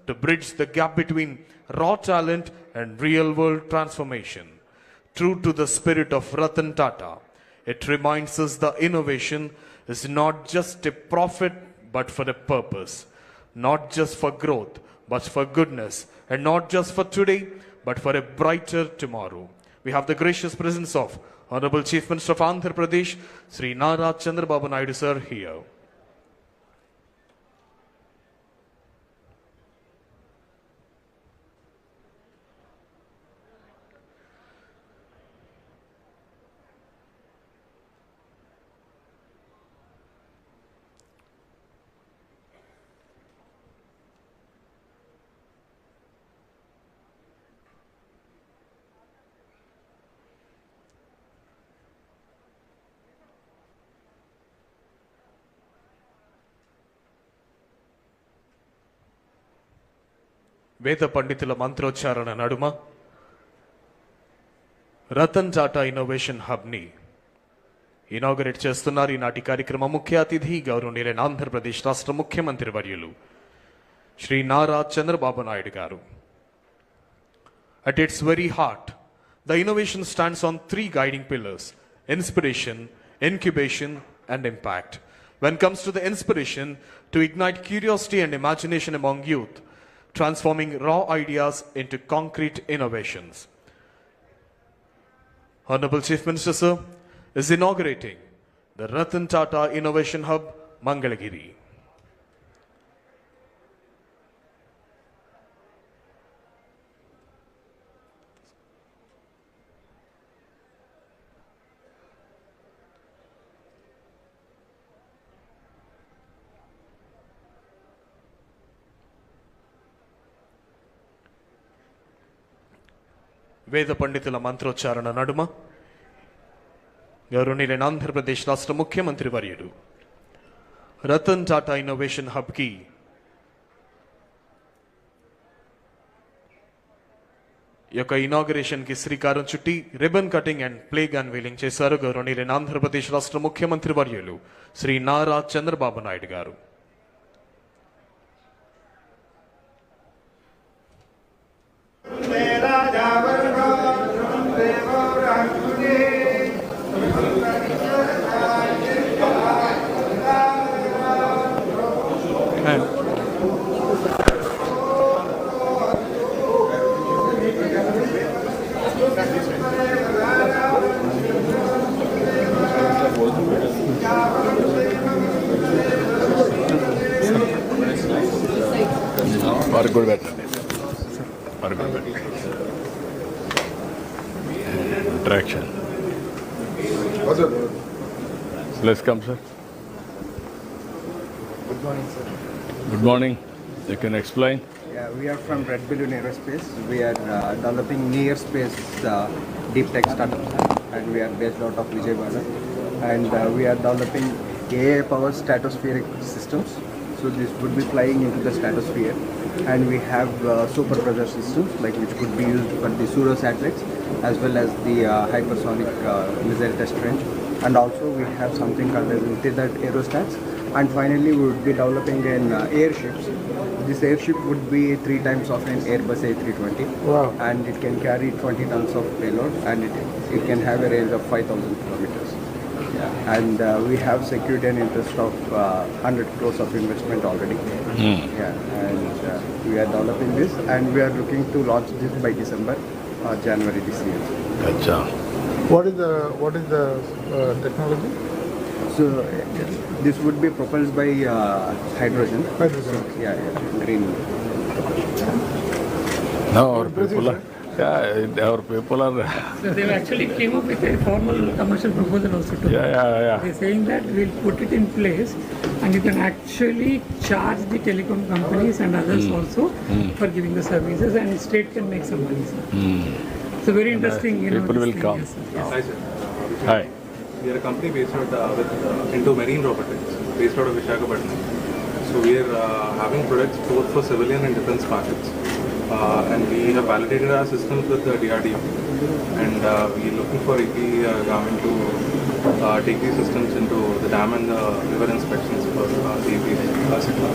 to bridge the gap between raw talent and real-world transformation. True to the spirit of Ratan Tata, it reminds us that innovation is not just a profit but for a purpose, not just for growth but for goodness, and not just for today but for a brighter tomorrow. We have the gracious presence of Honorable Chief Minister of Andhra Pradesh, Sri Nara Chandrababu Naidu sir here. వేద పండితుల మంత్రోచ్చారణ నడుమ Ratan Tata innovation హబ్ని inaugurate చేస్తున్నారు. ఈనాటి కార్యక్రమ ముఖ్య అతిథి గౌరవనీయులైన ఆంధ్రప్రదేశ్ రాష్ట్ర ముఖ్యమంత్రి వర్యులు శ్రీ నారా చంద్రబాబు నాయుడు గారు. At its very heart, the innovation stands on three guiding pillars: inspiration, incubation, and impact. When it comes to the inspiration, to ignite curiosity and imagination among youth, transforming raw ideas into concrete innovations. Honorable Chief Minister sir is inaugurating the Ratan Tata Innovation Hub, Mangalagiri. వేద పండితుల మంత్రోచ్చారణ నడుమ గౌరవనీయులైన ఆంధ్రప్రదేశ్ రాష్ట్ర ముఖ్యమంత్రి వర్యుడు Ratan Tata innovation హబ్కి యొక్క ఇనాగరేషన్కి శ్రీకారం చుట్టి ribbon cutting and plague unveiling చేశారు గౌరవనీయులైన ఆంధ్రప్రదేశ్ రాష్ట్ర ముఖ్యమంత్రి వర్యులు శ్రీ నారా చంద్రబాబు నాయుడు గారు. Good interaction. Let's come, sir. Good morning, sir. Good morning. You can explain. Yeah, we are from Red Balloon Aerospace. We are developing near space deep tech startups, and we are based out of Vijayawada. And we are developing AI-powered stratospheric systems. So this would be flying into the stratosphere, and we have super pressure systems like which could be used for the pseudo satellites as well as the hypersonic missile test range. And also we have something called as multi-that aerostats. And finally we would be developing an airships. This airship would be 3 times of an Airbus A320. Wow. And it can carry 20 tons of payload, and it can have a range of 5,000 kilometers. And we have secured an interest of 100 crores of investment already. Yeah, and we are developing this, and we are looking to launch this by December or January this year. Acha. What is the technology? So this would be propelled by hydrogen. Hydrogen. So, yeah, green. No, our people are. Yeah, our people are. So they actually came up with a formal commercial proposal also to Yeah. They're saying that we'll put it in place and you can actually charge the telecom companies and others also for giving the services, and state can make some money. Sir. So very interesting, People this will thing, come. yes, sir. Hi sir. Hi. We are a company based out into marine robotics, based out of Visakhapatnam. So we are having products both for civilian and defense markets. And we have validated our systems with the DRDO, and we are looking for AP government to take these systems into the dam and the river inspections for the AP sector.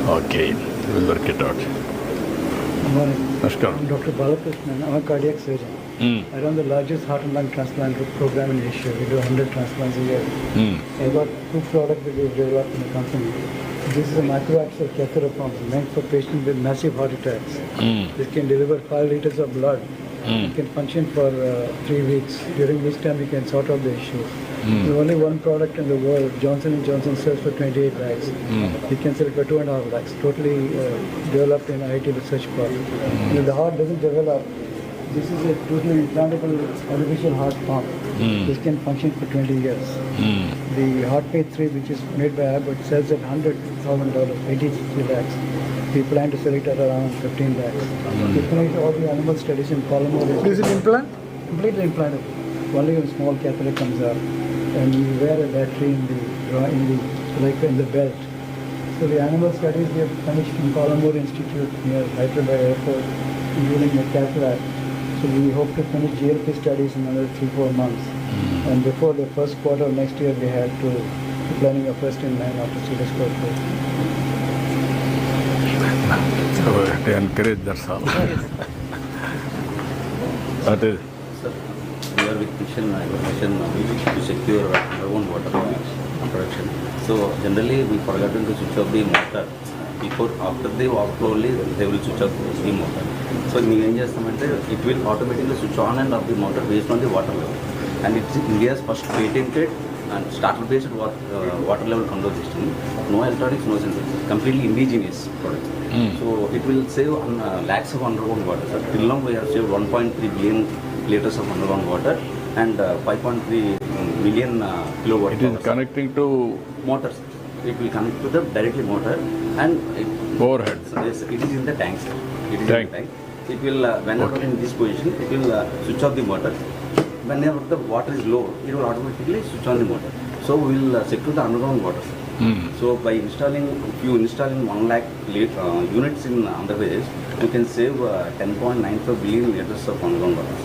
Okay, we'll work it out. Good morning. Namaskar. I'm Dr. Balakrishnan. I'm a cardiac surgeon. I run the largest heart and lung transplant program in Asia. We do 100 transplants a year. I've got 2 products that we've developed in the company. This is a microaxial catheter pump meant for patients with massive heart attacks. This can deliver 5 liters of blood. It can function for 3 weeks, during which time we can sort out the issues. There's only one product in the world. Johnson & Johnson sells for 28 lakhs. We can sell it for 2.5 lakhs. Totally developed in IIT Research Park. If the heart doesn't develop, this is a totally implantable artificial heart pump. This can function for 20 years. The HeartMate 3, which is made by Abbott, sells at $100,000, 83 lakhs. We plan to sell it at around 15 lakhs. We finished all the animal studies in polymer. Is it implant? Completely implantable. Only a small catheter comes out, and we wear a battery in the belt. So the animal studies we have finished in Colombo Institute near Hyderabad Airport, including the cataract. So we hope to finish GLP studies in another 3-4 months. And before the first quarter of next year, we had to be planning a first in man after serious corporate. So they encourage, that's all. That is. Sir, we are with mission to secure our own water production. So generally we forgotten to switch off the motor. After the overflow only they will switch off the motor. So we it will automatically switch on and off the motor based on the water level. And it's India's first patented and starter-based water level control system. No electronics, no sensors. Completely indigenous product. So it will save lakhs of underground water. So till now we have saved 1.3 billion liters of underground water and 5.3 million kilowatt. It is connecting to motors. It will connect to the directly motor and overhead. So yes, it is in the tank, sir. It is Tank. in the tank. It will whenever in this position, it will switch off the motor. Whenever the water is low, it will automatically switch on the motor. So we will secure the underground water. So by installing, if you install in 1 lakh units in Andhra Pradesh, you can save 10.95 billion liters of underground water.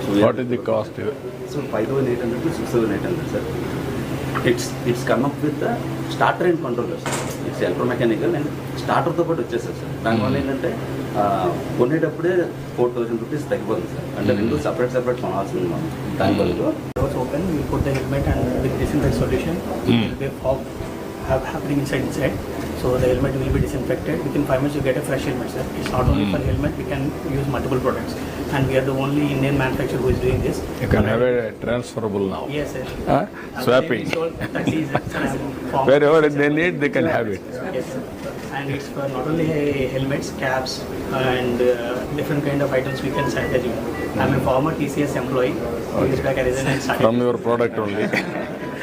So What is the cost here? So 5,800 to 6,800, sir. It's come up with the starter and controller. It's electromechanical and starter తో పాటు వచ్చేస్తారు sir. దానివల్ల ఏంటంటే కొనేటప్పుడే 4,000 rupees తగ్గిపోతుంది sir. అంటే రెండు separate కొనాల్సింది మనం. దాని బదులు doors open, we put the helmet and with disinfect solution, there will be a fog happening inside. So the helmet will be disinfected. Within 5 minutes you get a fresh helmet, sir. It's not only for helmet, we can use multiple products. And we are the only Indian manufacturer who is doing this. You can have a transferable now. Yes, sir. Swapping. Wherever they need, they can have it. Yes, sir. And it's for not only helmets, caps, and different kind of items we can sanitize. I'm a former TCS employee. Years back I resigned and started. From your product only.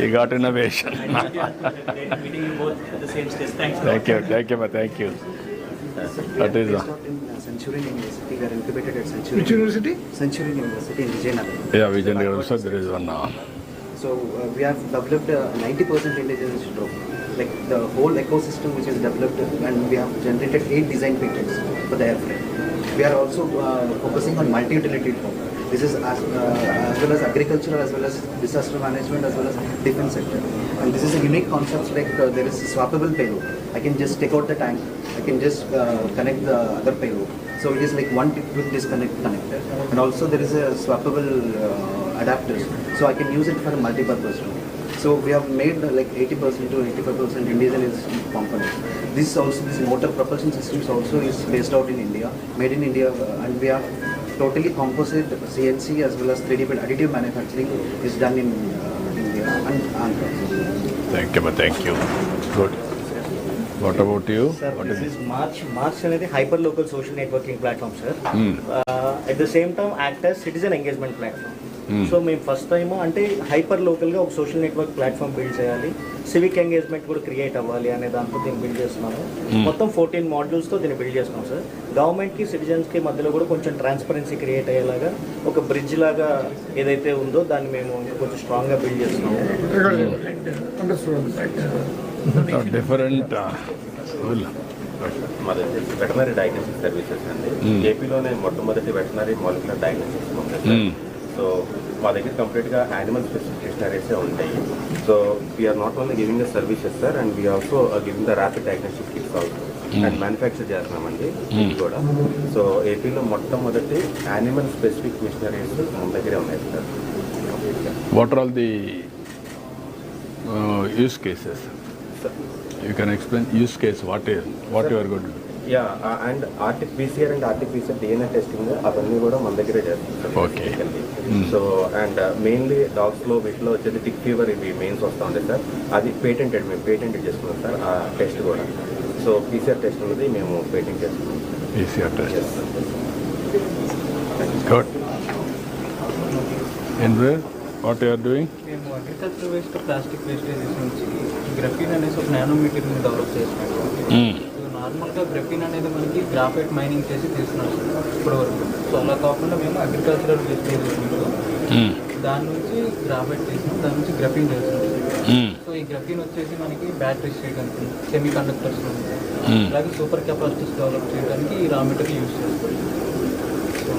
You got innovation. Meeting you both at the same stage. Thanks. Thank you. That is Centurion University, we are incubated at Centurion. Which university? Centurion University in Vijayanagar. yeah, Vijayanagar also there is one now. So we have developed 90% indigenous drone. Like the whole ecosystem which is developed, and we have generated 8 design patents for the airframe. We are also focusing on multi-utility drone. This is as well as agricultural, as well as disaster management, as well as defense sector. And this is a unique concept, like there is swappable payload. I can just take out the tank, I can just connect the other payload. So it is like one quick disconnect connector. And also there is a swappable adapters. So I can use it for a multi-purpose drone. So we have made like 80% to 85% indigenous components. This motor propulsion systems also is based out in India, made in India, and we have totally composite CNC as well as 3D additive manufacturing is done in India and Andhra. Thank you. Good. What about you? Sir, What this is March అనేది hyper local social networking platform, sir. At the same time act as citizen engagement platform. So మేము first time అంటే hyper లోకల్గా ఒక social network platform build చేయాలి, civic engagement కూడా create అవ్వాలి అనే దాంతో దీన్ని బిల్డ్ చేస్తున్నాము. మొత్తం 14 మాడ్యూల్స్తో దీన్ని బిల్డ్ చేస్తున్నాం సార్. గవర్నమెంట్కి సిటిజన్స్కి మధ్యలో కూడా కొంచెం ట్రాన్స్పరెన్సీ క్రియేట్ అయ్యేలాగా ఒక బ్రిడ్జ్ లాగా ఏదైతే ఉందో దాన్ని మేము కొంచెం స్ట్రాంగ్గా బిల్డ్ చేస్తున్నాము. Different. మాది వెటనరీ డయాగ్నోస్టిక్ సర్వీసెస్ అండి. ఏపీలోనే మొట్టమొదటి వెటనరీ మాలిక్యులర్ డయాగ్నోస్టిక్స్ ఉంది. సో మా దగ్గర కంప్లీట్గా యానిమల్ స్పెసిఫిక్ డిక్షనరీసే ఉంటాయి. So we are not only giving the services sir, and we also giving the rapid diagnostic kits also. And manufacture చేస్తున్నామండి ఇది కూడా. సో ఏపీలో మొట్టమొదటి యానిమల్ స్పెసిఫిక్ మిషనరీస్ మన దగ్గరే ఉన్నాయి sir. What are all the use cases? You can explain use case, what you are going to do. Yeah and RTPCR and RTPCR DNA testing అవన్నీ కూడా మన దగ్గరే చేస్తాం. ఓకే. సో అండ్ మెయిన్లీ డాగ్స్లో వీటిలో వచ్చేది టిక్ ఫీవర్ ఇవి mains వస్తూ ఉంటాయి సార్. అది మేము పేటెంటెడ్ చేసుకున్నాం సార్ ఆ టెస్ట్ కూడా. సో పీసీఆర్ టెస్ట్ అనేది మేము పేటెంట్ చేసుకున్నాం. PCR test. Good. And what you are doing? మేము అగ్రికల్చర్ వేస్ట్ ప్లాస్టిక్ వేస్టేజెస్ నుంచి గ్రఫీన్ అనేసి ఒక నానో మెటీరియల్ని డెవలప్ చేసినాము. నార్మల్గా గ్రఫీన్ అనేది మనకి గ్రాఫైట్ మైనింగ్ చేసి తీస్తున్నాం సార్ ఇప్పటివరకు. సో అలా కాకుండా మేము అగ్రికల్చరల్ వేస్టేజెస్ దాని నుంచి గ్రాఫైట్ చేసినాం, దాని నుంచి గ్రఫీన్ చేస్తున్నాం. సో ఈ గ్రఫీన్ వచ్చేసి మనకి బ్యాటరీస్ చేయడానికి, సెమీ కండక్టర్స్ అలాగే సూపర్ కెపాసిటీస్ డెవలప్ చేయడానికి ఈ రా మెటీరియల్ యూజ్ చేస్తాం. సో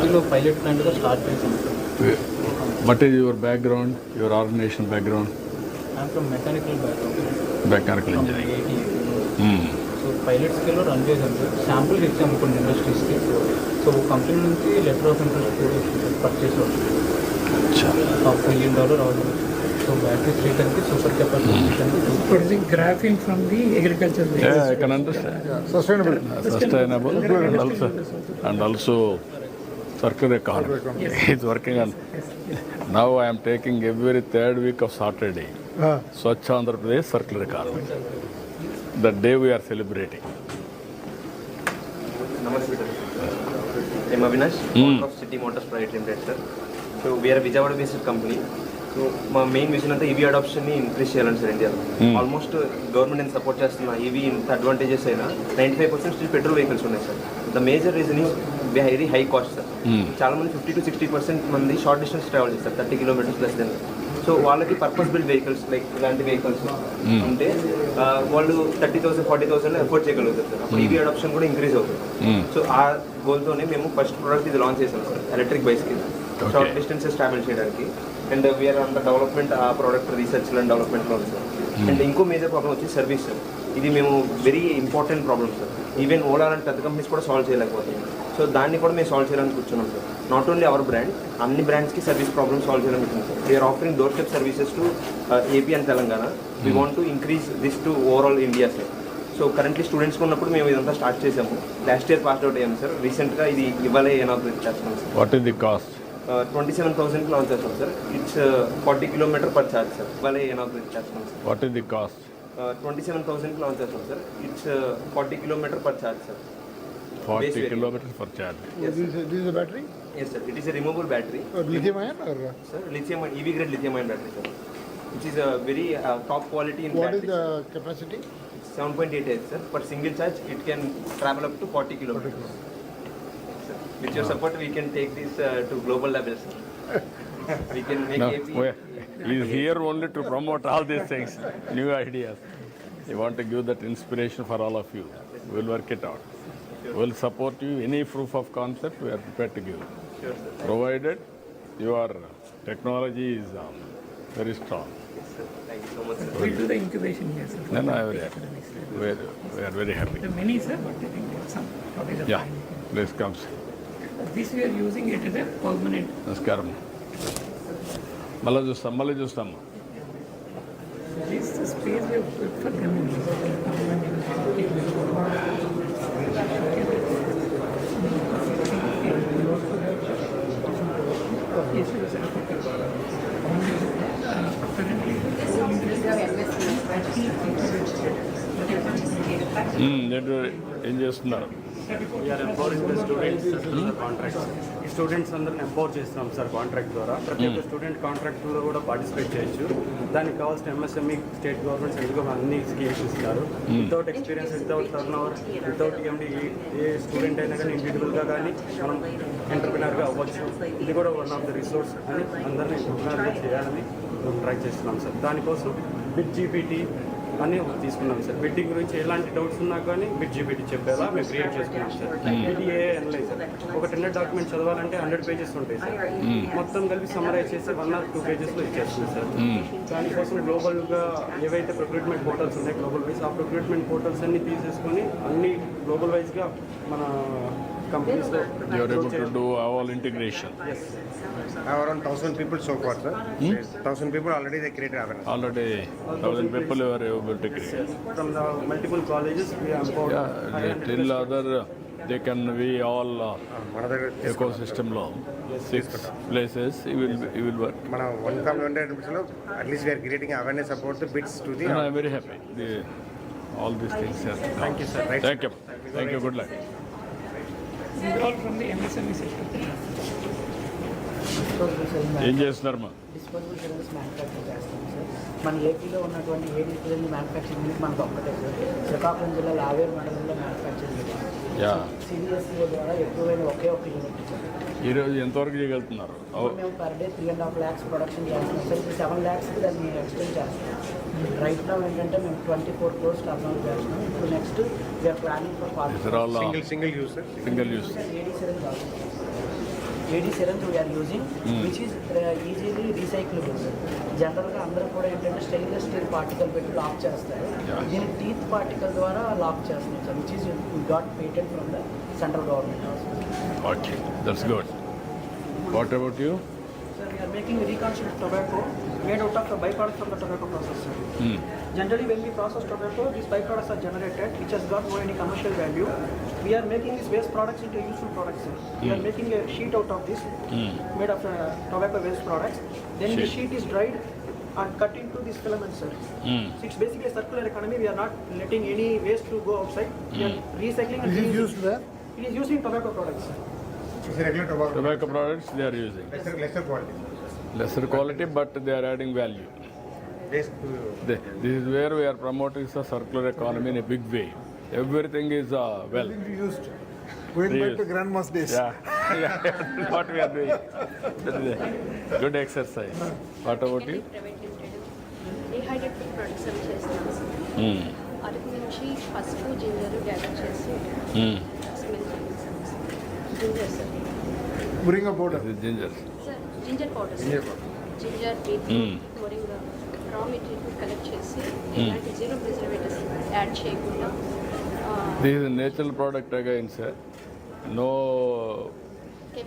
ఇది పైలట్ ప్లాంట్గా స్టార్ట్ చేసాం. What is your background, your organization background? I'm from mechanical background. Mechanical engineering. So pilot స్కేల్లో రన్ చేసాం సార్. శాంపుల్ ఇచ్చాము కొన్ని ఇండస్ట్రీస్కి. సో కంపెనీ నుంచి లెటర్ ఆఫ్ ఇంట్రెస్ట్ కూడా పర్చేస్ అవుతుంది. $5 million అవుతుంది. సో బ్యాటరీ శ్రీకానికి super capacity Producing graphene from the agriculture waste. Yeah, I can understand. Sustainable. Sustainable and also circular economy. It's working on. Now I am taking every third week of Saturday. Swachh Andhra Pradesh circular economy. The day we are celebrating. Namaste sir. I'm Avinash, owner of City Motors Private Limited sir. So we are a Vijayawada based company. So మా main vision అంతా EV అడాప్షన్ని increase చేయాలని sir ఇండియాలో. Almost government నేను support చేస్తున్నా. EV ఇంత advantages అయినా 95% still petrol vehicles ఉన్నాయి sir. The major reason is very high cost sir. చాలా మంది 50 to 60% మంది షార్ట్ డిస్టెన్స్ ట్రావెల్ చేస్తారు, 30 kilometers ప్లస్ దెన్. సో వాళ్ళకి పర్పస్ బిల్డ్ వెహికల్స్ లైక్ ఇలాంటి వెహికల్స్ ఉంటే వాళ్ళు 30,000 40,000 ఎఫోర్డ్ చేయగలుగుతారు సార్. అప్పుడు ఈవీ అడాప్షన్ కూడా ఇంక్రీజ్ అవుతుంది. సో ఆ గోల్తోనే మేము ఫస్ట్ ప్రోడక్ట్ ఇది లాంచ్ చేసాం sir, electric bicycle short distances travel చేయడానికి. అండ్ వీఆర్ అంత డెవలప్మెంట్ ఆ ప్రోడక్ట్ రీసెర్చ్ అండ్ డెవలప్మెంట్లో ఉంది సార్. అండ్ ఇంకో మేజర్ ప్రాబ్లం వచ్చి సర్వీస్ సార్. ఇది మేము very important problem sir. Even Ola లాంటి పెద్ద కంపెనీస్ కూడా సాల్వ్ చేయలేకపోతున్నాయి. సో దాన్ని కూడా మేము సాల్వ్ చేయాలని కూర్చున్నాం sir. Not only our brand, అన్ని బ్రాండ్స్కి సర్వీస్ ప్రాబ్లమ్ సాల్వ్ చేయాలని కూర్చున్నాం sir. We're offering doorstep services to AP and Telangana. We want to increase this to overall India sir. So currently students ఉన్నప్పుడు మేము ఇదంతా స్టార్ట్ చేసాము. లాస్ట్ ఇయర్ పాస్ అవుట్ అయ్యాము sir. రీసెంట్గా ఇది ఇవ్వాలే ఇనాగ్రేట్ చేస్తున్నాం sir. What is the cost? 27,000 launch చేస్తాం sir. It's 40 kilometer per charge sir. ఇవాళ ఇనాగ్రేట్ చేస్తున్నాం sir. What is the cost? 27,000 launch చేస్తాం sir. It's 40 kilometer per charge sir. 40 kilometers per charge. Yes, This is a battery? yes sir. It is a removable battery. Lithium ion or? Sir, lithium EV grade lithium ion battery sir. Which is a very top quality in What battery. is the capacity? 7.88 sir. Per single charge it can travel up to 40 kilometers. With your support, we can take this to global levels. We can make No, AP. he is here only to promote all these things, new ideas. We want to give that inspiration for all of you. We will work it out. We will support you. Any proof of concept, we are prepared to give. Sure, sir. Provided your technology is very strong. Yes, sir. Thank you so much, sir. We do the incubation here, sir. No, no, we are very happy. There are many, sir, but I think there are some shortage of Yeah, time. please come. This we are using it as a permanent. నమస్కారం. మళ్ళీ చూస్తాం. This is the space we have put for them. Yes, sir. నేను ఏం చేస్తున్నారు? We are empowering the students contracts. ఈ students అందరిని empower చేస్తున్నాం sir contract ద్వారా. ప్రతి ఒక్క స్టూడెంట్ కాంట్రాక్ట్లో కూడా పార్టిసిపేట్ చేయొచ్చు. దానికి కావాల్సిన MSME స్టేట్ గవర్నమెంట్ సెంట్రల్ అన్ని స్కీమ్స్ ఇస్తారు. Without experience, without turn over, without EMD ఏ స్టూడెంట్ అయినా కానీ ఇండివిజువల్గా కానీ మనం ఎంటర్ప్రినర్గా అవ్వచ్చు. ఇది కూడా వన్ ఆఫ్ ద రిసోర్స్ అని అందరినీ ఎంటర్ప్రినర్గా చేయాలని మేము ట్రై చేస్తున్నాం సార్. దానికోసం బిట్ GPT అని తీసుకున్నాం సార్. బిడ్డింగ్ గురించి ఎలాంటి డౌట్స్ ఉన్నా కానీ బిడ్ జీపీటీ చెప్పేలా మేము క్రియేట్ చేసుకున్నాం సార్. ఇది ఏ అనలైజర్ ఒక టెండర్ డాక్యుమెంట్ చదవాలంటే 100 పేజెస్ ఉంటాయి సార్. మొత్తం కలిపి సమ్మరైజ్ చేసి 1 or 2 పేజెస్లో ఇచ్చేస్తుంది సార్. దానికోసం గ్లోబల్గా ఏవైతే ప్రొక్యూట్మెంట్ పోర్టల్స్ ఉన్నాయి గ్లోబల్ వైజ్, ఆ ప్రొక్యూట్మెంట్ పోర్టల్స్ అన్ని తీసేసుకొని అన్ని గ్లోబల్ వైజ్గా మన కంపెనీస్లో You are able to do all integration. Around 1,000 people so far, sir. 1,000 people already they created awareness. Already 1,000 people you are able to create. From the multiple colleges we are about Till other they can be all ecosystem law. 6 places you will work. Mana 100 lo at least we are creating awareness about the bids to the. I am very happy. All these things. Thank you, sir. Right, Thank you. Thank you. Good luck. These are all from the MSME sector. ఏం చేస్తున్నారమ్మా? Disposable cylinders manufacture చేస్తాం sir. మన ఏపీలో ఉన్నటువంటి 7 cylinder manufacturing unit మనకు ఒక్కటే sir. Srikakulam జిల్లాలో ఆవేరు మండలంలో manufacturing CBSE ద్వారా ఎక్కువైన ఒకే ఒక యూనిట్ సార్. ఈరోజు ఎంతవరకు చేయగలుగుతున్నారు? మేము పర్ డే 3.5 lakhs ప్రొడక్షన్ చేస్తున్నాం సార్. ఇప్పుడు 7 lakhsకి దాన్ని ఎక్స్టెండ్ చేస్తున్నాం. రైట్ నౌ ఏంటంటే మేము 24 crores టర్న్ చేస్తున్నాం. ఇప్పుడు next we are planning for single use, sir. Single use. AD syringe we are using, which is easily recyclable. జనరల్గా అందరూ కూడా ఏంటంటే స్టెయిన్లెస్ స్టీల్ పార్టికల్ పెట్టి లాక్ చేస్తారు. దీన్ని టీత్ పార్టికల్ ద్వారా లాక్ చేస్తున్నాం sir, which is got patent from the central government also. Okay, that's good. What about you? Sir, we are making reconstructed tobacco made out of the byproduct from the tobacco process, sir. Generally, when we process tobacco, these byproducts are generated, which has got no any commercial value. We are making these waste products into useful products, sir. We are making a sheet out of this, made of tobacco waste products. Then the sheet is dried and cut into these filaments, sir. So it's basically a circular economy. We are not letting any waste to go outside. We are recycling and reusing. Used where? It is used in tobacco products, sir. It's a regular Tobacco products they are using. lesser quality. Lesser quality, but they are adding value. This is where we are promoting the circular economy in a big way. Everything is well. Used. Going back to grandma's days. Yeah. What we are doing. Good exercise. What about you? Dehydrate food products అవి చేస్తున్నాం sir. Araku నుంచి పసుపు ginger gather చేసి smell ginger sir. Moringa powder. Ginger. Sir ginger powder sir. Ginger beetroot moringa raw material collect చేసి ఎలాంటి zero preservatives add చేయకుండా. This is a natural product again, sir. No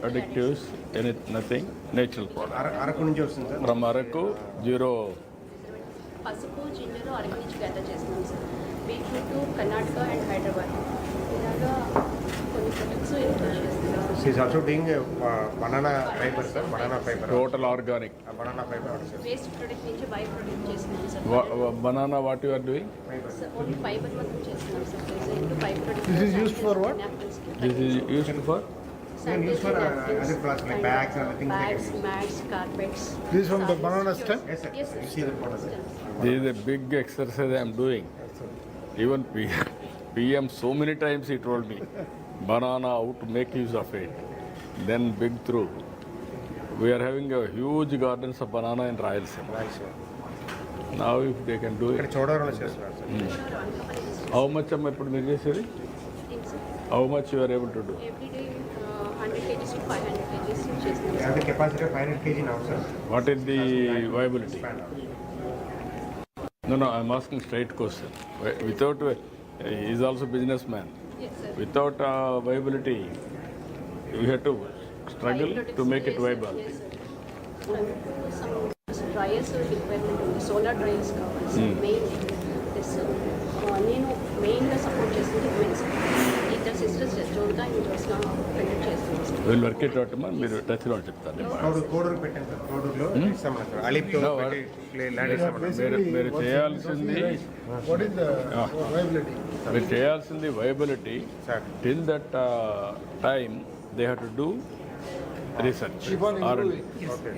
additives, nothing. Natural product. Araku nunchi vastundi, sir. From Araku, zero. పసుపు ginger Araku నుంచి gather చేస్తున్నాం sir. Beetroot Karnataka and Hyderabad ఇలాగా కొన్ని products import చేస్తున్నాం. She is also doing banana fiber, sir. Banana fiber. Total organic. Banana fiber also. Waste product నుంచి by product చేస్తున్నాం sir. Banana, what you are doing? Sir only fibre మాత్రం చేస్తున్నాం sir. Present by product. This is used for what? This is used for? Used for other products like bags and things like bags, mats, carpets. This is from the banana stem? Yes, sir. Yes, sir. You see the product. This is a big exercise I am doing. Even PM so many times he told me, banana, how to make use of it. Then big through. We are having a huge gardens of banana in Rayalaseema. Now if they can do ఇక్కడ it. Chodavaram చేస్తున్నారు, sir. How much am I putting చేసేది? How much you are able to do? Every day 100 kgs to 500 kgs చేస్తున్నాం We have the capacity of 500 kg now, sir. What is the viability? No, I am asking straight question. Without, he is also businessman. Yes, sir. Without viability, we have to struggle to make it viable. Yes, sir. Some dryers requirement ఉంది. Solar dryers కావాలి sir. Main plus నేను మెయిన్గా support చేస్తుంది women's. ఇద్దరు sisters జోరుగా ఇంట్రెస్ట్గా conduct చేస్తున్నాను sir. We'll work it out, man. మీరు టచ్లో చెప్తాను. కోడూరు పెట్టాను సార్. కోడూరులో ఇస్తాం సార్. అలీప్తో ల్యాండ్ ఇస్తాం. మీరు చేయాల్సింది What is the viability? మీరు చేయాల్సింది viability. Till that time they have to do research Keep on R&D. improving.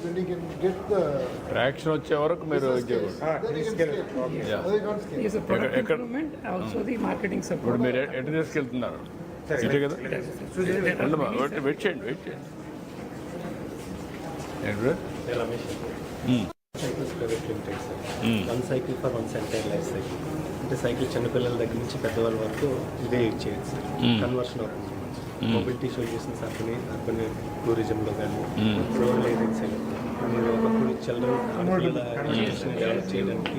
When you can get the... traction వచ్చే వరకు మీరు Then you can scale. Yeah. They can't scale. Is a product improvement, also the marketing support. ఇప్పుడు మీరు ఎటు తీసుకెళ్తున్నారు? ఇటే కదా? రండమ్మా, వెయిట్ చేయండి. ఏంటి? Private limited sir. 1 cycle for 1 entire life cycle. అంటే సైకిల్ చిన్నపిల్లల దగ్గర నుంచి పెద్దవాళ్ళ వరకు ఇదే యూజ్ చేయొచ్చు సార్. కన్వర్షన్ అవుతుంది. మొబిలిటీ షో చేసిన సార్ అర్బన్ టూరిజంలో కానీ రూరల్ ఏజెన్సీలో మీరు ఒకప్పుడు చిల్డ్రన్ డెవలప్ చేయడానికి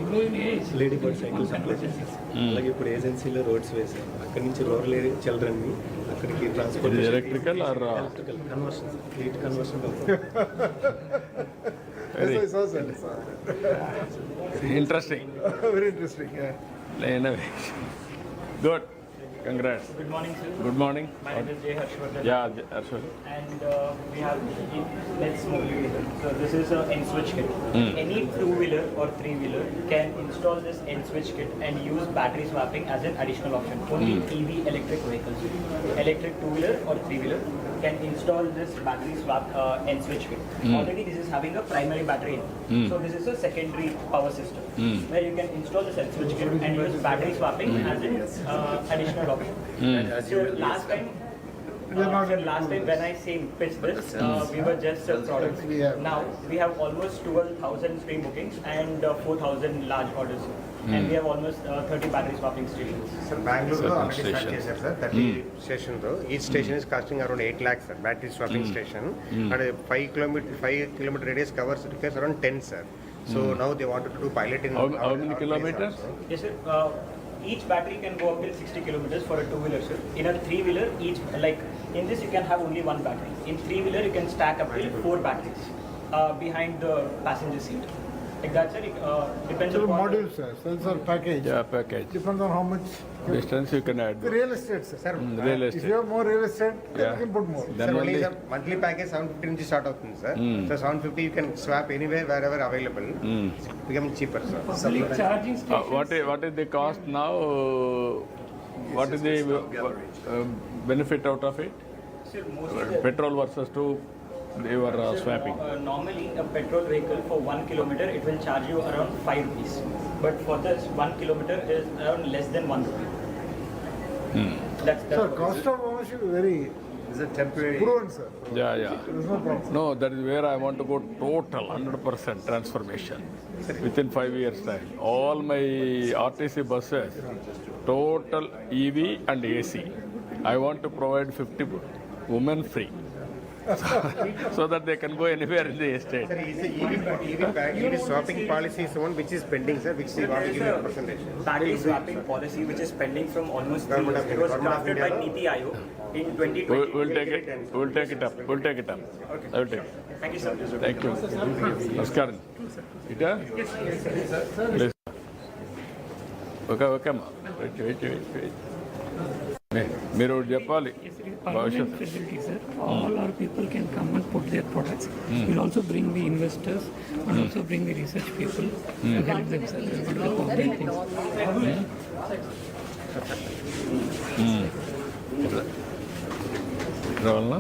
లేడీ బర్డ్ సైకిల్ సప్లై చేశారు. అలాగే ఇప్పుడు ఏజెన్సీలో రోడ్స్ వేశారు. అక్కడి నుంచి రూరల్ ఏరియా చిల్డ్రన్ని అక్కడికి transport electrical conversion heat conversion interesting. Very interesting. Innovation. Good. Congrats. Good morning, sir. Good morning. My name is Jay Harshvardhan. Yeah, Harshvardhan. And we have Let's Mobility. So this is an N-switch kit. Any two-wheeler or three-wheeler can install this N-switch kit and use battery swapping as an additional option. Only EV electric vehicles, electric two-wheeler or three-wheeler can install this battery swap N-switch kit. Already this is having a primary battery in. So this is a secondary power system where you can install this N-switch kit and use battery swapping as an additional option. So last time when I pitched this, we were just products. Now we have almost 12,000 pre-bookings and 4,000 large orders. And we have almost 30 battery swapping stations. Sir, Bangalore already start చేశారు sir. 30 stations. Each station is costing around 8 lakhs sir. Battery swapping station. And 5 kilometer radius covers requires around 10 sir. So now they wanted to do pilot in how many kilometers? Yes sir. Each battery can go up till 60 kilometers for a two-wheeler sir. In a three-wheeler, each in this you can have only one battery. In three-wheeler you can stack up till 4 batteries behind the passenger seat. Like that sir, depends So upon modules, sir. Sensor package. Yeah, package. Depends on how much Distance you can add. The real estate, sir. Real If estate. you have more real estate, then Yeah. you can put more. Then Sir, only only monthly package 750 నుంచి start అవుతుంది sir. So 750 you can swap anywhere wherever available. Become cheaper sir. Charging what is the cost now? What is the benefit out of it? Sir, mostly Petrol versus two, they were swapping. Normally, a petrol vehicle for 1 kilometer it will charge you around 5 rupees. But for this 1 kilometer is around less than 1 rupee. That's Sir, cost of ownership is very proven, sir. Yeah. There's no problem. No, that is where I want to go total 100% transformation within 5 years time. All my RTC buses, total EV and AC. I want to provide 50 women free. So that they can go anywhere in the estate. Sir, EV swapping policy is one which is pending, sir, which you want to give a percentage. battery swapping policy which is pending from almost 3 years. It was drafted by Niti Ayog in 2020. We'll take it. We'll take it up. We'll take it up. Okay. I will take it. Thank you, sir. Thank you. Namaskaram. Ita? Please. Okay, ma. Wait. మీరు చెప్పాలి Permanent facility, sir. All our people can come and put their products. We'll also bring the investors and also bring the research people to help them, sir. We'll do the combined things. రావాలనా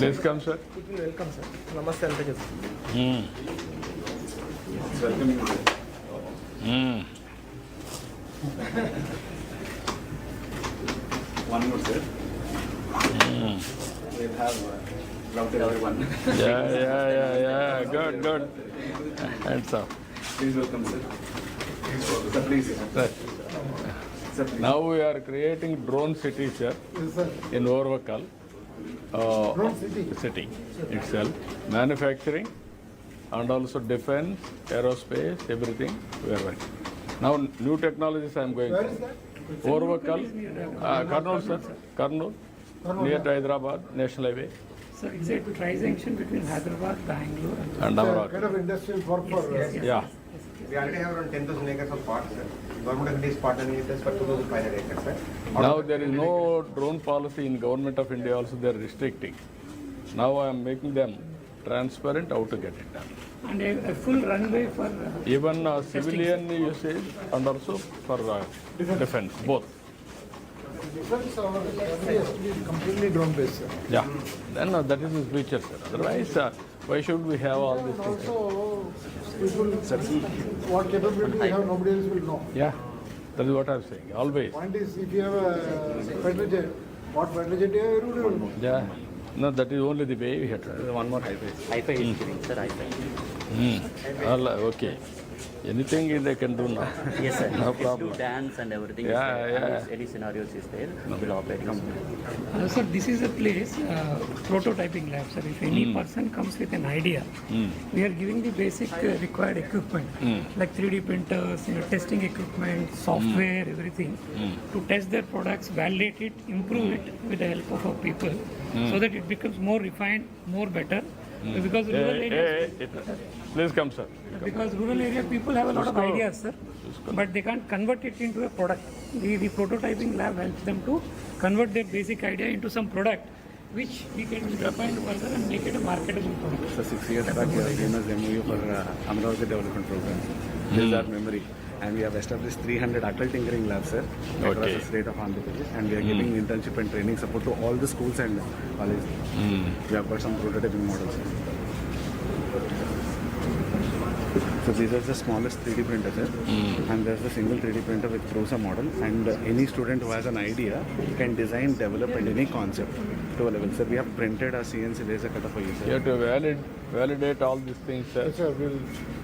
please come sir welcome sir నమస్తే అంతే కదా One more, sir. We'll have routed everyone. Yeah. Good. Hands up. Please welcome, sir. Sir, please. Right. Sir, please. Now we are creating drone city, sir, in Orvakal. Drone City itself. Manufacturing and also defense, aerospace, everything we are working. Now new technologies I am going Where to. is that? Orvakal, Kurnool, sir. Kurnool, near to Hyderabad, National Highway. So it's a tri-junction between Hyderabad, Bangalore And Kind Amaravati. of industrial park for. Yeah. We already have around 10,000 acres of park, sir. Government of India is partnering with us for 2,500 acres, sir. Now there is no drone policy in Government of India also they are restricting. Now I am making them transparent how to get it done. and a full runway for Even civilian usage and also for defense, both. Defense our country has to be completely drone based, sir. Yeah. Then that is the future, sir. Otherwise, why should we have all these things? Also, people, what capability we have, nobody else will know. Yeah. That is what I am saying. Always. Point is, if you have a fighter jet, what fighter jet you have, everybody will know. Yeah. No, that is only the way we have to do. One more hi-fi is giving, sir, hi-fi. Okay. Anything they can do now. Yes, sir. No Do problem. dance and everything. Yeah, is there. yeah. Any scenarios is there. We'll operate. Sir, this is a place, prototyping lab, sir. If any person comes with an idea, we are giving the basic required equipment, like 3D printers, testing equipment, software, everything, to test their products, validate it, improve it with the help of our people, so that it becomes more refined, more better. Because rural areas, Please come, sir. because rural area people have a lot of ideas, sir, but they can't convert it into a product. The prototyping lab helps them to convert their basic idea into some product, which we can refine further and make it a marketable product. So 6 years back, we have given us MOU for Amravati Development Program. This is our memory. And we have established 300 adult tinkering labs, sir, across the state of Andhra Pradesh. And we are giving internship and training support to all the schools and colleges. We have got some prototyping models. So these are the smallest 3D printers, sir. And there's the single 3D printer with Prosa model. And any student who has an idea can design, develop, and any concept to a level. Sir, we have printed a CNC laser cutter for you, sir. You have to validate all these things, sir. Yes, sir,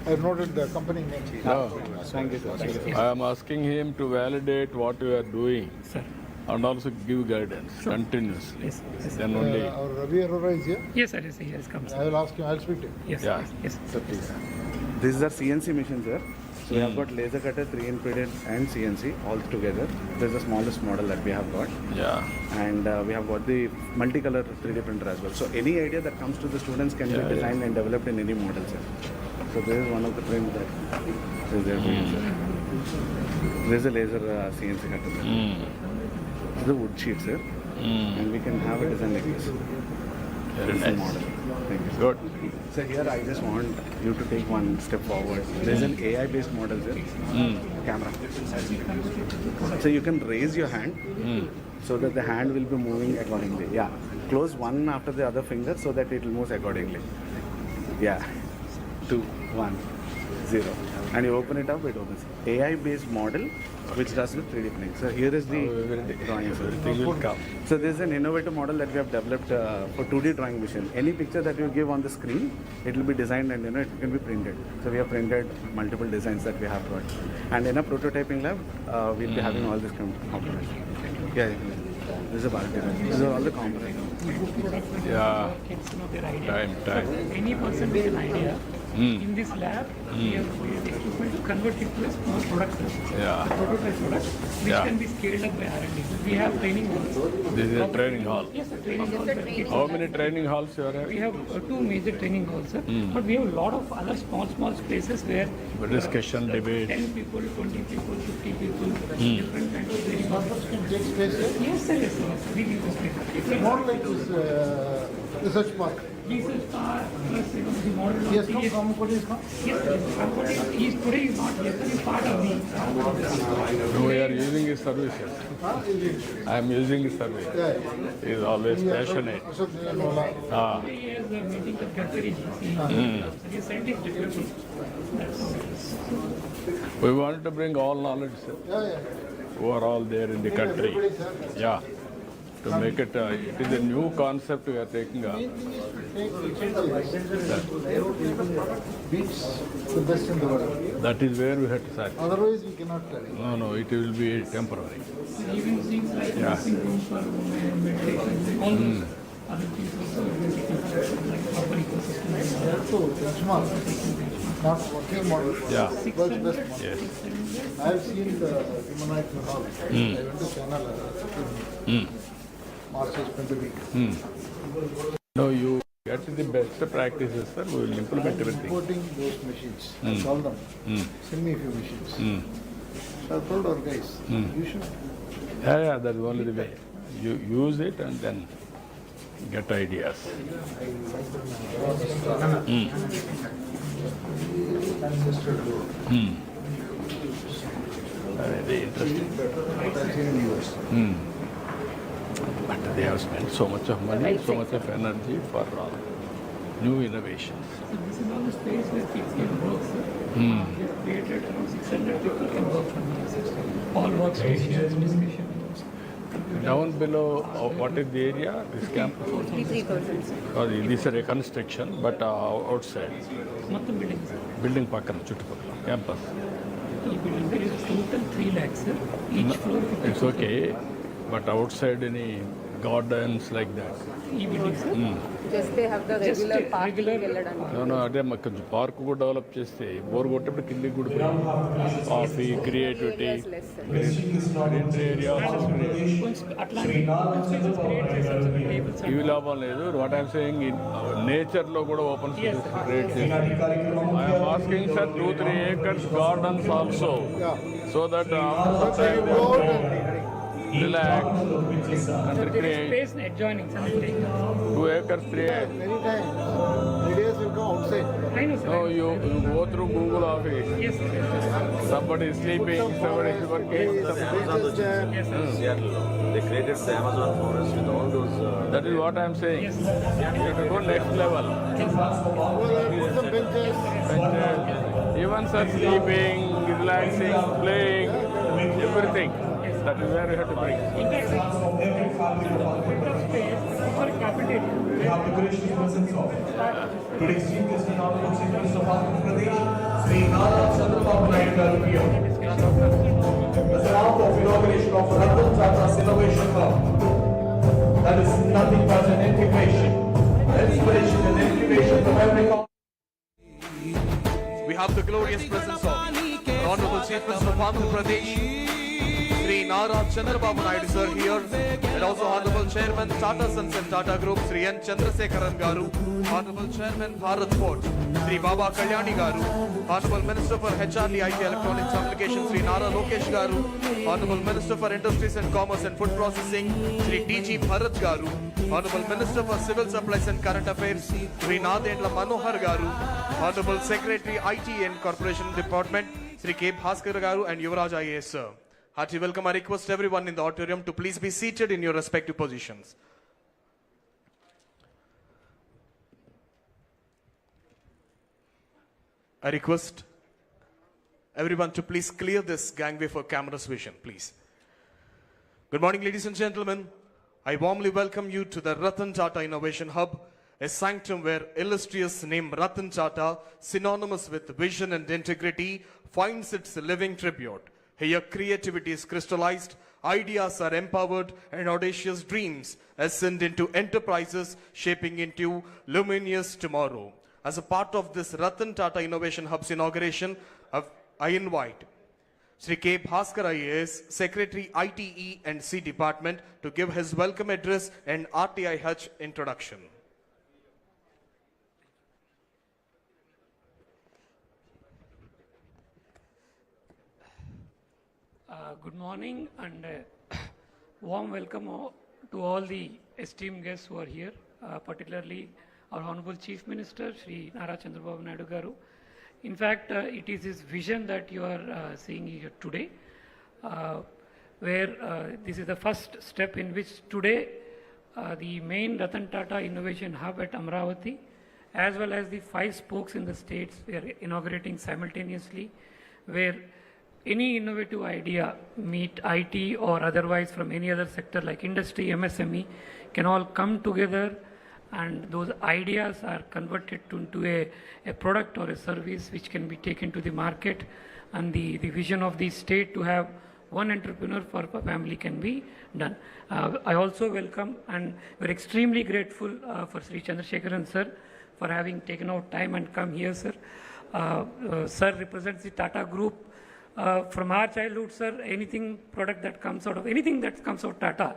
I've noted the company name. No. Thank you, sir. Thank you, sir. I am asking him to validate what you are doing. Sir. And also give guidance continuously. Yes, yes. Then only. Our Ravi Arora is here. Yes, sir. Yes, sir. Yes, come, I sir. will ask him. I'll speak to him. Yes, Yeah. yes. So please. This is our CNC machine, sir. So we have got laser cutter, 3 input and CNC all together. This is the smallest model that we have got. Yeah. And we have got the multicolor 3D printer as well. So any idea that comes to the students can be designed and developed in any model, sir. So this is one of the prints that is there for you, sir. This is a laser CNC cutter, sir. This is a wood sheet, sir. And we can have a design like this. Very This is the nice. model. Thank you, sir. Good. So here I just want you to take one step forward. There is an AI-based model, sir. Camera. So you can raise your hand so that the hand will be moving accordingly. Yeah. Close one after the other finger so that it will move accordingly. Yeah. 2, 1, 0. And you open it up, it opens. AI-based model which does with 3D printing. So here is the drawing. Everything will come. So this is an innovative model that we have developed for 2D drawing machine. Any picture that you give on the screen, it will be designed and it can be printed. So we have printed multiple designs that we have got. And in a prototyping lab, we'll be having all this components. Yeah, this is a bulk design. These are all the components. Yeah. Kids know their idea. Time. So any person with an idea, in this lab, we have equipment to convert it to a small product, sir. Yeah. A prototype product, which can be scaled up by R&D. We have training halls. This is a training hall. Yes, sir, training halls. where kids How are- many training halls you are having? We have 2 major training halls, sir. But we have a lot of other small spaces where Discussion, debate. 10 people, 20 people, 50 people, different kinds of training halls. Can take space here. Yes, sir, yes, sir. We give this space. It's a model like this research park. Research park, plus the model of Yes, the- come from what is come? Yes, sir. He is today is not here, sir. He is part of the. We are using his services. I am using his service. He is always passionate. Ah. He has a meeting with Guinness Record. He is scientist deputy. That's all. We want to bring all knowledge, sir, who are all there in the country. Yeah. To make it, it is a new concept we are taking up. Beats the best in the world. That is where we have to start. Otherwise, we cannot. No, it will be temporary. Even things like nursing room for women, meditation, all those other things also like proper ecosystem. So, benchmark, not working model. Yeah. World's best model. Yes. I have seen the humanoid hall. I went to China March 20. No, you get the best practices, sir. We will implement everything. Importing those machines. I told them, send me a few machines. So I told our guys, you should. Yeah, that's only the way. You use it and then get ideas. Very interesting. But they have spent so much of money, so much of energy for new innovations. So this is all the space where kids can work, sir. We have created around 600 people can work from here. All workstations, discussion rooms. Down below, what is the area? This campus? 3,000. This is a reconstruction, but outside. మొత్తం buildings Building పక్కన చుట్టుపక్కల campus. ఈ building there is total 3 lakhs sir. Each floor 50. It's okay, but outside any gardens like that. ఈ building sir Just they have the regular parking వెళ్ళడానికి. No, అదే మాకు కొంచెం park కూడా డెవలప్ చేస్తే బోర్ కొట్టేప్పుడు కిందికి కూడా కాఫీ క్రియేటివిటీ ఇవి లాభం లేదు. వాట్ ఐఎమ్ సేయింగ్ నేచర్లో కూడా ఓపెన్ స్పేస్ క్రియేట్ చేసి I'm asking sir 2-3 acres gardens also so that relax and recreate. Space adjoining sir. 2 acres, 3 acres. Anytime. Ideas will come outside. I know sir. No, you go through Google Office. Yes sir. Somebody is sleeping, somebody is working. Yes sir. Seattle, they created the Amazon forest with all those. That is what I am saying. Yes. You have to go next level. Put some benches. Even sir, sleeping, relaxing, playing, everything. That is where you have to bring. In fact, space for cafeteria. We have the gracious presence of today's chief guest and honorable chief minister of Andhra Pradesh, Sri Nara Chandrababu Naidu garu here. As an act of inauguration of Ratan Tata's Innovation Hub, that is nothing but an incubation, inspiration and incubation from every corner. We have the glorious presence of honorable chief minister of Andhra Pradesh, Sri Nara Chandrababu Naidu sir here, and also Honorable Chairman Tata Sons and Tata Group Sri N. Chandrasekharan garu, Honorable Chairman Bharat Port Sri Baba Kalyani garu, Honorable Minister for HRD IT Electronics Communications Sri Nara Lokesh garu, Honorable Minister for Industries and Commerce and Food Processing Sri T.G. Bharat garu, Honorable Minister for Civil Supplies and Current Affairs Sri Nadendla Manohar garu, Honorable Secretary IT and Corporation Department Sri K. Bhaskar garu, and Yuvraj IAS sir. Hearty welcome. I request everyone in the auditorium to please be seated in your respective positions. I request everyone to please clear this gangway for camera's vision, please. Good morning, ladies and gentlemen. I warmly welcome you to the Ratan Tata Innovation Hub, a sanctum where illustrious name Ratan Tata, synonymous with vision and integrity, finds its living tribute. Here creativity is crystallized, ideas are empowered, and audacious dreams ascend into enterprises shaping into luminous tomorrow. As a part of this Ratan Tata Innovation Hub's inauguration, I invite Sri K. Bhaskar IAS, Secretary ITE and C Department, to give his welcome address and RTIH introduction. Good morning and warm welcome to all the esteemed guests who are here, particularly our Honorable Chief Minister, Sri Nara Chandrababu Naidu garu. In fact, it is his vision that you are seeing here today, where this is the first step in which today the main Ratan Tata Innovation Hub at Amravati, as well as the 5 spokes in the states, we are inaugurating simultaneously, where any innovative idea, meet IT or otherwise from any other sector like industry, MSME, can all come together, and those ideas are converted into a product or a service which can be taken to the market, and the vision of the state to have one entrepreneur for a family can be done. I also welcome and we're extremely grateful for Sri Chandrasekharan sir for having taken out time and come here, sir. Sir represents the Tata Group. From our childhood, sir, anything product that comes out of anything that comes out of Tata,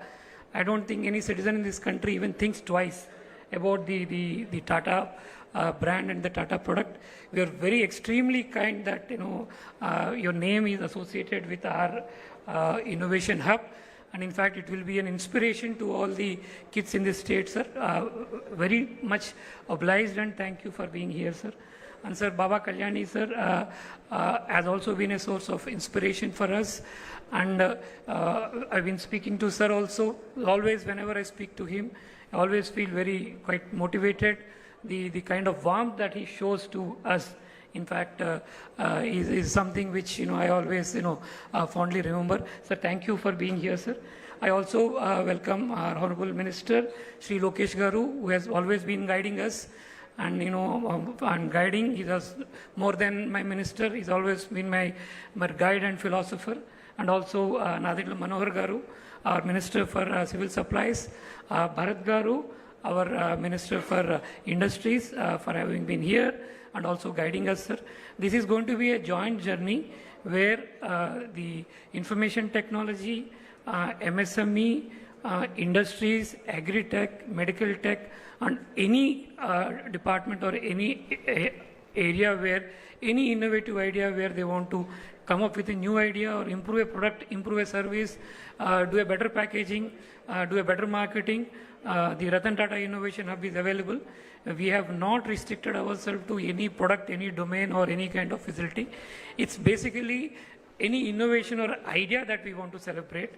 I don't think any citizen in this country even thinks twice about the Tata brand and the Tata product. We are very extremely kind that your name is associated with our innovation hub, and in fact it will be an inspiration to all the kids in the state, sir. Very much obliged and thank you for being here, sir. And sir, Baba Kalyani sir has also been a source of inspiration for us, and I've been speaking to sir also. Always whenever I speak to him, I always feel quite motivated. The kind of warmth that he shows to us in fact, is something which, I always, fondly remember. Sir, thank you for being here, sir. I also welcome our Honorable Minister, Sri Lokesh Garu, who has always been guiding us. And and guiding, he does more than my minister. He's always been my guide and philosopher. And also Naditla Manohar Garu, our Minister for Civil Supplies, Bharat Garu, our Minister for Industries, for having been here and also guiding us, sir. This is going to be a joint journey where the information technology, MSME, industries, agri-tech, medical tech, and any department or any area where any innovative idea where they want to come up with a new idea or improve a product, improve a service, do a better packaging, do a better marketing, the Ratan Tata Innovation Hub is available. We have not restricted ourselves to any product, any domain or any kind of facility. It's basically any innovation or idea that we want to celebrate.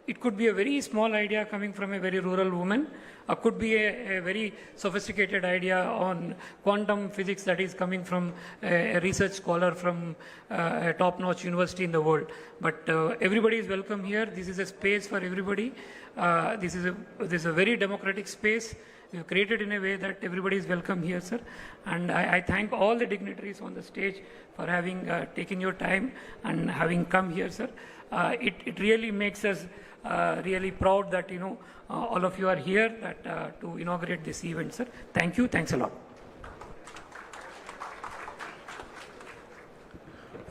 It could be a very small idea coming from a very rural woman, or could be a very sophisticated idea on quantum physics that is coming from a research scholar from a top-notch university in the world. But everybody is welcome here. This is a space for everybody. This is a very democratic space. We've created in a way that everybody is welcome here, sir. And I thank all the dignitaries on the stage for having taken your time and having come here, sir. It really makes us really proud that, all of you are here to inaugurate this event, sir. Thank you. Thanks a lot.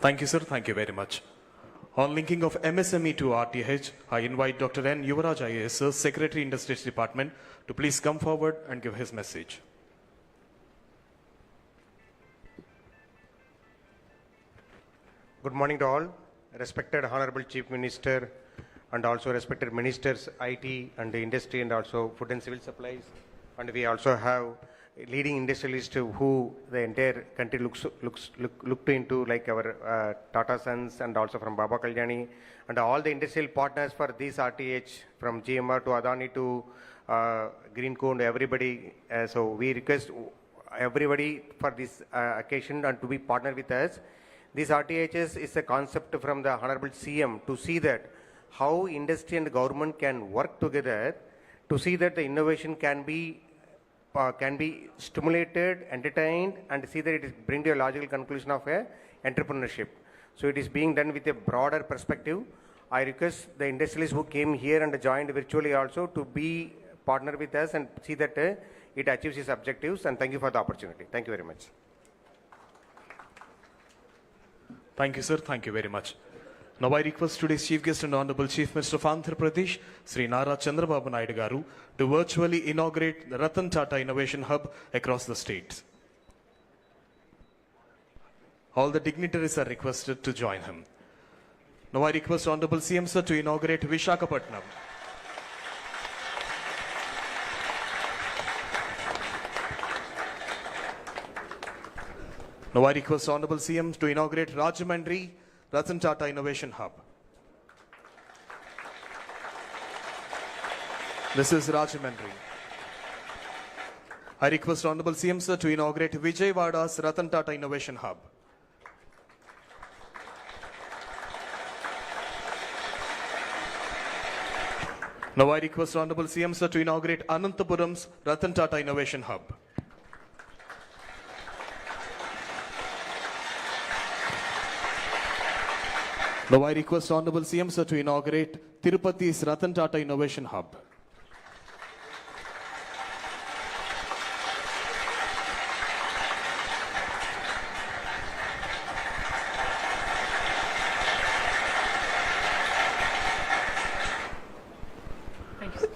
Thank you, sir. Thank you very much. On linking of MSME to RTH, I invite Dr. N. Yuvaraj IAS, sir, Secretary Industries Department, to please come forward and give his message. Good morning to all. Respected Honorable Chief Minister and also respected Ministers, IT and the Industry and also Food and Civil Supplies. And we also have leading industrialists who the entire country looked into, like our Tata Sons and also from Baba Kalyani and all the industrial partners for this RTH, from GMR to Adani to Greenco and everybody. So we request everybody for this occasion and to be partnered with us. This RTHS is a concept from the Honorable CM to see that how industry and government can work together to see that the innovation can be stimulated, entertained, and see that it is bring to a logical conclusion of a entrepreneurship. So it is being done with a broader perspective. I request the industrialists who came here and joined virtually also to be partner with us and see that it achieves its objectives. And thank you for the opportunity. Thank you very much. Thank you, sir. Thank you very much. Now I request today's Chief Guest and Honorable Chief Minister of Andhra Pradesh, Sri Nara Chandrababu Naidu Garu, to virtually inaugurate the Ratan Tata Innovation Hub across the state. All the dignitaries are requested to join him. Now I request Honorable CM Sir to inaugurate Visakhapatnam. Now I request Honorable CM to inaugurate Rajahmundry Ratan Tata Innovation Hub. This is Rajahmundry. I request Honorable CM Sir to inaugurate Vijayawada's Ratan Tata Innovation Hub. Now I request Honorable CM Sir to inaugurate Anantapuram's Ratan Tata Innovation Hub. Now I request Honorable CM Sir to inaugurate Tirupati's Ratan Tata Innovation Hub.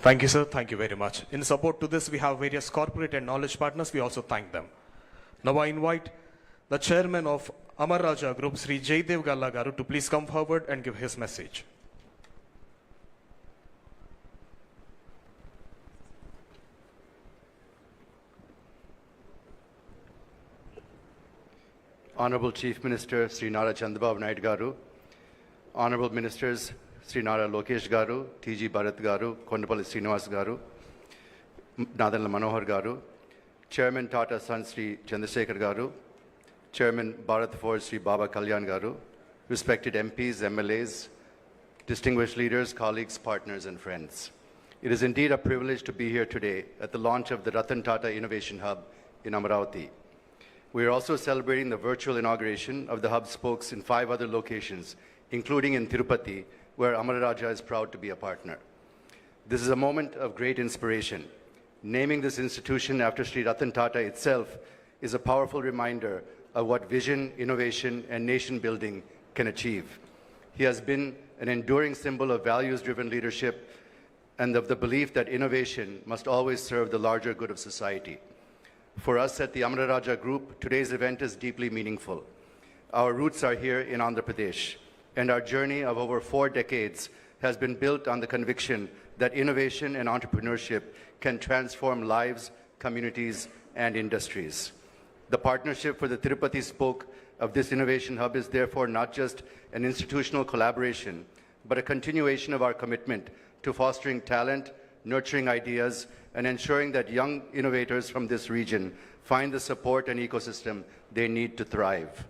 Thank you, sir. Thank you very much. In support to this, we have various corporate and knowledge partners. We also thank them. Now I invite the chairman of Amar Raja Group, Sri Jaydev Galla Garu, to please come forward and give his message. Honorable Chief Minister Sri Nara Chandrababu Naidu Garu, Honorable Ministers Sri Nara Lokesh Garu, TG Bharat Garu, Kondapalli Srinivas Garu, Naditla Manohar Garu, Chairman Tata Sons Sri Chandrasekhar Garu, Chairman Bharat Force Sri Baba Kalyan Garu, respected MPs, MLAs, distinguished leaders, colleagues, partners, and friends. It is indeed a privilege to be here today at the launch of the Ratan Tata Innovation Hub in Amaravati. We are also celebrating the virtual inauguration of the hub spokes in 5 other locations, including in Tirupati, where Amara Raja is proud to be a partner. This is a moment of great inspiration. Naming this institution after Sri Ratan Tata itself is a powerful reminder of what vision, innovation, and nation building can achieve. He has been an enduring symbol of values-driven leadership and of the belief that innovation must always serve the larger good of society. For us at the Amara Raja Group, today's event is deeply meaningful. Our roots are here in Andhra Pradesh, and our journey of over 4 decades has been built on the conviction that innovation and entrepreneurship can transform lives, communities, and industries. The partnership for the Tirupati spoke of this innovation hub is therefore not just an institutional collaboration, but a continuation of our commitment to fostering talent, nurturing ideas, and ensuring that young innovators from this region find the support and ecosystem they need to thrive.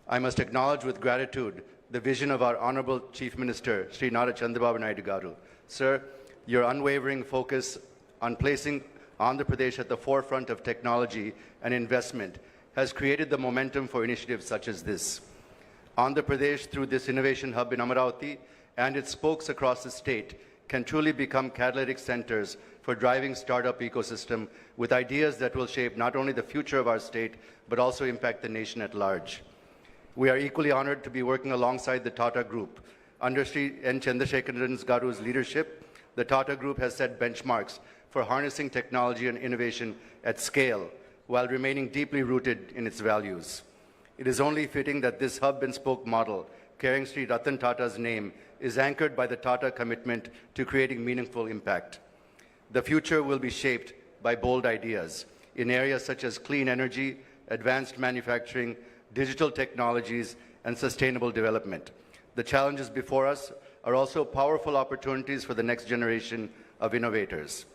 I must acknowledge with gratitude the vision of our Honorable Chief Minister, Sri Nara Chandrababu Naidu Garu. Sir, your unwavering focus on placing Andhra Pradesh at the forefront of technology and investment has created the momentum for initiatives such as this. Andhra Pradesh, through this innovation hub in Amaravati and its spokes across the state, can truly become catalytic centers for driving startup ecosystem with ideas that will shape not only the future of our state, but also impact the nation at large. We are equally honored to be working alongside the Tata Group. Under Sri N. Chandrasekharan Garu's leadership, the Tata Group has set benchmarks for harnessing technology and innovation at scale while remaining deeply rooted in its values. It is only fitting that this hub and spoke model, carrying Sri Ratan Tata's name, is anchored by the Tata commitment to creating meaningful impact. The future will be shaped by bold ideas in areas such as clean energy, advanced manufacturing, digital technologies, and sustainable development. The challenges before us are also powerful opportunities for the next generation of innovators.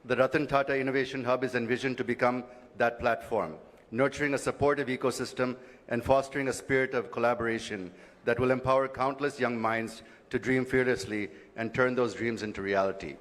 The Ratan Tata Innovation Hub is envisioned to become that platform, nurturing a supportive ecosystem and fostering a spirit of collaboration that will empower countless young minds to dream fearlessly and turn those dreams into reality.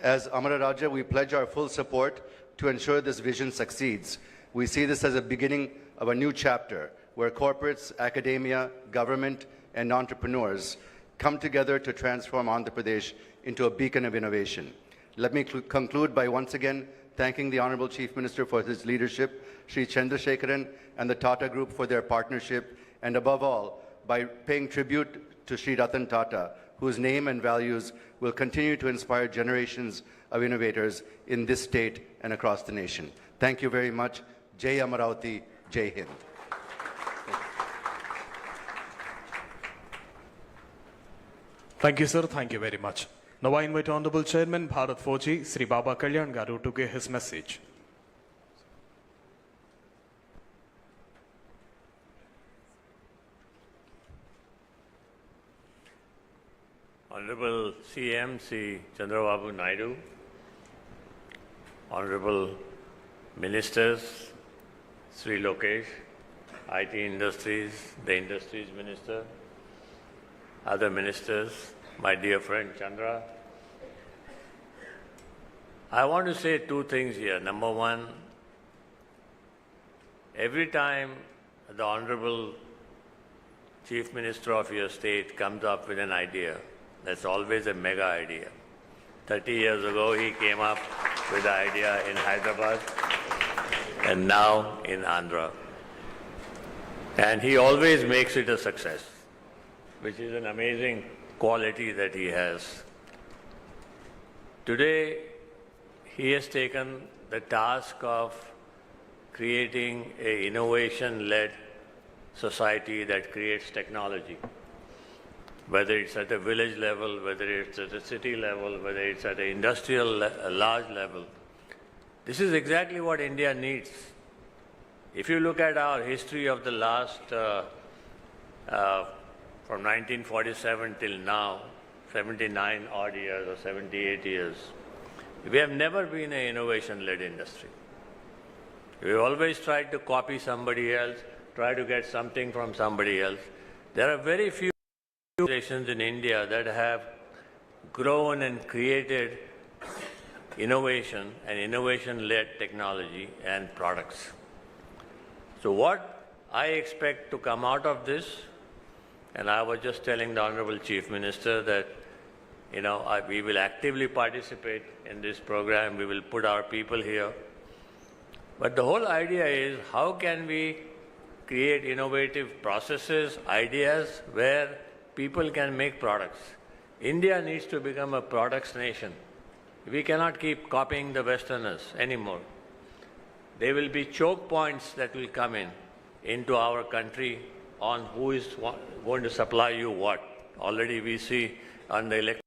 As Amara Raja, we pledge our full support to ensure this vision succeeds. We see this as a beginning of a new chapter where corporates, academia, government, and entrepreneurs come together to transform Andhra Pradesh into a beacon of innovation. Let me conclude by once again thanking the Honorable Chief Minister for his leadership, Sri Chandrasekharan and the Tata Group for their partnership, and above all, by paying tribute to Sri Ratan Tata, whose name and values will continue to inspire generations of innovators in this state and across the nation. Thank you very much. Jai Amaravati, Jai Hind. Thank you, sir. Thank you very much. Now I invite Honorable Chairman Bharat Forji, Sri Baba Kalyan Garu, to give his message. Honorable CM Sri Chandrababu Naidu, Honorable Ministers, Sri Lokesh, IT Industries, the Industries Minister, other ministers, my dear friend Chandra. I want to say 2 things here. Number one, every time the Honorable Chief Minister of your state comes up with an idea, that's always a mega idea. 30 years ago, he came up with the idea in Hyderabad and now in Andhra. And he always makes it a success, which is an amazing quality that he has. Today, he has taken the task of creating an innovation-led society that creates technology. Whether it's at a village level, whether it's at a city level, whether it's at an industrial large level. This is exactly what India needs. If you look at our history of the last, from 1947 till now, 79 odd years or 78 years, we have never been an innovation-led industry. We've always tried to copy somebody else, try to get something from somebody else. There are very few organizations in India that have grown and created innovation and innovation-led technology and products. So what I expect to come out of this, and I was just telling the Honorable Chief Minister that, we will actively participate in this program. We will put our people here. But the whole idea is, how can we create innovative processes, ideas where people can make products? India needs to become a products nation. We cannot keep copying the Westerners anymore. There will be choke points that will come into our country on who is going to supply you what. Already we see on the electric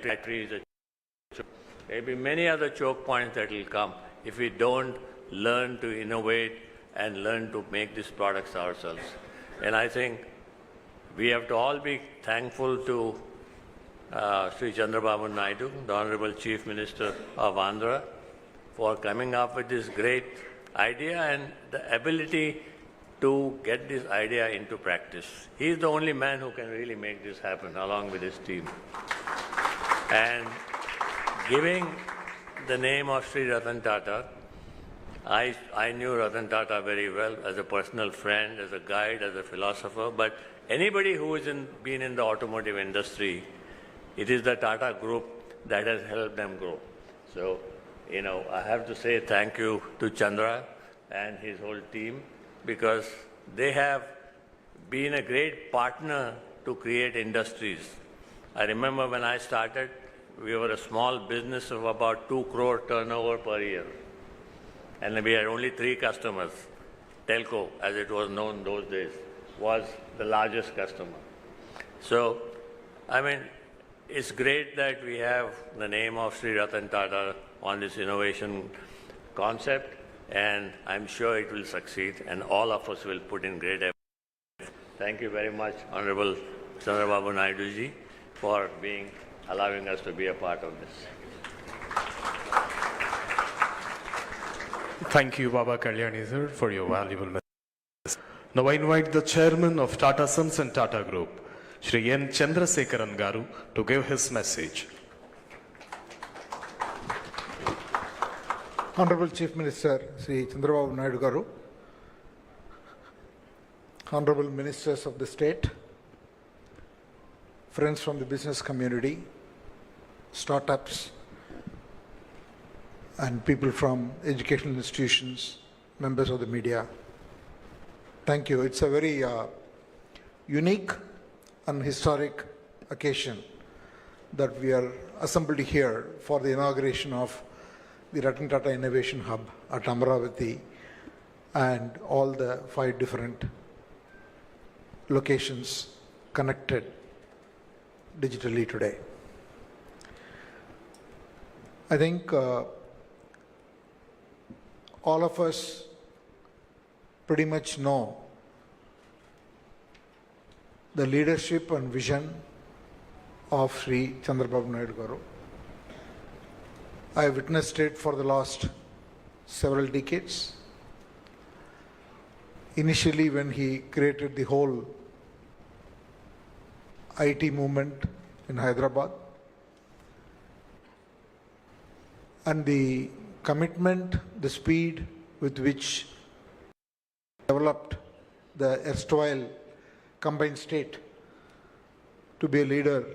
batteries, there will be many other choke points that will come if we don't learn to innovate and learn to make these products ourselves. And I think we have to all be thankful to Sri Chandrababu Naidu, the Honorable Chief Minister of Andhra, for coming up with this great idea and the ability to get this idea into practice. He is the only man who can really make this happen, along with his team. And giving the name of Sri Ratan Tata, I knew Ratan Tata very well as a personal friend, as a guide, as a philosopher, but anybody who has been in the automotive industry, it is the Tata Group that has helped them grow. So, I have to say thank you to Chandra and his whole team, because they have been a great partner to create industries. I remember when I started, we were a small business of about 2 crore turnover per year. And we had only 3 customers. Telco, as it was known those days, was the largest customer. So, it's great that we have the name of Sri Ratan Tata on this innovation concept, and I'm sure it will succeed, and all of us will put in great effort. Thank you very much, Honorable Chandrababu Naidu ji, for allowing us to be a part of this. Thank you, Baba Kalyani sir, for your valuable message. Now I invite the chairman of Tata Sons and Tata Group, Shri N. Chandrasekaran Garu, to give his message. Honorable Chief Minister Sri Chandrababu Naidu Garu, Honorable Ministers of the State, friends from the business community, startups, and people from educational institutions, members of the media, thank you. It's a very unique and historic occasion that we are assembled here for the inauguration of the Ratan Tata Innovation Hub at Amaravati and all the 5 different locations connected digitally today. I think all of us pretty much know the leadership and vision of Sri Chandrababu Naidu Garu. I witnessed it for the last several decades. Initially, when he created the whole IT movement in Hyderabad, and the commitment, the speed with which developed the erstwhile combined state to be a leader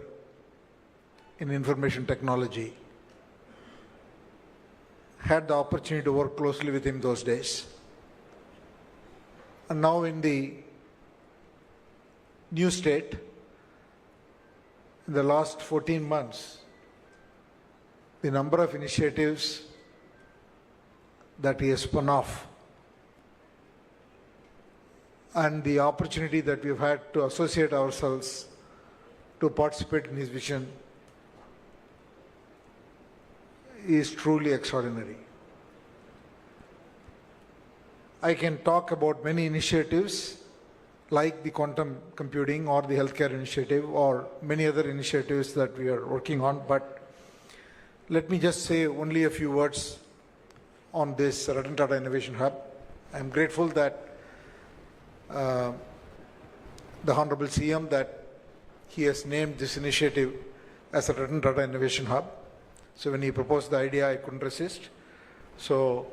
in information technology. Had the opportunity to work closely with him those days. And now in the new state, in the last 14 months, the number of initiatives that he has spun off and the opportunity that we've had to associate ourselves to participate in his vision is truly extraordinary. I can talk about many initiatives like the quantum computing or the healthcare initiative or many other initiatives that we are working on, but let me just say only a few words on this Ratan Tata Innovation Hub. I'm grateful that the Honorable CM that he has named this initiative as a Ratan Tata Innovation Hub. So when he proposed the idea, I couldn't resist. So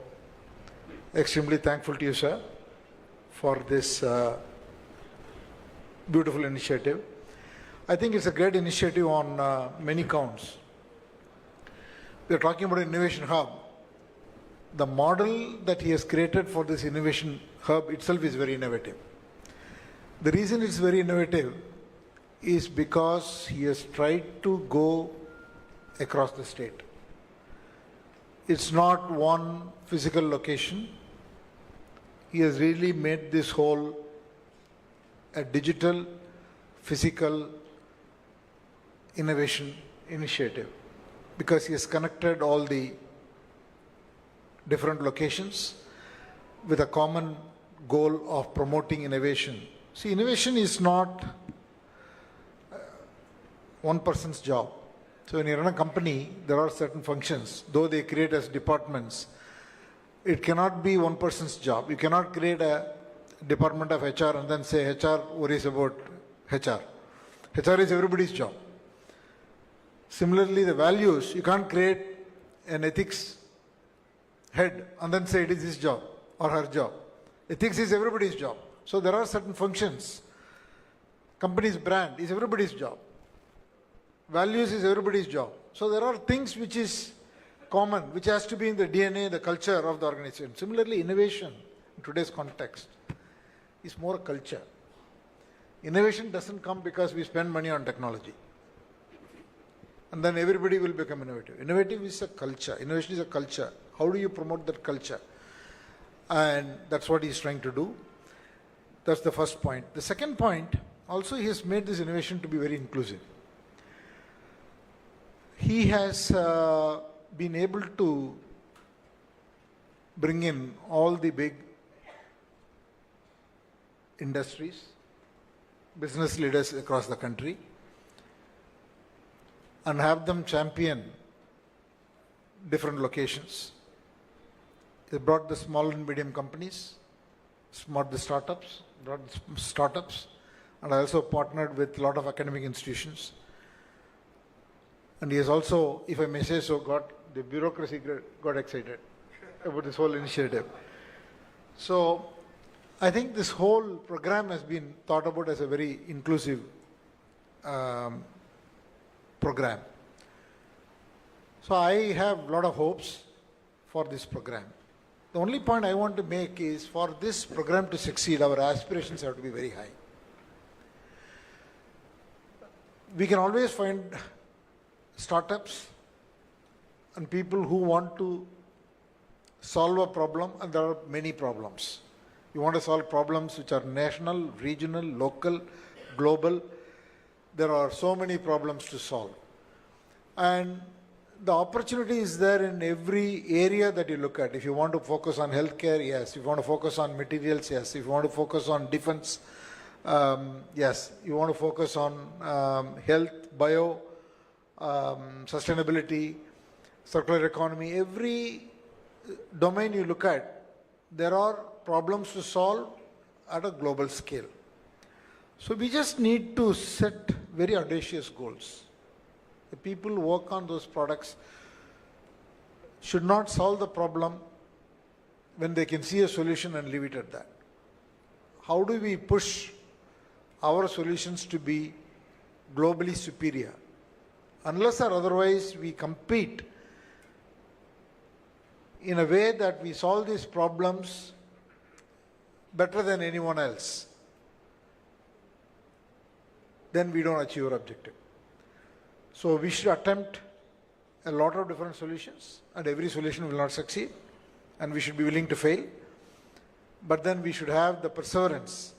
extremely thankful to you, sir, for this beautiful initiative. I think it's a great initiative on many counts. We are talking about an innovation hub. The model that he has created for this innovation hub itself is very innovative. The reason it's very innovative is because he has tried to go across the state. It's not one physical location. He has really made this whole a digital, physical innovation initiative, because he has connected all the different locations with a common goal of promoting innovation. See, innovation is not one person's job. So when you run a company, there are certain functions, though they create as departments. It cannot be one person's job. You cannot create a department of HR and then say HR worries about HR. HR is everybody's job. Similarly, the values, you can't create an ethics head and then say it is his job or her job. Ethics is everybody's job. So there are certain functions. Company's brand is everybody's job. Values is everybody's job. So there are things which is common, which has to be in the DNA, the culture of the organization. Similarly, innovation in today's context is more a culture. Innovation doesn't come because we spend money on technology and then everybody will become innovative. Innovative is a culture. Innovation is a culture. How do you promote that culture? And that's what he's trying to do. That's the first point. The second point, also he has made this innovation to be very inclusive. He has been able to bring in all the big industries, business leaders across the country, and have them champion different locations. He brought the small and medium companies, brought the startups, and I also partnered with a lot of academic institutions. And he has also, if I may say so, the bureaucracy got excited about this whole initiative. So I think this whole program has been thought about as a very inclusive program. So I have a lot of hopes for this program. The only point I want to make is, for this program to succeed, our aspirations have to be very high. We can always find startups and people who want to solve a problem, and there are many problems. You want to solve problems which are national, regional, local, global. There are so many problems to solve. And the opportunity is there in every area that you look at. If you want to focus on healthcare, yes. If you want to focus on materials, yes. If you want to focus on defense, yes. You want to focus on health, bio, sustainability, circular economy. Every domain you look at, there are problems to solve at a global scale. So we just need to set very audacious goals. The people who work on those products should not solve the problem when they can see a solution and leave it at that. How do we push our solutions to be globally superior? Unless or otherwise we compete in a way that we solve these problems better than anyone else, then we don't achieve our objective. So we should attempt a lot of different solutions, and every solution will not succeed, and we should be willing to fail. But then we should have the perseverance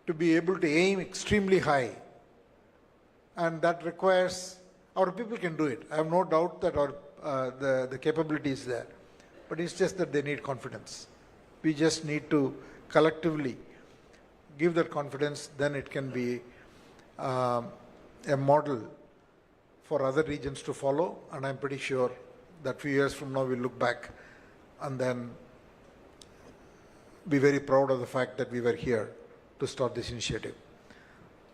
to be able to aim extremely high, and that requires, our people can do it. I have no doubt that the capability is there, but it's just that they need confidence. We just need to collectively give that confidence, then it can be a model for other regions to follow, and I'm pretty sure that few years from now we'll look back and then be very proud of the fact that we were here to start this initiative.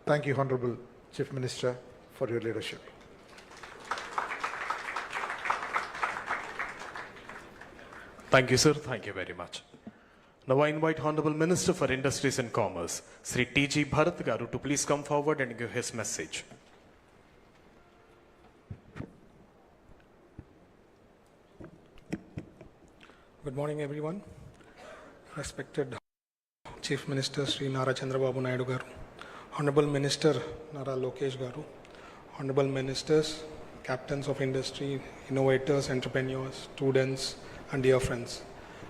Thank you, Honorable Chief Minister, for your leadership. Thank you, sir. Thank you very much. Now I invite Honorable Minister for Industries and Commerce, Sri T.G. Bharat Garu, to please come forward and give his message. Good morning, everyone. Respected Chief Minister Sri Nara Chandrababu Naidu Garu, Honorable Minister Nara Lokesh Garu, Honorable Ministers, Captains of Industry, Innovators, Entrepreneurs, Students, and dear friends.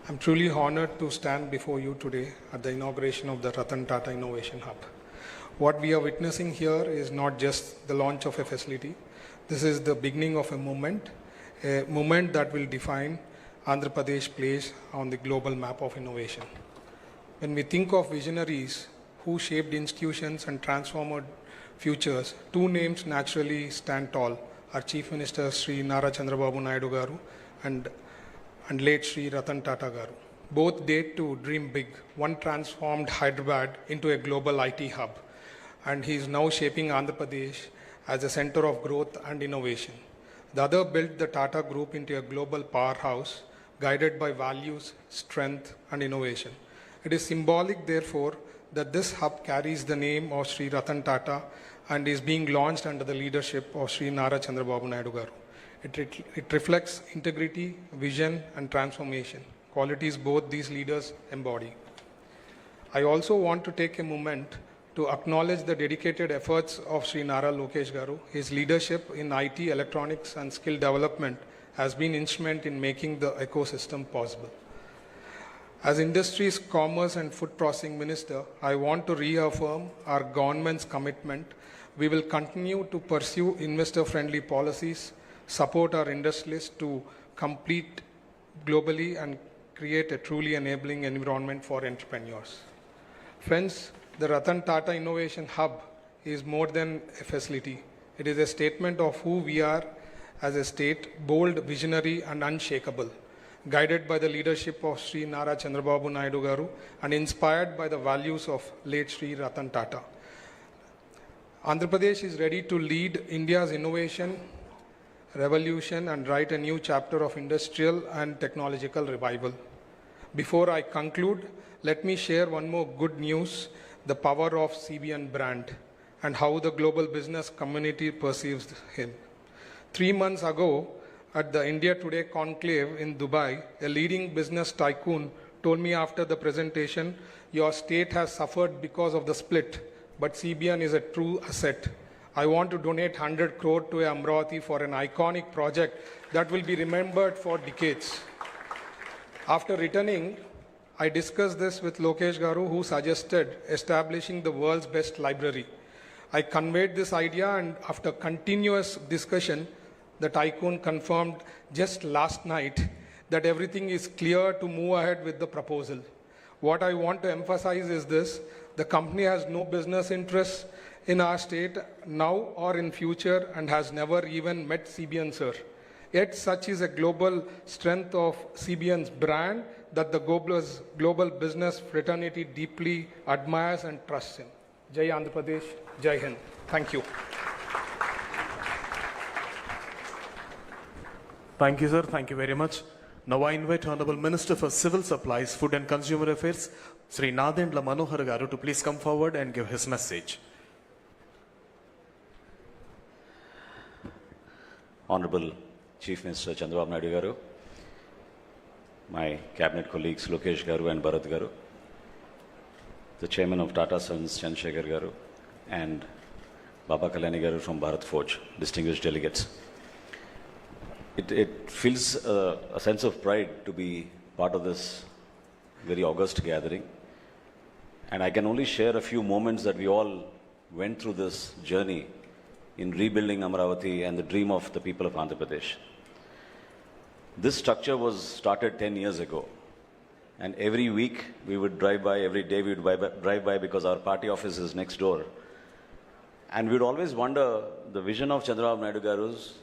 I'm truly honored to stand before you today at the inauguration of the Ratan Tata Innovation Hub. What we are witnessing here is not just the launch of a facility. This is the beginning of a movement that will define Andhra Pradesh place on the global map of innovation. When we think of visionaries who shaped institutions and transformed futures, two names naturally stand tall. Our Chief Minister Sri Nara Chandrababu Naidu Garu and late Sri Ratan Tata Garu. Both date to dream big. One transformed Hyderabad into a global IT hub, and he is now shaping Andhra Pradesh as a center of growth and innovation. The other built the Tata Group into a global powerhouse, guided by values, strength, and innovation. It is symbolic, therefore, that this hub carries the name of Sri Ratan Tata and is being launched under the leadership of Sri Nara Chandrababu Naidu Garu. It reflects integrity, vision, and transformation, qualities both these leaders embody. I also want to take a moment to acknowledge the dedicated efforts of Sri Nara Lokesh Garu. His leadership in IT, electronics, and skill development has been instrumental in making the ecosystem possible. As Industries, Commerce, and Food Processing Minister, I want to reaffirm our government's commitment. We will continue to pursue investor-friendly policies, support our industrialists to compete globally, and create a truly enabling environment for entrepreneurs. Friends, the Ratan Tata Innovation Hub is more than a facility. It is a statement of who we are as a state, bold, visionary, and unshakable, guided by the leadership of Sri Nara Chandrababu Naidu Garu and inspired by the values of late Sri Ratan Tata. Andhra Pradesh is ready to lead India's innovation revolution and write a new chapter of industrial and technological revival. Before I conclude, let me share one more good news, the power of CBN brand and how the global business community perceives him. 3 months ago, at the India Today conclave in Dubai, a leading business tycoon told me after the presentation, your state has suffered because of the split, but CBN is a true asset. I want to donate 100 crore to Amravati for an iconic project that will be remembered for decades. After returning, I discussed this with Lokesh Garu, who suggested establishing the world's best library. I conveyed this idea, and after continuous discussion, the tycoon confirmed just last night that everything is clear to move ahead with the proposal. What I want to emphasize is this: the company has no business interests in our state now or in future and has never even met CBN, sir. Yet such is a global strength of CBN's brand that the global business fraternity deeply admires and trusts in. Jai Andhra Pradesh, Jai Hind. Thank you. Thank you, sir. Thank you very much. Now I invite Honorable Minister for Civil Supplies, Food and Consumer Affairs, Sri Nadendla Manohar Garu, to please come forward and give his message. Honorable Chief Minister Chandrababu Naidu Garu, my cabinet colleagues Lokesh Garu and Bharat Garu, the Chairman of Tata Sons Chandrasekhar Garu, and Baba Kalyani Garu from Bharat Forge, distinguished delegates. It feels a sense of pride to be part of this very august gathering. And I can only share a few moments that we all went through this journey in rebuilding Amravati and the dream of the people of Andhra Pradesh. This structure was started 10 years ago. And every week we would drive by, every day we would drive by because our party office is next door. And we would always wonder the vision of Chandrababu Naidu Garu's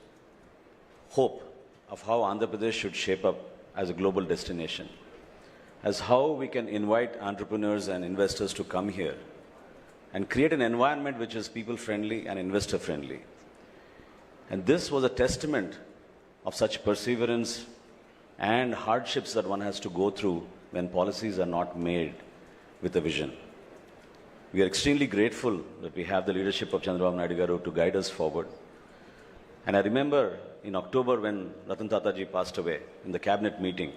hope of how Andhra Pradesh should shape up as a global destination. as how we can invite entrepreneurs and investors to come here and create an environment which is people-friendly and investor-friendly. And this was a testament of such perseverance and hardships that one has to go through when policies are not made with a vision. We are extremely grateful that we have the leadership of Chandrababu Naidu Garu to guide us forward. And I remember in October when Ratan Tata ji passed away in the cabinet meeting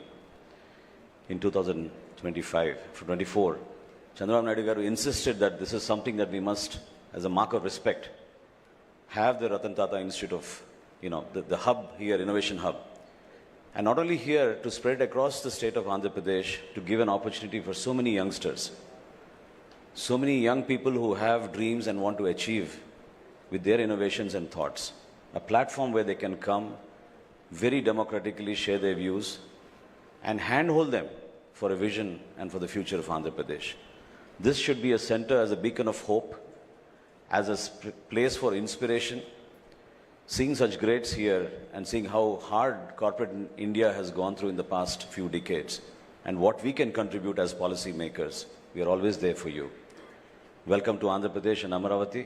in 2024, Chandrababu Naidu Garu insisted that this is something that we must, as a mark of respect, have the Ratan Tata Institute of, the hub here, Innovation Hub. And not only here, to spread across the state of Andhra Pradesh, to give an opportunity for so many youngsters, so many young people who have dreams and want to achieve with their innovations and thoughts. A platform where they can come, very democratically share their views, and handhold them for a vision and for the future of Andhra Pradesh. This should be a center as a beacon of hope, as a place for inspiration. Seeing such greats here and seeing how hard corporate India has gone through in the past few decades and what we can contribute as policy makers, we are always there for you. Welcome to Andhra Pradesh and Amaravati,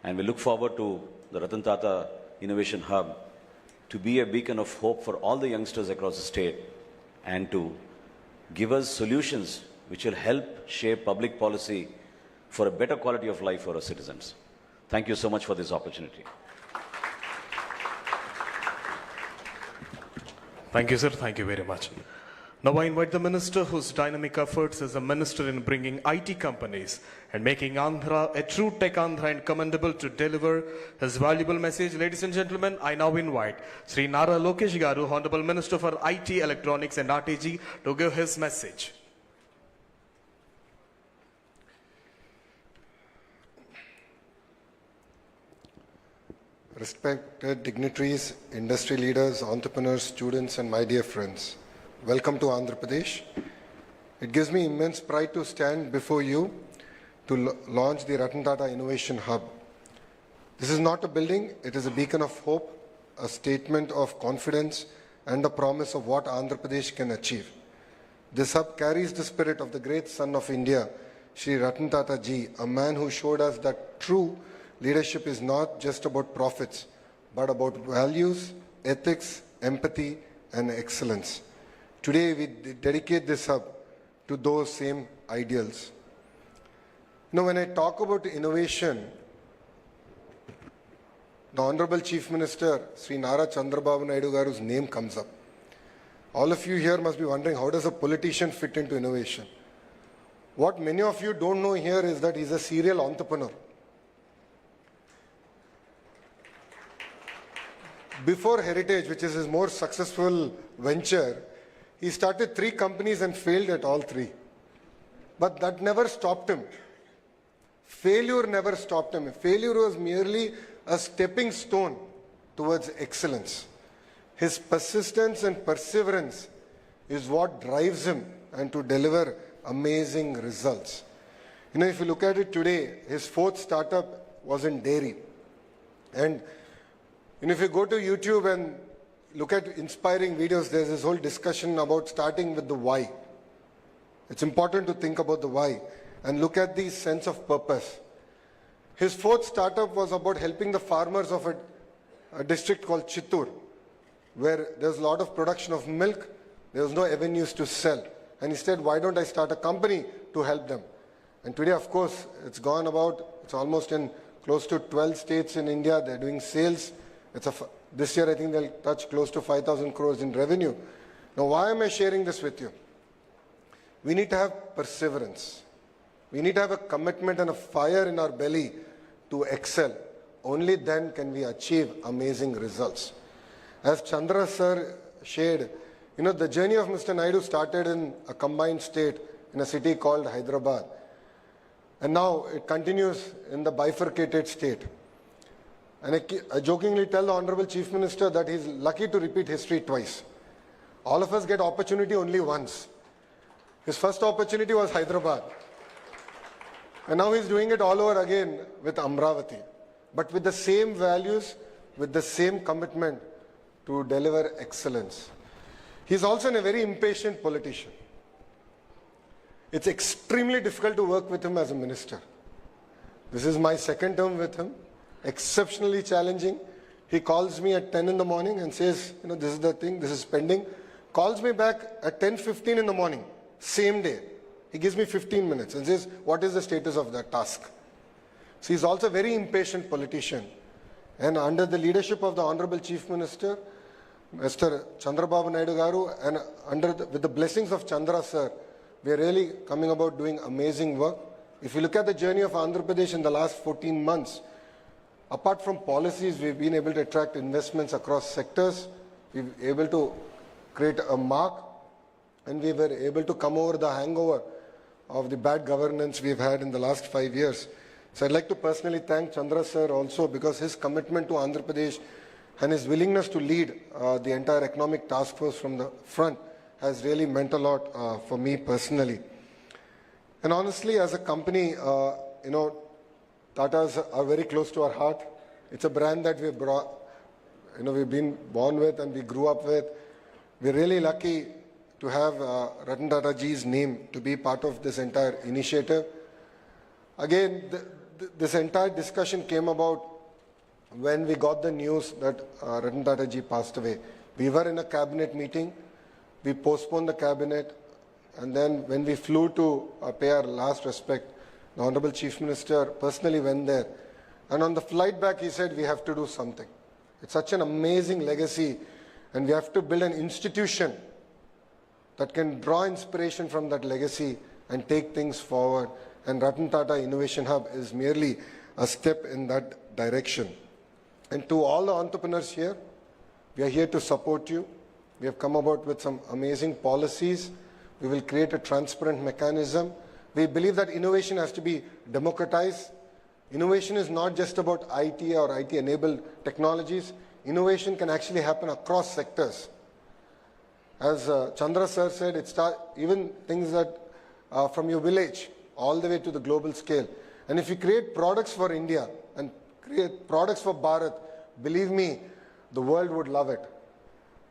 and we look forward to the Ratan Tata Innovation Hub to be a beacon of hope for all the youngsters across the state and to give us solutions which will help shape public policy for a better quality of life for our citizens. Thank you so much for this opportunity. Thank you, sir. Thank you very much. Now I invite the minister whose dynamic efforts as a minister in bringing IT companies and making Andhra a true tech Andhra and commendable to deliver his valuable message. Ladies and gentlemen, I now invite Sri Nara Lokesh Garu, Honorable Minister for IT, Electronics and RTG, to give his message. Respected dignitaries, industry leaders, entrepreneurs, students, and my dear friends, welcome to Andhra Pradesh. It gives me immense pride to stand before you to launch the Ratan Tata Innovation Hub. This is not a building, it is a beacon of hope, a statement of confidence, and a promise of what Andhra Pradesh can achieve. This hub carries the spirit of the great son of India, Shri Ratan Tata Ji, a man who showed us that true leadership is not just about profits, but about values, ethics, empathy, and excellence. Today, we dedicate this hub to those same ideals. When I talk about innovation, the Honorable Chief Minister, Sri Nara Chandrababu Naidu Garu's name comes up. All of you here must be wondering, how does a politician fit into innovation? What many of you don't know here is that he's a serial entrepreneur. Before Heritage, which is his more successful venture, he started 3 companies and failed at all 3. But that never stopped him. Failure never stopped him. Failure was merely a stepping stone towards excellence. His persistence and perseverance is what drives him and to deliver amazing results. If you look at it today, his 4th startup was in dairy. And if you go to YouTube and look at inspiring videos, there's this whole discussion about starting with the why. It's important to think about the why and look at the sense of purpose. His 4th startup was about helping the farmers of a district called Chittoor, where there's a lot of production of milk, there was no avenues to sell. And he said, why don't I start a company to help them? And today, of course, it's almost in close to 12 states in India. They're doing sales. This year, I think they'll touch close to 5,000 crores in revenue. Now, why am I sharing this with you? We need to have perseverance. We need to have a commitment and a fire in our belly to excel. Only then can we achieve amazing results. As Chandra sir shared, the journey of Mr. Naidu started in a combined state in a city called Hyderabad. And now it continues in the bifurcated state. And I jokingly tell the Honorable Chief Minister that he's lucky to repeat history twice. All of us get opportunity only once. His first opportunity was Hyderabad. And now he's doing it all over again with Amravati. But with the same values, with the same commitment to deliver excellence. He's also a very impatient politician. It's extremely difficult to work with him as a minister. This is my second term with him, exceptionally challenging. He calls me at 10 in the morning and says, this is the thing, this is pending. Calls me back at 10:15 in the morning, same day. He gives me 15 minutes and says, what is the status of that task? So he's also a very impatient politician. And under the leadership of the Honorable Chief Minister, Mr. Chandrababu Naidu Garu, and with the blessings of Chandra sir, we are really coming about doing amazing work. If you look at the journey of Andhra Pradesh in the last 14 months, apart from policies, we've been able to attract investments across sectors. We've been able to create a mark, and we were able to come over the hangover of the bad governance we've had in the last 5 years. So I'd like to personally thank Chandra sir also, because his commitment to Andhra Pradesh and his willingness to lead the entire economic task force from the front has really meant a lot for me personally. And honestly, as a company, Tatas are very close to our heart. It's a brand that we've brought, we've been born with and we grew up with. We're really lucky to have Ratan Tata ji's name to be part of this entire initiative. Again, this entire discussion came about when we got the news that Ratan Tata ji passed away. We were in a cabinet meeting. We postponed the cabinet. And then when we flew to pay our last respect, the Honorable Chief Minister personally went there. And on the flight back, he said, we have to do something. It's such an amazing legacy. And we have to build an institution that can draw inspiration from that legacy and take things forward. And Ratan Tata Innovation Hub is merely a step in that direction. And to all the entrepreneurs here, we are here to support you. We have come about with some amazing policies. We will create a transparent mechanism. We believe that innovation has to be democratized. Innovation is not just about IT or IT-enabled technologies. Innovation can actually happen across sectors. As Chandra sir said, even things that from your village all the way to the global scale. And if you create products for India and create products for Bharat, believe me, the world would love it.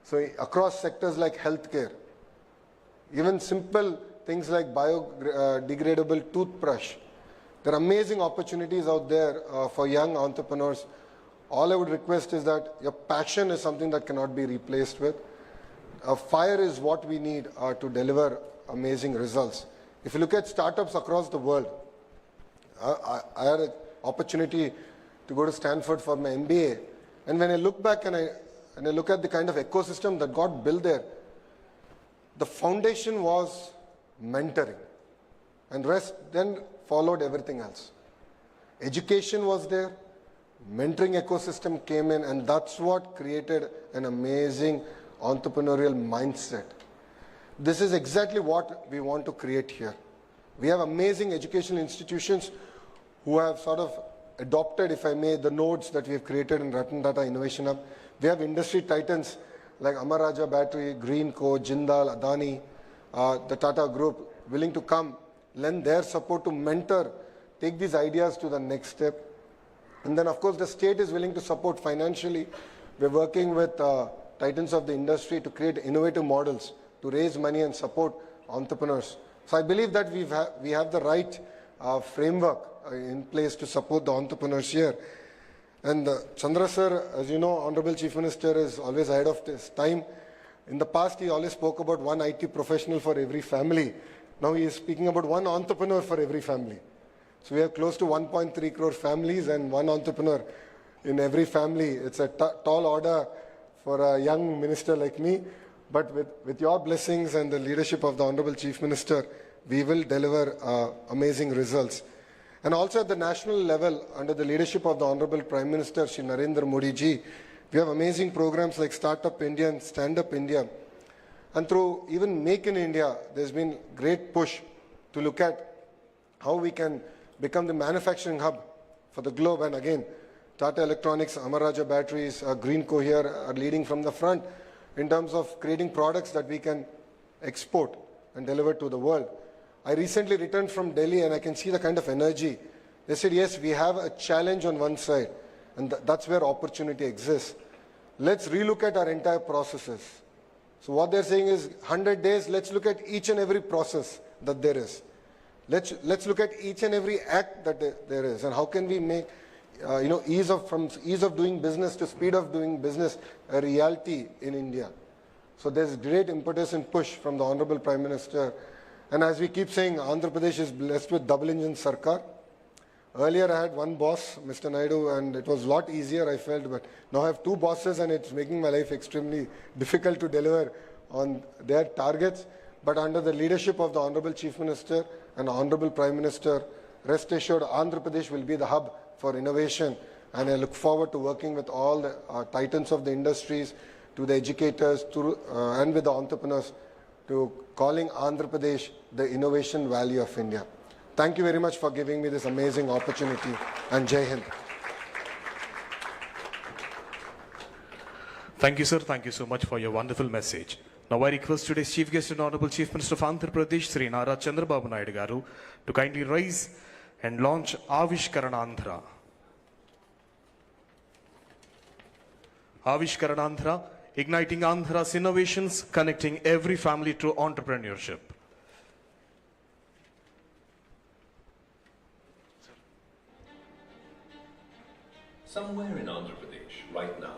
So across sectors like healthcare, even simple things like biodegradable toothbrush, there are amazing opportunities out there for young entrepreneurs. All I would request is that your passion is something that cannot be replaced with. Fire is what we need to deliver amazing results. If you look at startups across the world, I had an opportunity to go to Stanford for my MBA. And when I look back and I look at the kind of ecosystem that got built there, the foundation was mentoring. And rest then followed everything else. Education was there, mentoring ecosystem came in, and that's what created an amazing entrepreneurial mindset. This is exactly what we want to create here. We have amazing educational institutions who have sort of adopted, if I may, the nodes that we have created in Ratan Tata Innovation Hub. We have industry titans like Amar Raja Battery, Greenco, Jindal, Adani, the Tata Group, willing to come, lend their support to mentor, take these ideas to the next step. And then, of course, the state is willing to support financially. We're working with titans of the industry to create innovative models to raise money and support entrepreneurs. So I believe that we have the right framework in place to support the entrepreneurs here. And Chandra sir, as you know, Honorable Chief Minister is always ahead of his time. In the past, he always spoke about one IT professional for every family. Now he is speaking about one entrepreneur for every family. So we have close to 1.3 crore families and one entrepreneur in every family. It's a tall order for a young minister like me. But with your blessings and the leadership of the Honorable Chief Minister, we will deliver amazing results. And also at the national level, under the leadership of the Honorable Prime Minister, Shri Narendra Modi ji, we have amazing programs like Startup India and Stand Up India. And through even Make in India, there's been great push to look at how we can become the manufacturing hub for the globe. And again, Tata Electronics, Amar Raja Batteries, Greenco here are leading from the front in terms of creating products that we can export and deliver to the world. I recently returned from Delhi and I can see the kind of energy. They said, yes, we have a challenge on one side, and that's where opportunity exists. Let's relook at our entire processes. So what they're saying is 100 days, let's look at each and every process that there is. Let's look at each and every act that there is, and how can we make ease of doing business to speed of doing business a reality in India. So there's great impetus and push from the Honorable Prime Minister. And as we keep saying, Andhra Pradesh is blessed with double engine Sarkar. Earlier I had one boss, Mr. Naidu, and it was a lot easier, I felt, but now I have two bosses and it's making my life extremely difficult to deliver on their targets. But under the leadership of the Honorable Chief Minister and Honorable Prime Minister, rest assured Andhra Pradesh will be the hub for innovation, and I look forward to working with all the titans of the industries, to the educators, and with the entrepreneurs, to calling Andhra Pradesh the innovation valley of India. Thank you very much for giving me this amazing opportunity, and Jai Hind. Thank you, sir. Thank you so much for your wonderful message. Now I request today's Chief Guest and Honorable Chief Minister of Andhra Pradesh, Sri Nara Chandrababu Naidu Garu, to kindly rise and launch Avishkaranandhra. Avishkaranandhra, igniting Andhra's innovations, connecting every family to entrepreneurship. Somewhere in Andhra Pradesh, right now,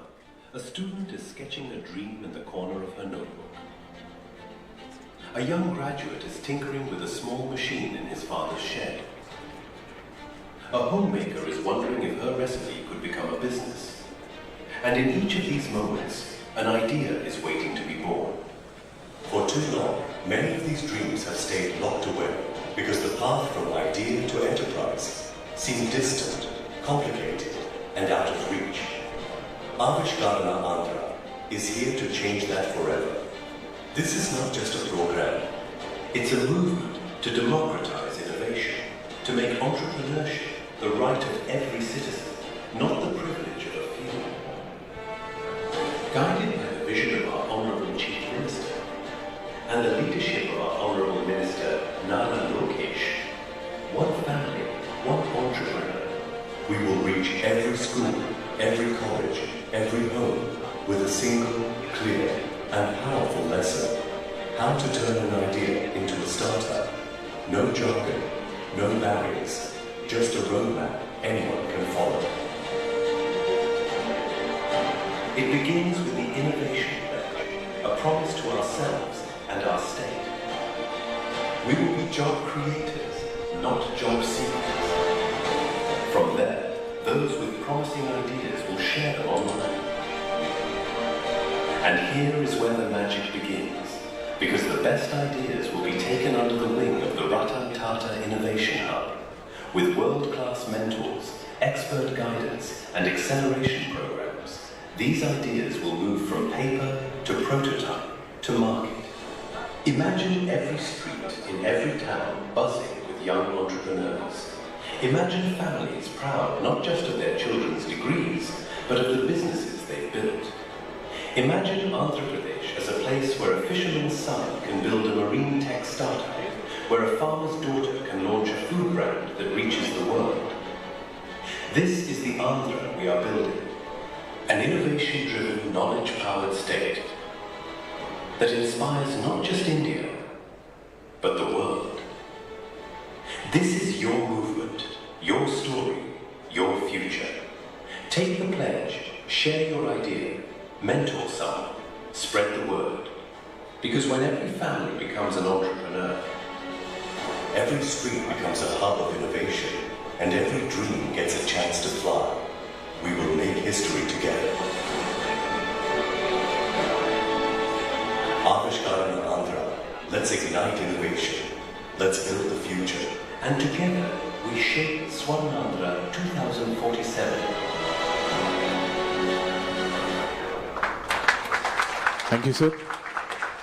a student is sketching a dream in the corner of her notebook. A young graduate is tinkering with a small machine in his father's shed. A homemaker is wondering if her recipe could become a business. And in each of these moments, an idea is waiting to be born. For too long, many of these dreams have stayed locked away because the path from idea to enterprise seemed distant, complicated, and out of reach. Avishkarana Andhra is here to change that forever. This is not just a program. It's a movement to democratize innovation, to make entrepreneurship the right of every citizen, not the privilege of a few. Guided by the vision of our Honourable Chief Minister and the leadership of our Honourable Minister Nara Lokesh, one family, one entrepreneur, we will reach every school, every college, every home with a single, clear and powerful lesson. How to turn an idea into a startup. No jargon, no barriers, just a roadmap anyone can follow. It begins with the innovation pledge, a promise to ourselves and our state. We will be job creators, not job seekers. From there, those with promising ideas will share them online. And here is where the magic begins, because the best ideas will be taken under the wing of the Ratan Tata Innovation Hub, with world-class mentors, expert guidance, and acceleration programs. These ideas will move from paper to prototype to market. Imagine every street in every town buzzing with young entrepreneurs. Imagine families proud not just of their children's degrees, but of the businesses they've built. Imagine Andhra Pradesh as a place where a fisherman's son can build a marine tech startup, where a farmer's daughter can launch a food brand that reaches the world. This is the Andhra we are building, an innovation-driven, knowledge-powered state that inspires not just India, but the world. This is your movement, your story, your future. Take the pledge, share your idea, mentor someone, spread the word. Because when every family becomes an entrepreneur, every street becomes a hub of innovation, and every dream gets a chance to fly. We will make history together. Avishkarana Andhra, let's ignite innovation. Let's build the future. And together, we shape Swarnandhra 2047. Thank you, sir.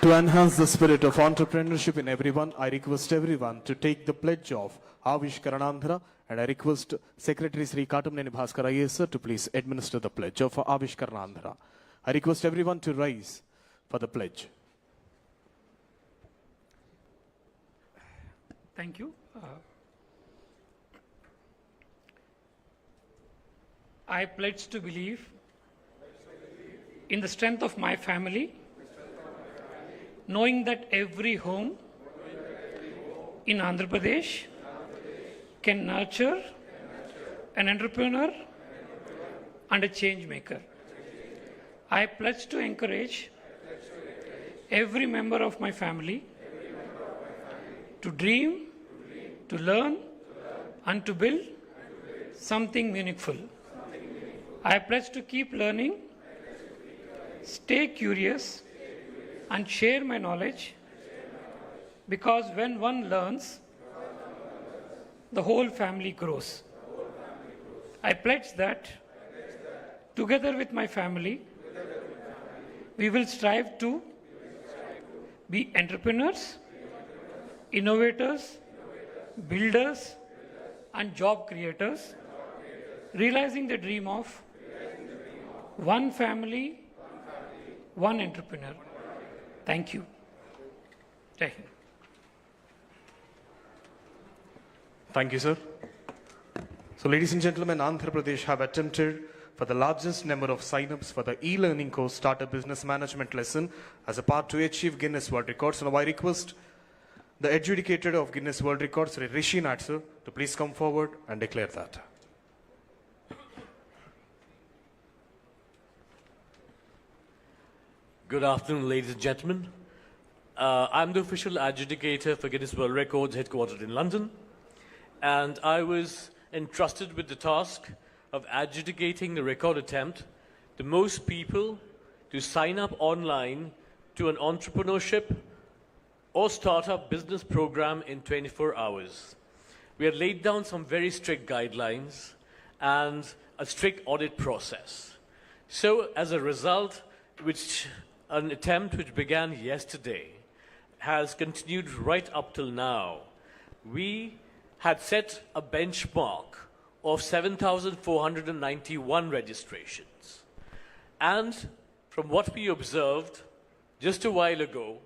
To enhance the spirit of entrepreneurship in everyone, I request everyone to take the pledge of Avishkaranandhra, and I request Secretary Sri Katamneni Bhaskar IAS sir to please administer the pledge of Avishkaranandhra. I request everyone to rise for the pledge. Thank you. I pledge to believe in the strength of my family, knowing that every home in Andhra Pradesh can nurture an entrepreneur and a change maker. I pledge to encourage every member of my family to dream, to learn, and to build something meaningful. I pledge to keep learning, stay curious, and share my knowledge, because when one learns, the whole family grows. I pledge that together with my family, we will strive to be entrepreneurs, innovators, builders, and job creators, realizing the dream of one family, one entrepreneur. Thank you. Jai Hind. Thank you, sir. So, ladies and gentlemen, Andhra Pradesh have attempted for the largest number of sign-ups for the e-learning course Startup Business Management lesson as a part to achieve Guinness World Records. So now I request the adjudicator of Guinness World Records, Rishi Natsu, to please come forward and declare that. Good afternoon, ladies and gentlemen. I'm the official adjudicator for Guinness World Records headquartered in London, and I was entrusted with the task of adjudicating the record attempt, the most people to sign up online to an entrepreneurship or startup business program in 24 hours. We had laid down some very strict guidelines and a strict audit process. So as a result, an attempt which began yesterday has continued right up till now. We had set a benchmark of 7,491 registrations. And from what we observed just a while ago,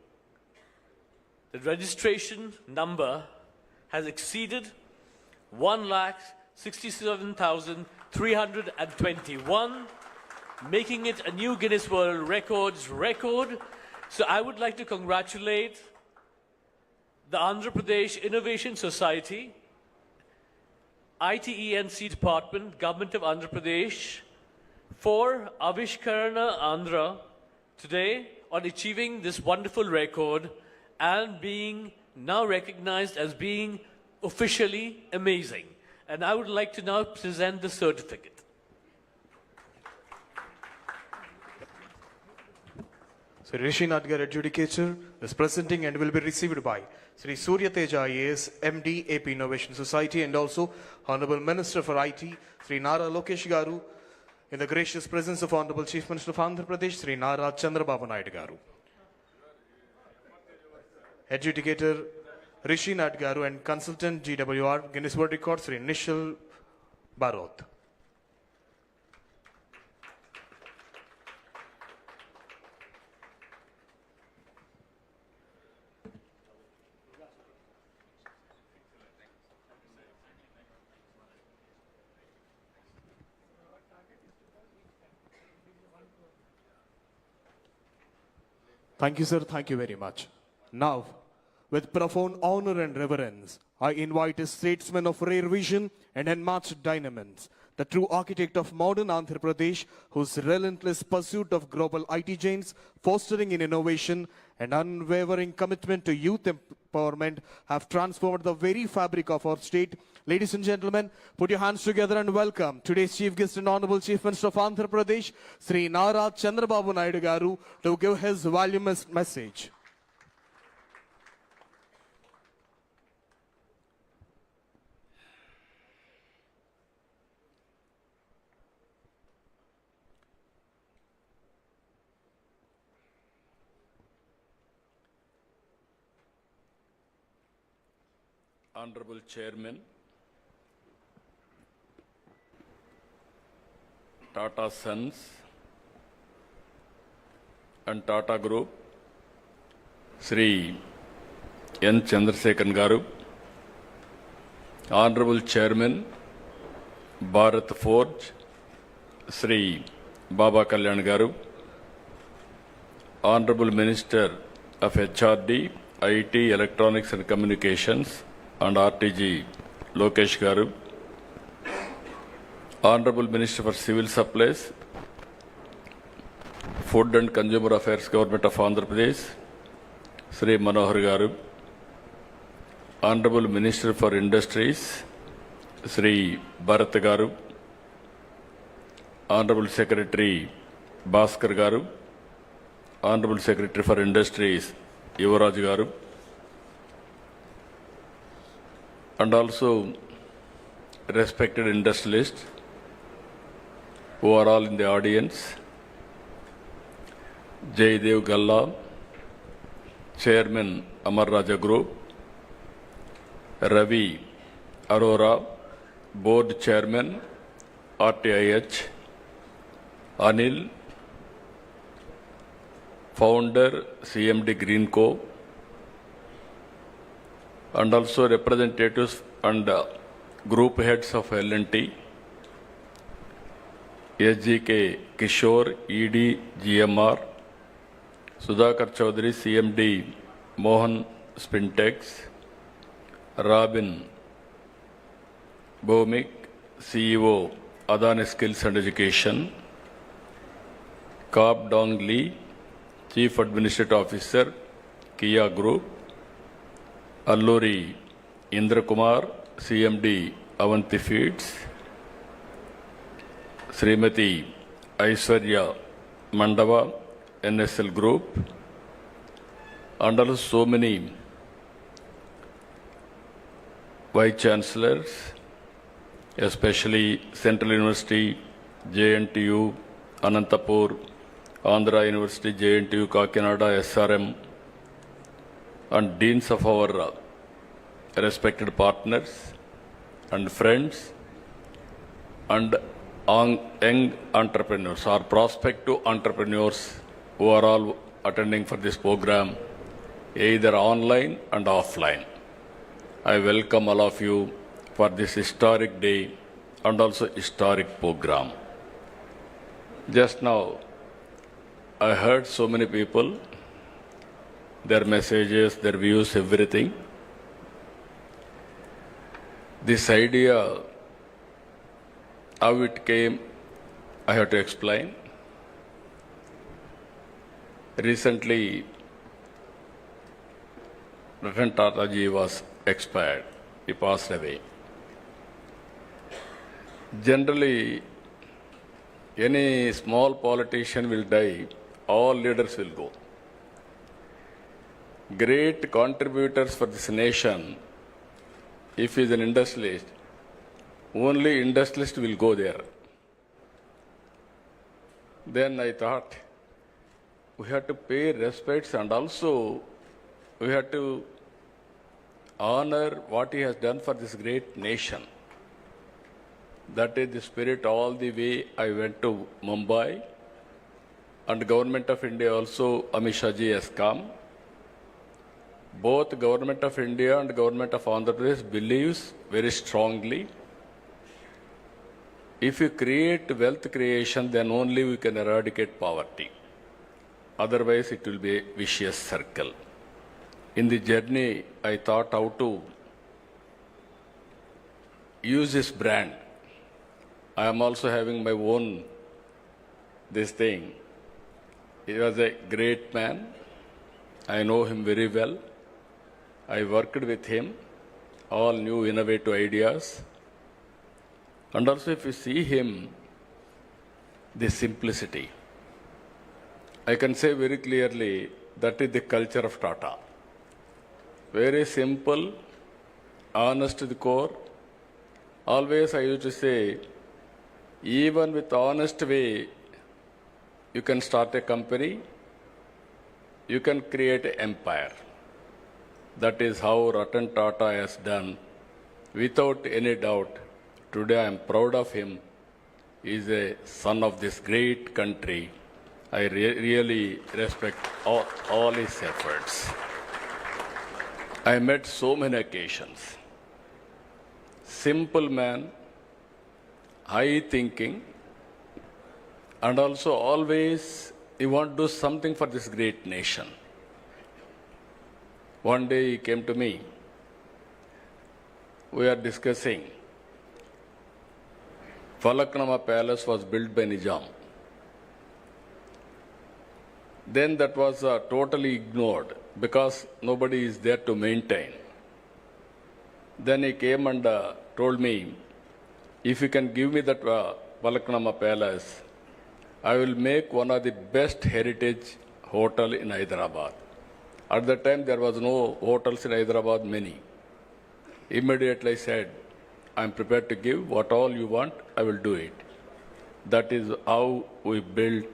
the registration number has exceeded 1,67,321, making it a new Guinness World Records record. So I would like to congratulate the Andhra Pradesh Innovation Society, ITENC Department, Government of Andhra Pradesh, for Avishkarana Andhra today on achieving this wonderful record and being now recognized as being officially amazing. And I would like to now present the certificate. So Rishi Natgar, adjudicator, is presenting and will be received by Sri Surya Teja IAS, MD, AP Innovation Society, and also Honorable Minister for IT, Sri Nara Lokesh Garu, in the gracious presence of Honorable Chief Minister of Andhra Pradesh, Sri Nara Chandrababu Garu. Adjudicator Rishi Natgaru and Consultant GWR, Guinness World Records, Sri Nishal Barot. Thank you, sir. Thank you very much. Now, with profound honor and reverence, I invite a statesman of rare vision and unmatched dynamism, the true architect of modern Andhra Pradesh, whose relentless pursuit of global IT giants, fostering in innovation and unwavering commitment to youth empowerment have transformed the very fabric of our state. Ladies and gentlemen, put your hands together and welcome today's Chief Guest and Honorable Chief Minister of Andhra Pradesh, Sri Nara Chandrababu Naidu Garu, to give his voluminous message. Honorable Chairman, Tata Sons and Tata Group, Sri N. Chandrasekhan Garu, Honorable Chairman, Bharat Forge, Sri Baba Kalyan Garu, Honorable Minister of HRD, IT, Electronics and Communications, and RTG, Lokesh Garu, Honorable Minister for Civil Supplies, Food and Consumer Affairs, Government of Andhra Pradesh, Sri Manohar Garu, Honorable Minister for Industries, Sri Bharat Garu, Honorable Secretary Bhaskar Garu, Honorable Secretary for Industries Yuvaraj Garu, and also respected industrialists who are all in the audience, Jaydev Galla, Chairman Amar Raja Group, Ravi Arora, Board Chairman RTIH, Anil, Founder CMD Greenco, and also representatives and group heads of L&T, SGK Kishore, ED GMR, Sudhakar Chaudhary, CMD Mohan Spintex, Robin Bhomik, CEO Adani Skills and Education, Kap Dong Lee, Chief Administrative Officer, Kia Group, Alluri Indra Kumar, CMD Avanti Feeds, Srimati Aishwarya Mandava, NSL Group, and also so many Vice Chancellors, especially Central University, JNTU, Anantapur, Andhra University, JNTU, Kakinada, SRM, and deans of our respected partners and friends, and young entrepreneurs or prospective entrepreneurs who are all attending for this program, either online and offline. I welcome all of you for this historic day and also historic program. Just now, I heard so many people, their messages, their views, everything. This idea, how it came, I have to explain. Recently, Ratan Tata ji was expired. He passed away. Generally, any small politician will die, all leaders will go. Great contributors for this nation, if he is an industrialist, only industrialist will go there. Then I thought, we have to pay respects and also we have to honor what he has done for this great nation. That is the spirit all the way I went to Mumbai, and Government of India also, Amit Shah ji has come. Both Government of India and Government of Andhra Pradesh believes very strongly, if you create wealth creation, then only we can eradicate poverty. Otherwise, it will be a vicious circle. In the journey, I thought how to use this brand. I am also having my own this thing. He was a great man. I know him very well. I worked with him, all new innovative ideas. And also if you see him, the simplicity. I can say very clearly, that is the culture of Tata. Very simple, honest to the core. Always I used to say, even with honest way, you can start a company, you can create an empire. That is how Ratan Tata has done. Without any doubt, today I am proud of him. He is a son of this great country. I really respect all his efforts. I met so many occasions. Simple man, high thinking, and also always he want to do something for this great nation. One day he came to me. we are discussing, Falaknama Palace was built by Nizam. Then that was totally ignored because nobody is there to maintain. Then he came and told me, if you can give me that Falaknama Palace, I will make one of the best heritage hotel in Hyderabad. At that time, there was no hotels in Hyderabad, many. Immediately I said, I am prepared to give what all you want, I will do it. That is how we built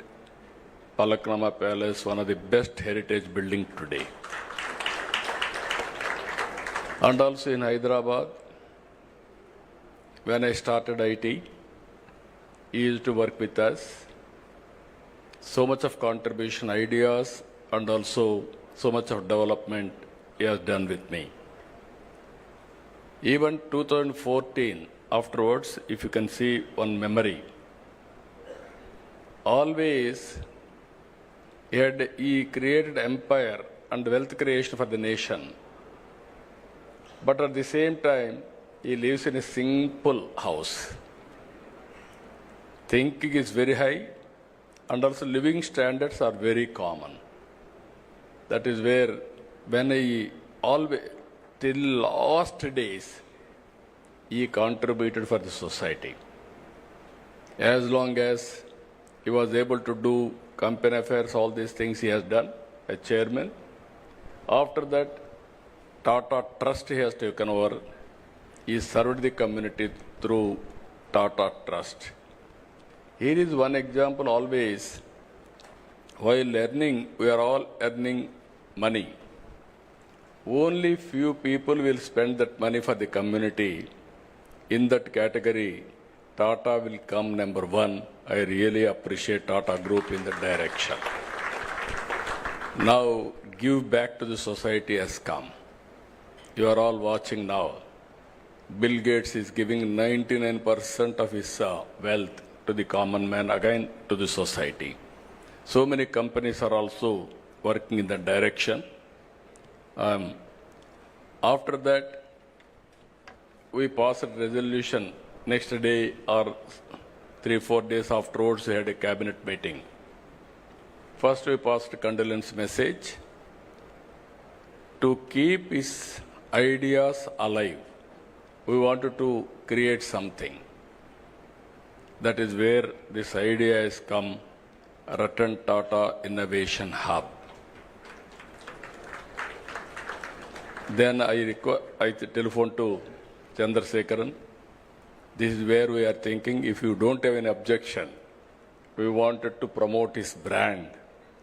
Falaknama Palace, one of the best heritage buildings today. And also in Hyderabad, when I started IT, he used to work with us. So much of contribution, ideas, and also so much of development he has done with me. Even 2014, afterwards, if you can see one memory, always he created empire and wealth creation for the nation. But at the same time, he lives in a simple house. Thinking is very high, and also living standards are very common. That is where, when he always, till last days, he contributed for the society. As long as he was able to do company affairs, all these things he has done as chairman. After that, Tata Trust he has taken over. He served the community through Tata Trust. Here is one example always. While earning, we are all earning money. Only few people will spend that money for the community. In that category, Tata will come number one. I really appreciate Tata Group in that direction. Now, give back to the society has come. You are all watching now. Bill Gates is giving 99% of his wealth to the common man, again to the society. So many companies are also working in that direction. After that, we passed a resolution. Next day or 3-4 days afterwards, we had a cabinet meeting. First, we passed a condolence message to keep his ideas alive. We wanted to create something. That is where this idea has come, Ratan Tata Innovation Hub. Then I telephoned to Chandrasekaran. This is where we are thinking, if you don't have any objection, we wanted to promote his brand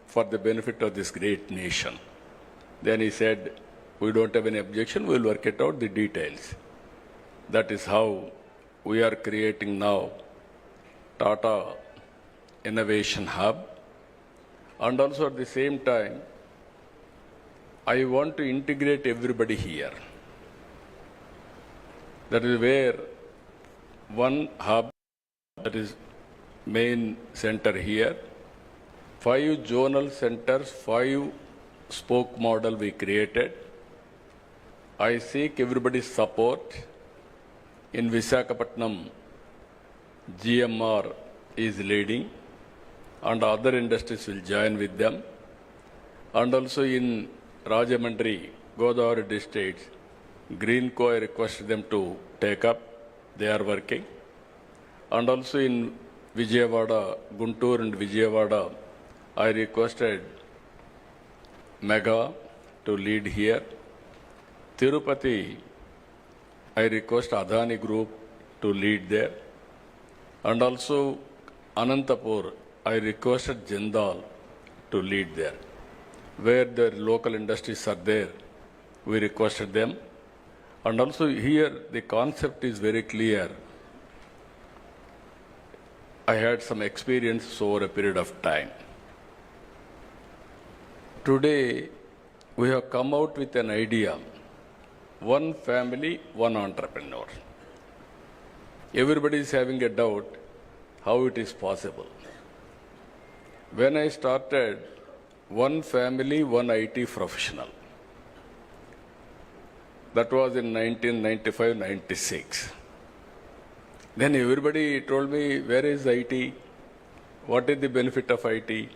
for the benefit of this great nation. Then he said, we don't have any objection, we will work it out, the details. That is how we are creating now Tata Innovation Hub. And also at the same time, I want to integrate everybody here. That is where one hub, that is main center here, 5 zonal centers, 5 spoke model we created. I seek everybody's support. In Visakhapatnam, GMR is leading, and other industries will join with them. And also in Rajahmundry, Godavari districts, Greenco, I requested them to take up. They are working. And also in Vijayawada, Guntur and Vijayawada, I requested Mega to lead here. Tirupati, I request Adani Group to lead there. And also Anantapur, I requested Jindal to lead there. Where the local industries are there, we requested them. And also here, the concept is very clear. I had some experience over a period of time. Today, we have come out with an idea. One family, one entrepreneur. Everybody is having a doubt how it is possible. When I started, one family, one IT professional. That was in 1995-96. Then everybody told me, where is IT? What is the benefit of IT?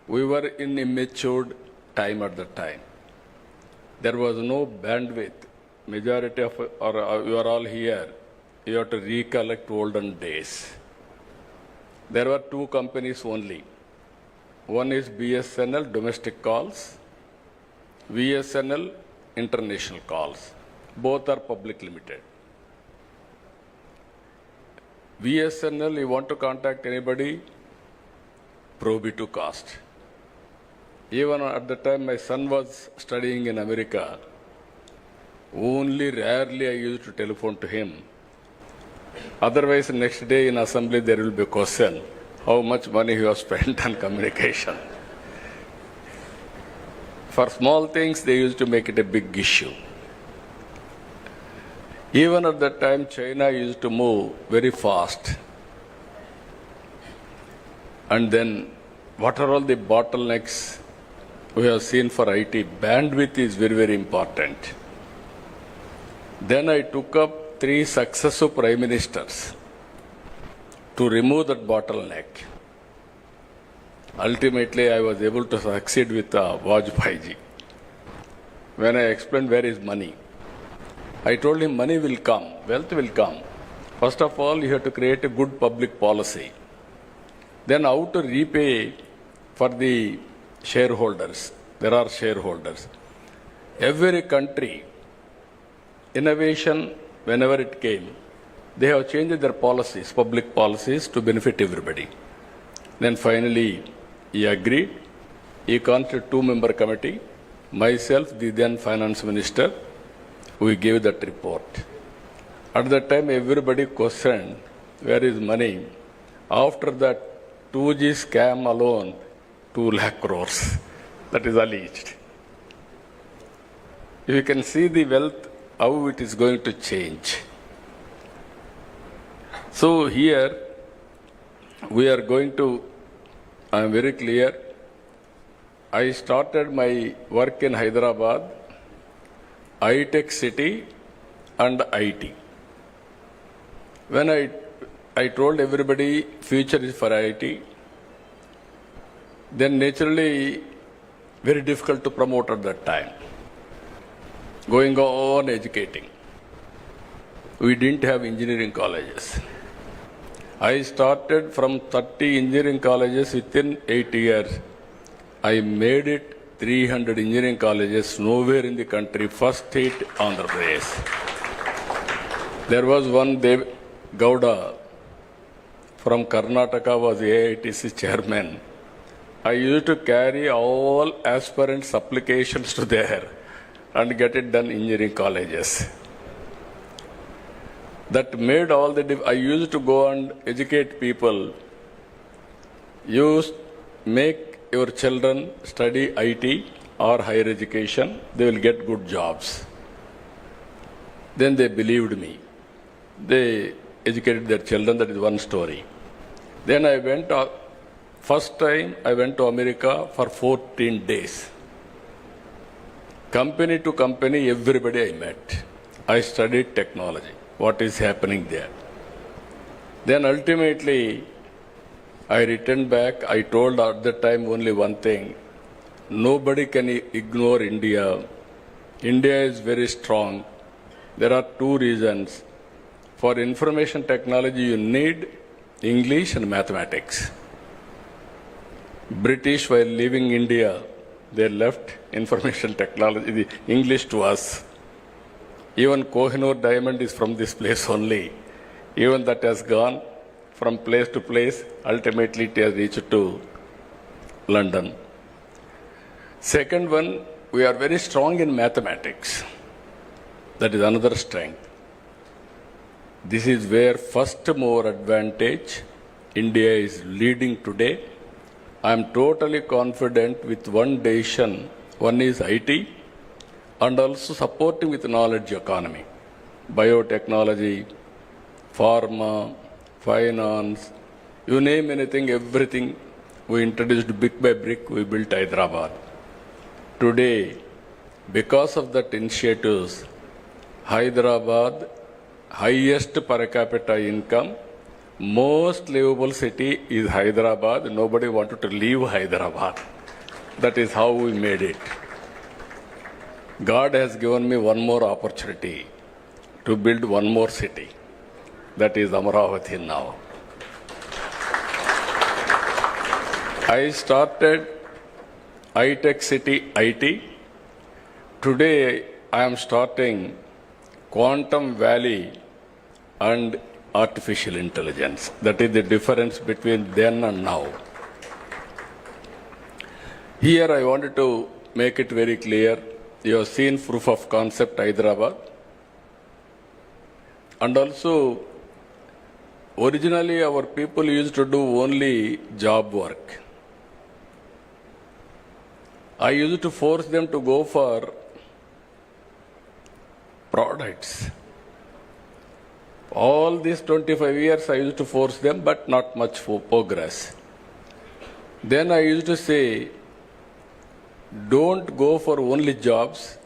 We were in immature time at that time. There was no bandwidth. Majority of, or you are all here, you have to recollect olden days. There were two companies only. One is BSNL, domestic calls, VSNL, international calls. Both are public limited. VSNL, you want to contact anybody, prohibitive cost. Even at the time my son was studying in America, only rarely I used to telephone to him. Otherwise, next day in assembly there will be a question, how much money you have spent on communication. For small things, they used to make it a big issue. Even at that time, China used to move very fast. And then, what are all the bottlenecks we have seen for IT? Bandwidth is very, very important. Then I took up 3 successive prime ministers to remove that bottleneck. Ultimately, I was able to succeed with Vajpayee ji. When I explained where is money, I told him money will come, wealth will come. First of all, you have to create a good public policy. Then how to repay for the shareholders. There are shareholders. Every country, innovation, whenever it came, they have changed their policies, public policies, to benefit everybody. Then finally, he agreed. He constituted 2-member committee. Myself, the then finance minister, we gave that report. At that time, everybody questioned, where is money? After that 2G scam alone, 2 lakh crores. That is alleged. You can see the wealth, how it is going to change. So here, we are going to, I am very clear, I started my work in Hyderabad, high-tech city and IT. When I told everybody future is for IT, then naturally very difficult to promote at that time. Going on educating. We didn't have engineering colleges. I started from 30 engineering colleges within 8 years. I made it 300 engineering colleges, nowhere in the country, first state, Andhra Pradesh. There was one Dev Gowda from Karnataka was AITC chairman. I used to carry all aspirants' applications to there and get it done in engineering colleges. That made all the, I used to go and educate people. Make your children study IT or higher education, they will get good jobs. Then they believed me. They educated their children, that is one story. Then I went, first time I went to America for 14 days. Company to company, everybody I met. I studied technology, what is happening there. Then ultimately, I returned back. I told at that time only one thing. Nobody can ignore India. India is very strong. There are 2 reasons. For information technology, you need English and mathematics. British, while leaving India, they left information technology, the English to us. Even Kohinoor diamond is from this place only. Even that has gone from place to place, ultimately it has reached to London. Second one, we are very strong in mathematics. That is another strength. This is where first mover advantage India is leading today. I am totally confident with one decision. One is IT and also supporting with knowledge economy, biotechnology, pharma, finance, you name anything, everything we introduced brick by brick, we built Hyderabad. Today, Because of that initiatives, Hyderabad, highest per capita income, most livable city is Hyderabad. Nobody wanted to leave Hyderabad. That is how we made it. God has given me one more opportunity to build one more city. That is Amaravati now. I started high-tech city IT. Today I am starting Quantum Valley and artificial intelligence. That is the difference between then and now. Here I wanted to make it very clear. You have seen proof of concept Hyderabad. And also, originally our people used to do only job work. I used to force them to go for products. All these 25 years I used to force them, but not much for progress. Then I used to say, don't go for only jobs.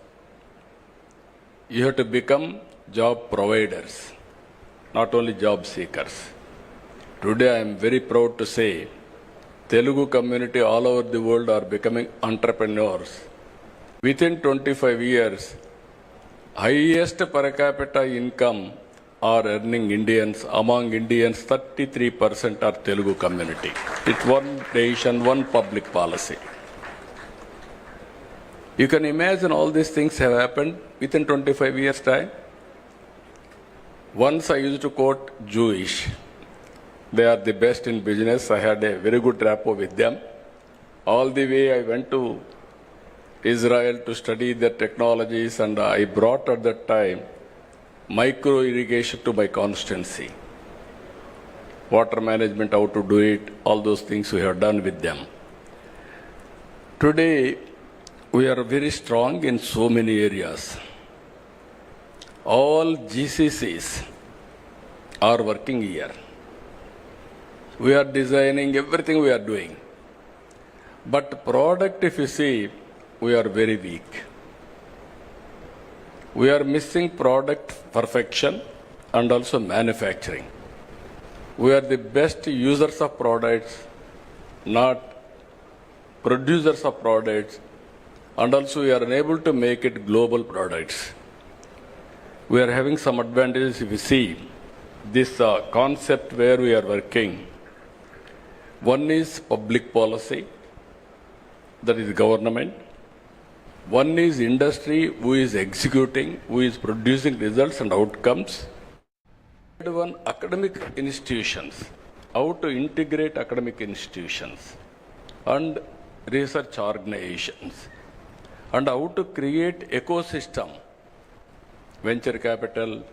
You have to become job providers, not only job seekers. Today I am very proud to say, Telugu community all over the world are becoming entrepreneurs. Within 25 years, highest per capita income are earning Indians. Among Indians, 33% are Telugu community. It's one nation, one public policy. You can imagine all these things have happened within 25 years' time. Once I used to quote Jewish. They are the best in business. I had a very good rapport with them. All the way I went to Israel to study their technologies, and I brought at that time micro irrigation to my constituency. Water management, how to do it, all those things we have done with them. Today, we are very strong in so many areas. All GCCs are working here. We are designing everything we are doing. But product, if you see, we are very weak. We are missing product perfection and also manufacturing. We are the best users of products, not producers of products, and also we are unable to make it global products. We are having some advantages if you see this concept where we are working. One is public policy, that is government. One is industry, who is executing, who is producing results and outcomes. Third one, academic institutions, how to integrate academic institutions and research organizations, and how to create ecosystem, venture capital,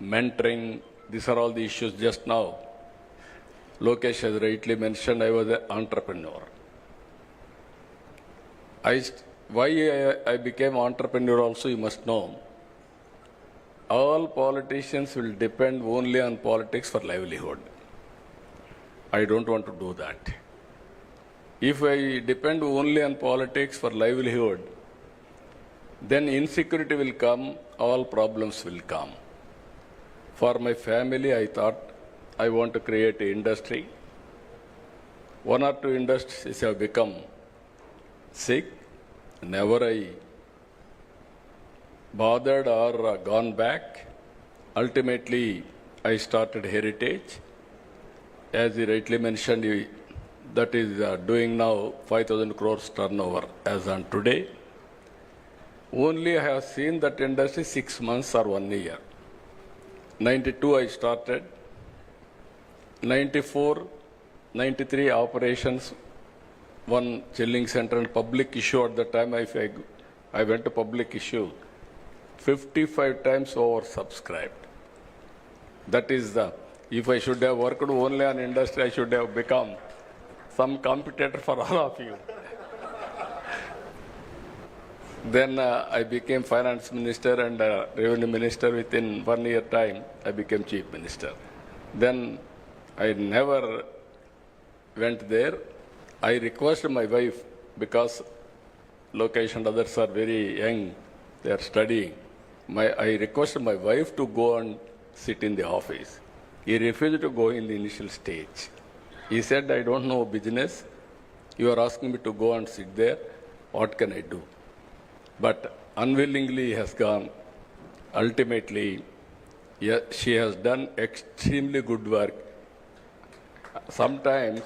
mentoring. These are all the issues. Just now, Lokesh has rightly mentioned, I was an entrepreneur. Why I became entrepreneur also, you must know. All politicians will depend only on politics for livelihood. I don't want to do that. If I depend only on politics for livelihood, then insecurity will come, all problems will come. For my family, I thought I want to create an industry. One or two industries have become sick. Never I bothered or gone back. Ultimately, I started Heritage. As he rightly mentioned, that is doing now 5,000 crores turnover as on today. Only I have seen that industry 6 months or 1 year. 92 I started. 94, 93 operations, one chilling center and public issue at the time. I went to public issue, 55 times oversubscribed. That is if I should have worked only on industry, I should have become some competitor for all of you. Then I became finance minister and revenue minister. Within 1 year time, I became chief minister. Then I never went there. I requested my wife, because Lokesh and others are very young. They are studying. I requested my wife to go and sit in the office. He refused to go in the initial stage. He said, I don't know business. You are asking me to go and sit there. What can I do? But unwillingly he has gone. Ultimately, she has done extremely good work. Sometimes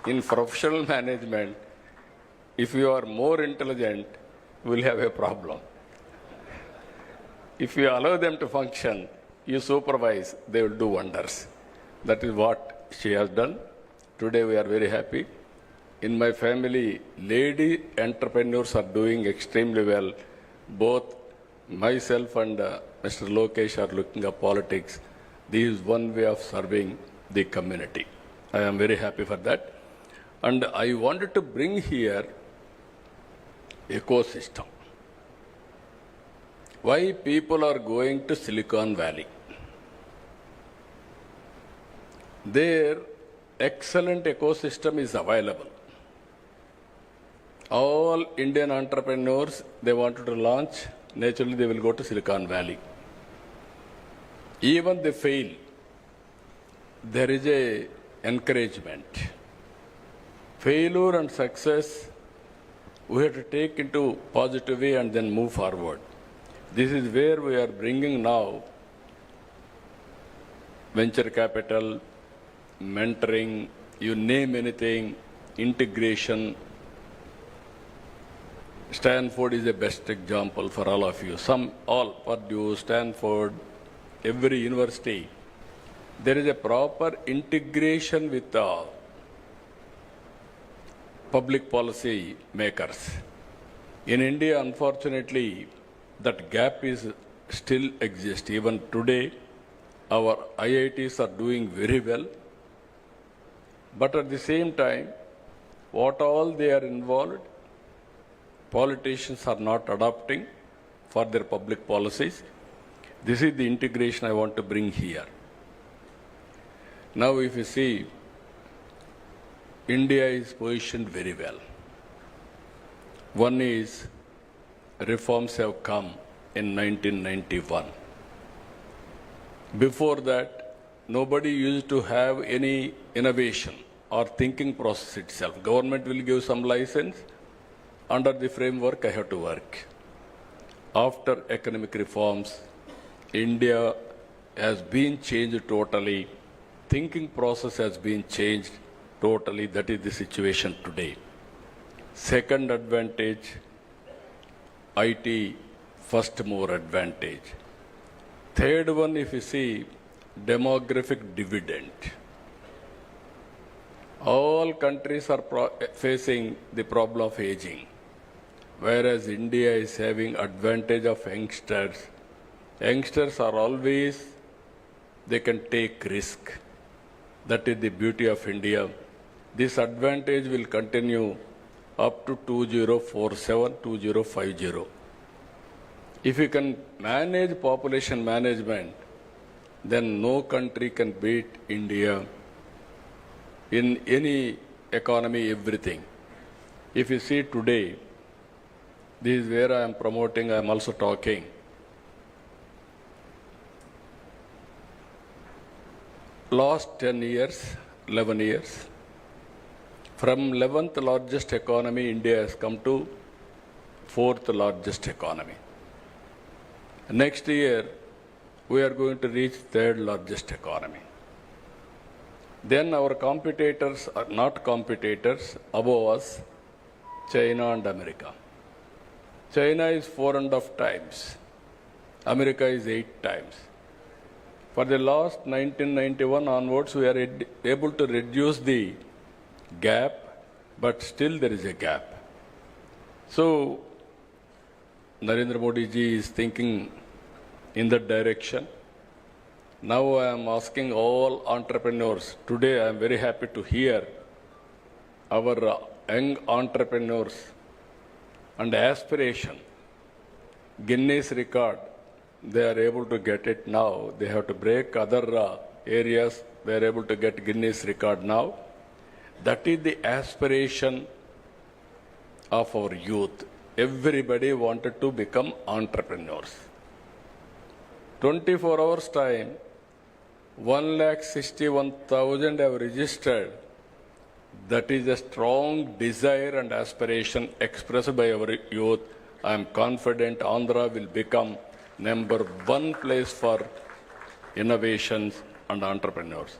in professional management, if you are more intelligent, you will have a problem. If you allow them to function, you supervise, they will do wonders. That is what she has done. Today we are very happy. In my family, lady entrepreneurs are doing extremely well. Both myself and Mr. Lokesh are looking at politics. This is one way of serving the community. I am very happy for that. And I wanted to bring here ecosystem. Why people are going to Silicon Valley? There, excellent ecosystem is available. All Indian entrepreneurs, they wanted to launch, naturally they will go to Silicon Valley. Even they fail, there is a encouragement. Failure and success, we have to take into positive way and then move forward. This is where we are bringing now venture capital, mentoring, you name anything, integration. Stanford is the best example for all of you. Purdue, Stanford, every university. There is a proper integration with the public policy makers. In India, unfortunately, that gap is still exists. Even today, our IITs are doing very well. But at the same time, what all they are involved, politicians are not adopting for their public policies. This is the integration I want to bring here. Now, if you see, India is positioned very well. One is, reforms have come in 1991. Before that, nobody used to have any innovation or thinking process itself. Government will give some license. Under the framework, I have to work. After economic reforms, India has been changed totally. Thinking process has been changed totally. That is the situation today. Second advantage, IT first mover advantage. Third one, if you see, demographic dividend. All countries are facing the problem of aging, whereas India is having advantage of youngsters. Youngsters are always, they can take risk. That is the beauty of India. This advantage will continue up to 2047, 2050. If you can manage population management, then no country can beat India in any economy, everything. If you see today, this is where I am promoting, I am also talking. Last 10 years, 11 years, from 11th largest economy, India has come to 4th largest economy. Next year, we are going to reach 3rd largest economy. Then our competitors are not competitors, above us, China and America. China is 4.5 times. America is 8 times. For the last 1991 onwards, we are able to reduce the gap, but still there is a gap. So, Narendra Modi ji is thinking in that direction. Now I am asking all entrepreneurs. Today I am very happy to hear our young entrepreneurs and aspiration. Guinness Record, they are able to get it now. They have to break other areas. They are able to get Guinness Record now. That is the aspiration of our youth. everybody wanted to become entrepreneurs. 24 hours time, 161,000 have registered. That is a strong desire and aspiration expressed by our youth. I am confident Andhra will become #1 place for innovations and entrepreneurs.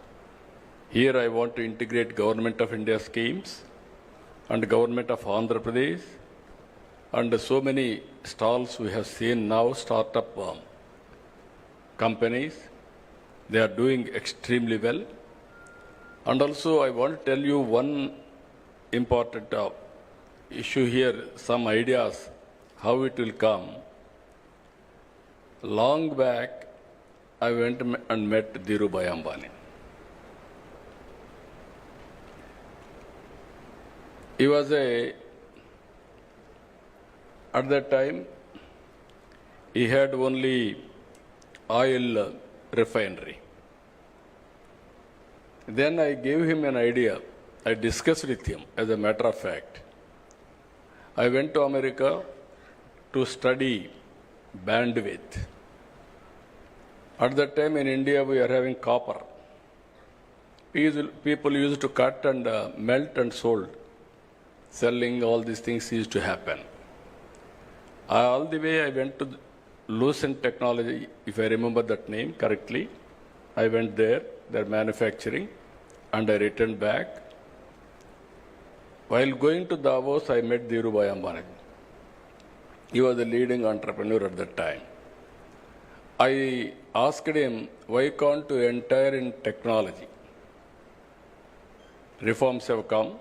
Here I want to integrate Government of India schemes and Government of Andhra Pradesh, and so many stalls we have seen now, startup companies. They are doing extremely well. And also I want to tell you one important issue here, some ideas, how it will come. Long back, I went and met Dhirubhai Ambani. He was at that time, he had only oil refinery. Then I gave him an idea. I discussed with him, as a matter of fact. I went to America to study bandwidth. At that time in India, we are having copper. People used to cut and melt and sold. Selling, all these things used to happen. All the way I went to Lucent Technology, if I remember that name correctly. I went there, their manufacturing, and I returned back. While going to Davos, I met Dhirubhai Ambani. He was a leading entrepreneur at that time. I asked him, why can't you enter in technology? Reforms have come.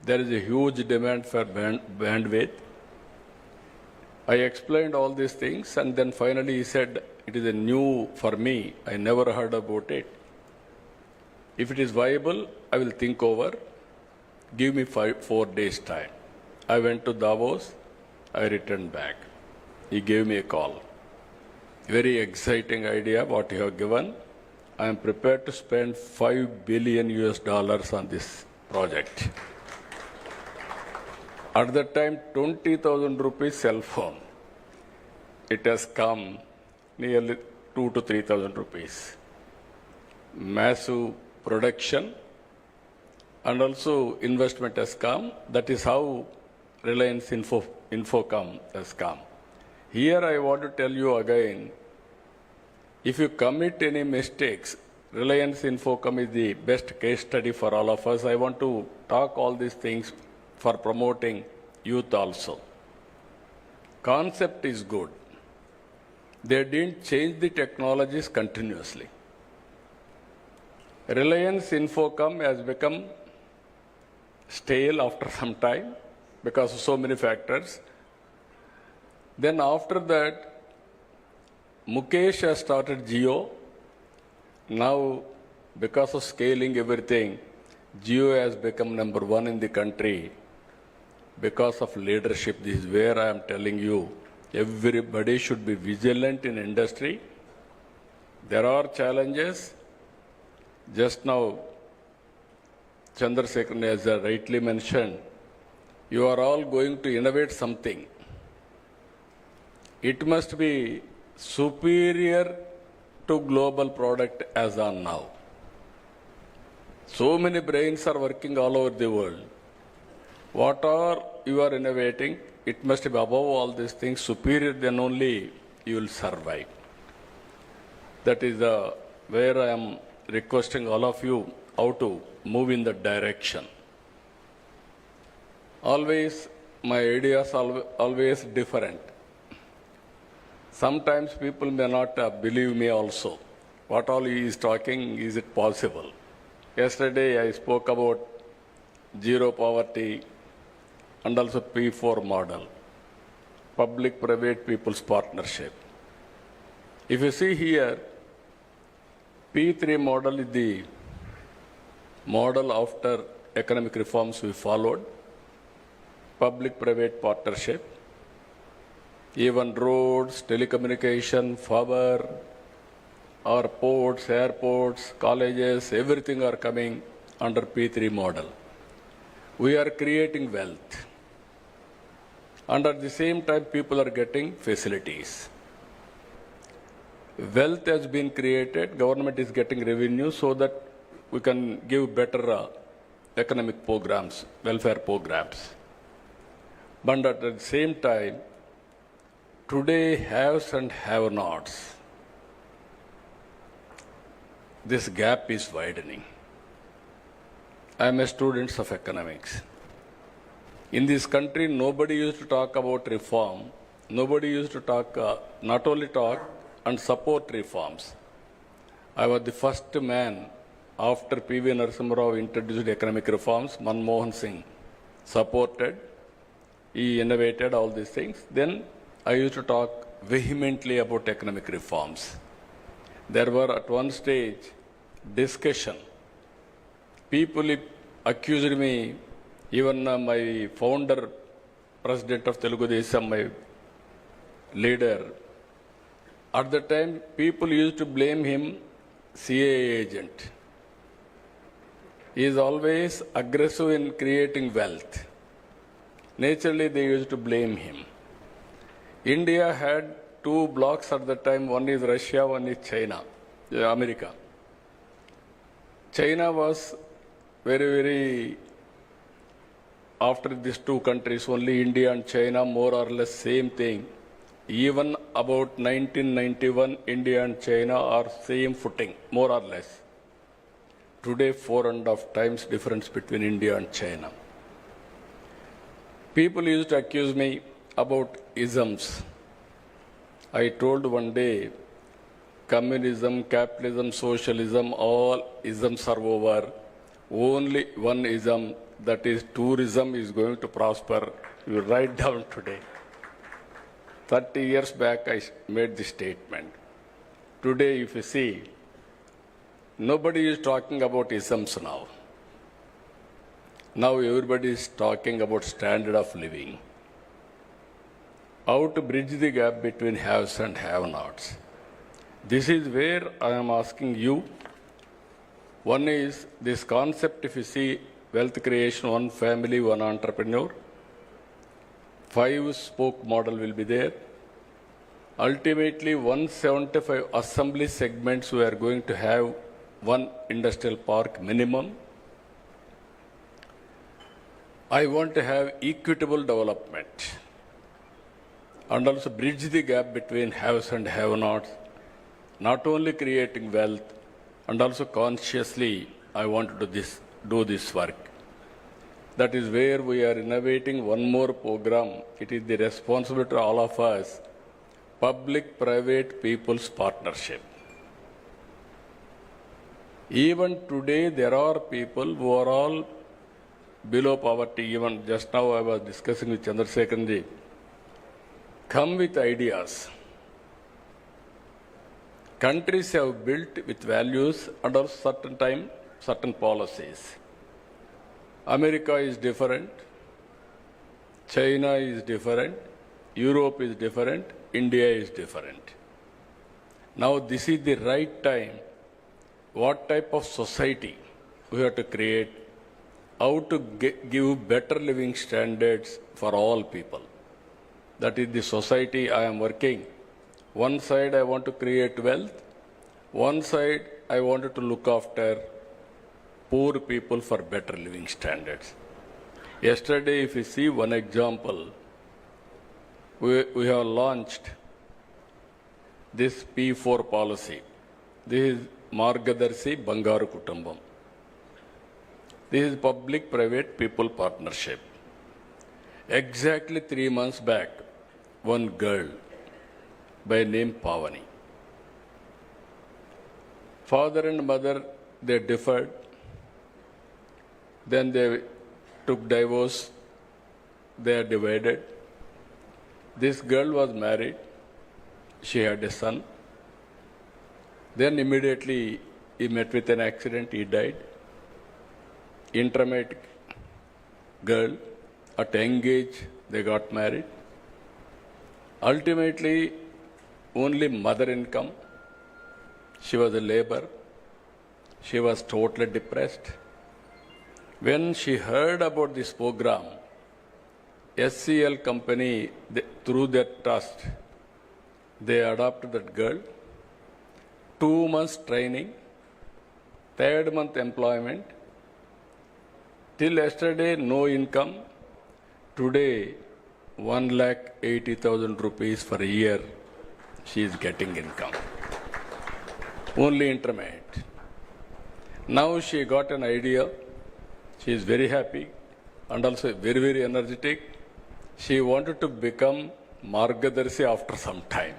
There is a huge demand for bandwidth. I explained all these things, and then finally he said, it is a new for me. I never heard about it. If it is viable, I will think over. Give me 4 days time. I went to Davos. I returned back. He gave me a call. Very exciting idea what you have given. I am prepared to spend $5 billion on this project. At that time, 20,000 rupees cell phone. It has come nearly 2,000 to 3,000 rupees. Massive production and also investment has come. That is how Reliance Infocom has come. Here I want to tell you again, if you commit any mistakes, Reliance Infocom is the best case study for all of us. I want to talk all these things for promoting youth also. Concept is good. They didn't change the technologies continuously. Reliance Infocom has become stale after some time because of so many factors. Then after that, Mukesh has started Jio. Now, because of scaling everything, Jio has become #1 in the country because of leadership. This is where I am telling you, everybody should be vigilant in industry. There are challenges. Just now, Chandrasekhar has rightly mentioned, you are all going to innovate something. It must be superior to global product as on now. So many brains are working all over the world. What are you are innovating? It must be above all these things, superior, then only you will survive. That is where I am requesting all of you how to move in that direction. Always, my ideas are always different. Sometimes people may not believe me also. What all he is talking, is it possible? Yesterday I spoke about zero poverty and also P4 model, public-private people's partnership. If you see here, P3 model is the model after economic reforms we followed, public-private partnership, even roads, telecommunication, power, our ports, airports, colleges, everything are coming under P3 model. We are creating wealth. and at the same time people are getting facilities. Wealth has been created, government is getting revenue so that we can give better economic programs, welfare programs. But at the same time, today haves and have-nots. This gap is widening. I am a student of economics. In this country, nobody used to talk about reform. Nobody used to talk, not only talk and support reforms. I was the first man after P.V. Narasimha Rao introduced economic reforms. Manmohan Singh supported. He innovated all these things. Then I used to talk vehemently about economic reforms. There were at one stage discussion. People accused me, even my founder, president of Telugu Desam, my leader, at the time people used to blame him CIA agent. He is always aggressive in creating wealth. Naturally, they used to blame him. India had two blocks at the time, one is Russia, one is China, America. China was very, after these two countries, only India and China, more or less same thing. Even about 1991, India and China are same footing, more or less. Today, 4.5 times difference between India and China. People used to accuse me about isms. I told one day, communism, capitalism, socialism, all isms are over. Only one ism, that is tourism, is going to prosper. You write down today. 30 years back, I made this statement. Today, if you see, nobody is talking about isms now. Now everybody is talking about standard of living. How to bridge the gap between haves and have-nots. This is where I am asking you. One is this concept, if you see, wealth creation, one family, one entrepreneur. 5-spoke model will be there. Ultimately, 175 assembly segments we are going to have, one industrial park minimum. I want to have equitable development and also bridge the gap between haves and have-nots, not only creating wealth, and also consciously I want to do this work. That is where we are innovating one more program. It is the responsibility of all of us, public-private people's partnership. Even today, there are people who are all below poverty. Even just now I was discussing with Chandrasekharji. Come with ideas. Countries have built with values under certain policies. America is different, China is different, Europe is different, India is different. Now this is the right time. What type of society we have to create, how to give better living standards for all people. That is the society I am working. One side I want to create wealth, one side I wanted to look after poor people for better living standards. Yesterday, if you see one example, we have launched this P4 policy. This is Margadarshi Bangaru Kutumbam. This is public-private people partnership. Exactly 3 months back, one girl by name Pavani. Father and mother, they differed. Then they took divorce. They are divided. This girl was married. She had a son. Then immediately he met with an accident. He died. Intermediate girl, at young age, they got married. Ultimately, only mother income. She was a labor. She was totally depressed. When she heard about this program, SCL company, through their trust, they adopted that girl. 2 months training, 3rd month employment. Till yesterday, no income. Today, 1,80,000 rupees for a year, she is getting income. Only intermediate. Now she got an idea. She is very happy and also very, very energetic. She wanted to become Margadarshi after some time.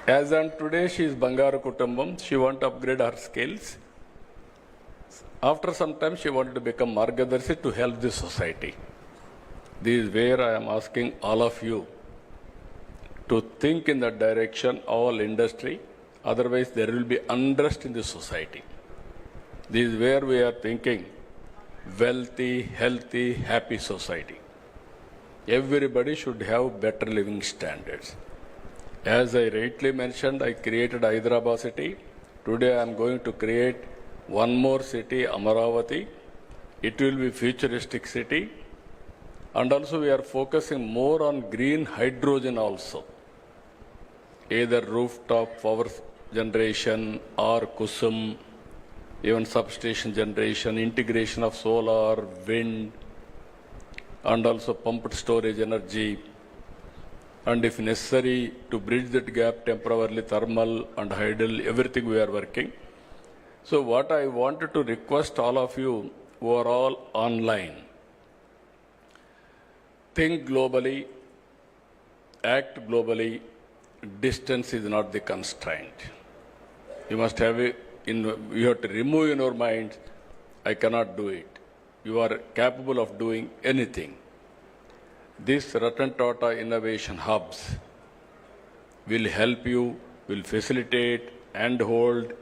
As on today, she is Bangaru Kutumbam. She wants to upgrade her skills. After some time, she wanted to become Margadarshi to help the society. This is where I am asking all of you to think in that direction, all industry. Otherwise, there will be unrest in the society. This is where we are thinking wealthy, healthy, happy society. Everybody should have better living standards. As I rightly mentioned, I created Hyderabad city. Today I am going to create one more city, Amaravati. It will be futuristic city. And also we are focusing more on green hydrogen also. Either rooftop power generation or Kusum, even substation generation, integration of solar, wind, and also pumped storage energy. And if necessary, to bridge that gap temporarily, thermal and hydel, everything we are working. So what I wanted to request all of you who are all online, think globally, act globally. Distance is not the constraint. You must have you have to remove in your mind, I cannot do it. You are capable of doing anything. These Ratan Tata innovation hubs will help you, will facilitate and hold,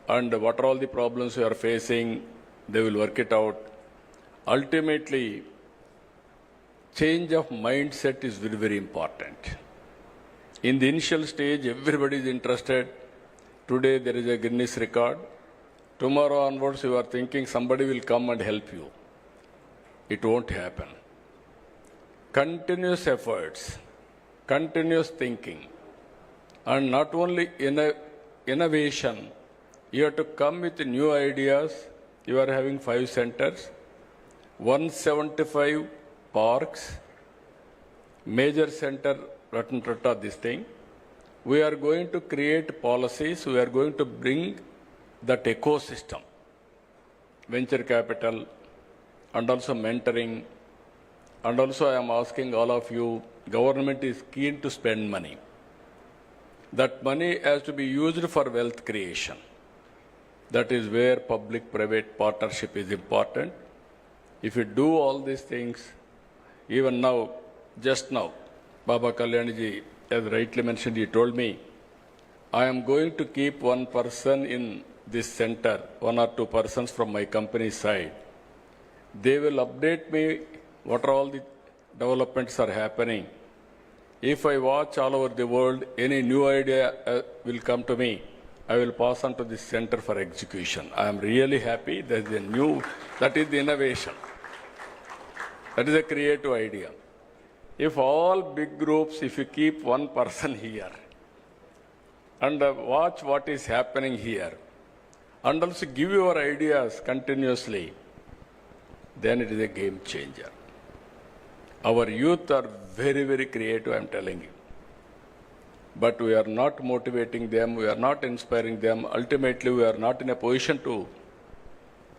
and what are all the problems you are facing, they will work it out. Ultimately, change of mindset is very, very important. In the initial stage, everybody is interested. Today there is a Guinness Record. Tomorrow onwards, you are thinking somebody will come and help you. It won't happen. Continuous efforts, continuous thinking, and not only innovation, you have to come with new ideas. You are having 5 centers, 175 parks, major center, Ratan Tata, this thing. We are going to create policies. We are going to bring that ecosystem, venture capital, and also mentoring. And also I am asking all of you, government is keen to spend money. That money has to be used for wealth creation. That is where public-private partnership is important. If you do all these things, even now, just now, Baba Kalyanji, as rightly mentioned, he told me, I am going to keep one person in this center, 1 or 2 persons from my company side. They will update me what are all the developments are happening. If I watch all over the world, any new idea will come to me. I will pass on to this center for execution. I am really happy that that is the innovation. That is a creative idea. If all big groups, if you keep one person here and watch what is happening here and also give your ideas continuously, then it is a game changer. Our youth are very, very creative, I am telling you. But we are not motivating them, we are not inspiring them. Ultimately, we are not in a position to,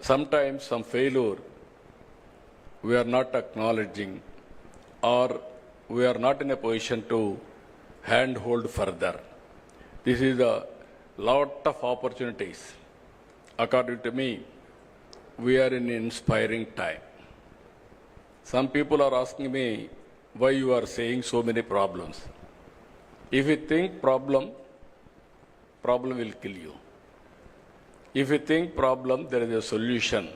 sometimes some failure, we are not acknowledging, or we are not in a position to handhold further. This is a lot of opportunities. According to me, we are in an inspiring time. Some people are asking me why you are saying so many problems. If you think problem will kill you. If you think problem, there is a solution,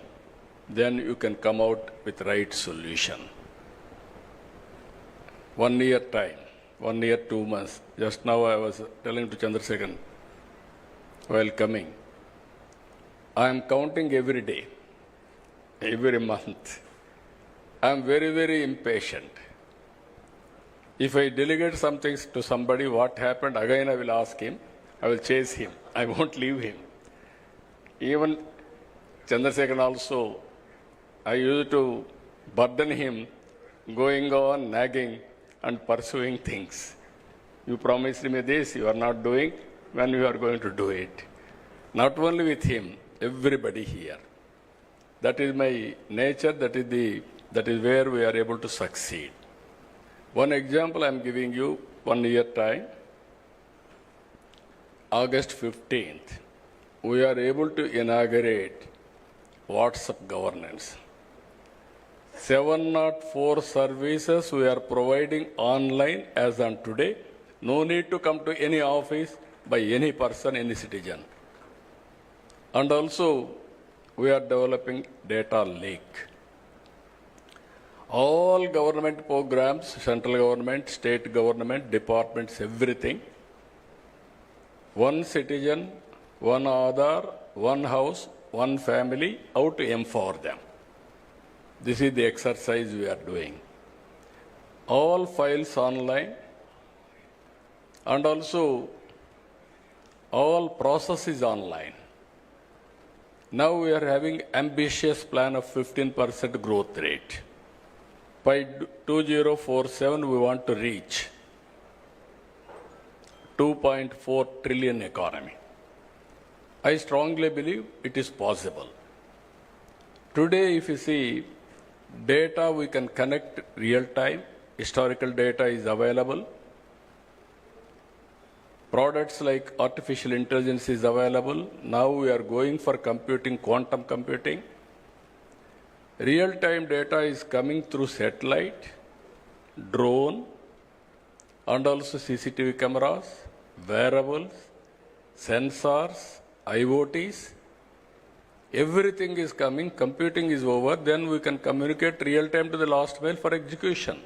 then you can come out with right solution. 1 year time, 1 year, 2 months. Just now I was telling to Chandrasekhar while coming, I am counting every day. every month. I'm very, very impatient. If I delegate something to somebody, what happened, again I will ask him, I will chase him, I won't leave him. Even Chandrasekhar also, I used to burden him, going on, nagging and pursuing things. You promised me this, you are not doing, when you are going to do it. Not only with him, everybody here. That is my nature, that is where we are able to succeed. One example I am giving you, 1 year time, August 15th, we are able to inaugurate WhatsApp governance. 704 services we are providing online as on today. No need to come to any office by any person, any citizen. And also, we are developing data lake. All government programs, central government, state government, departments, everything. One citizen, one Aadhaar, one house, one family, how to empower them. This is the exercise we are doing. All files online, and also all processes online. Now we are having ambitious plan of 15% growth rate. By 2047, we want to reach 2.4 trillion economy. I strongly believe it is possible. Today, if you see, data we can connect real time, historical data is available. Products like artificial intelligence is available. Now we are going for computing, quantum computing. Real-time data is coming through satellite, drone, and also CCTV cameras, wearables, sensors, IoTs. Everything is coming, computing is over, then we can communicate real-time to the last mile for execution.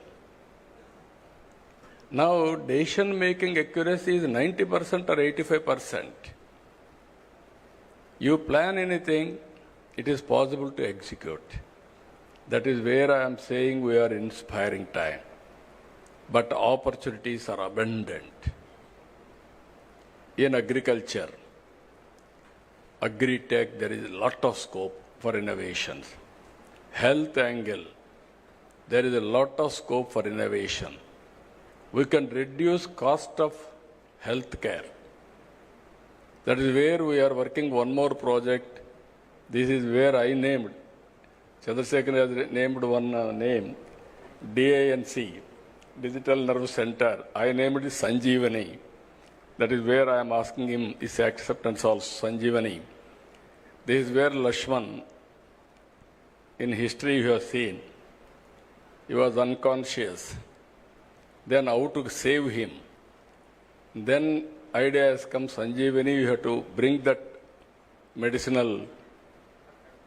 Now, decision-making accuracy is 90% or 85%. You plan anything, it is possible to execute. That is where I am saying we are inspiring time. But opportunities are abundant. In agriculture, agri-tech, there is a lot of scope for innovations. Health angle, there is a lot of scope for innovation. We can reduce cost of health care. That is where we are working one more project. This is where I named, Chandrasekhar has named one name, DANC, Digital Nerve Center. I named it Sanjeevani. That is where I am asking him his acceptance also, Sanjeevani. This is where Lakshman, in history you have seen, he was unconscious. Then how to save him. Then idea has come, Sanjeevani, you have to bring that medicinal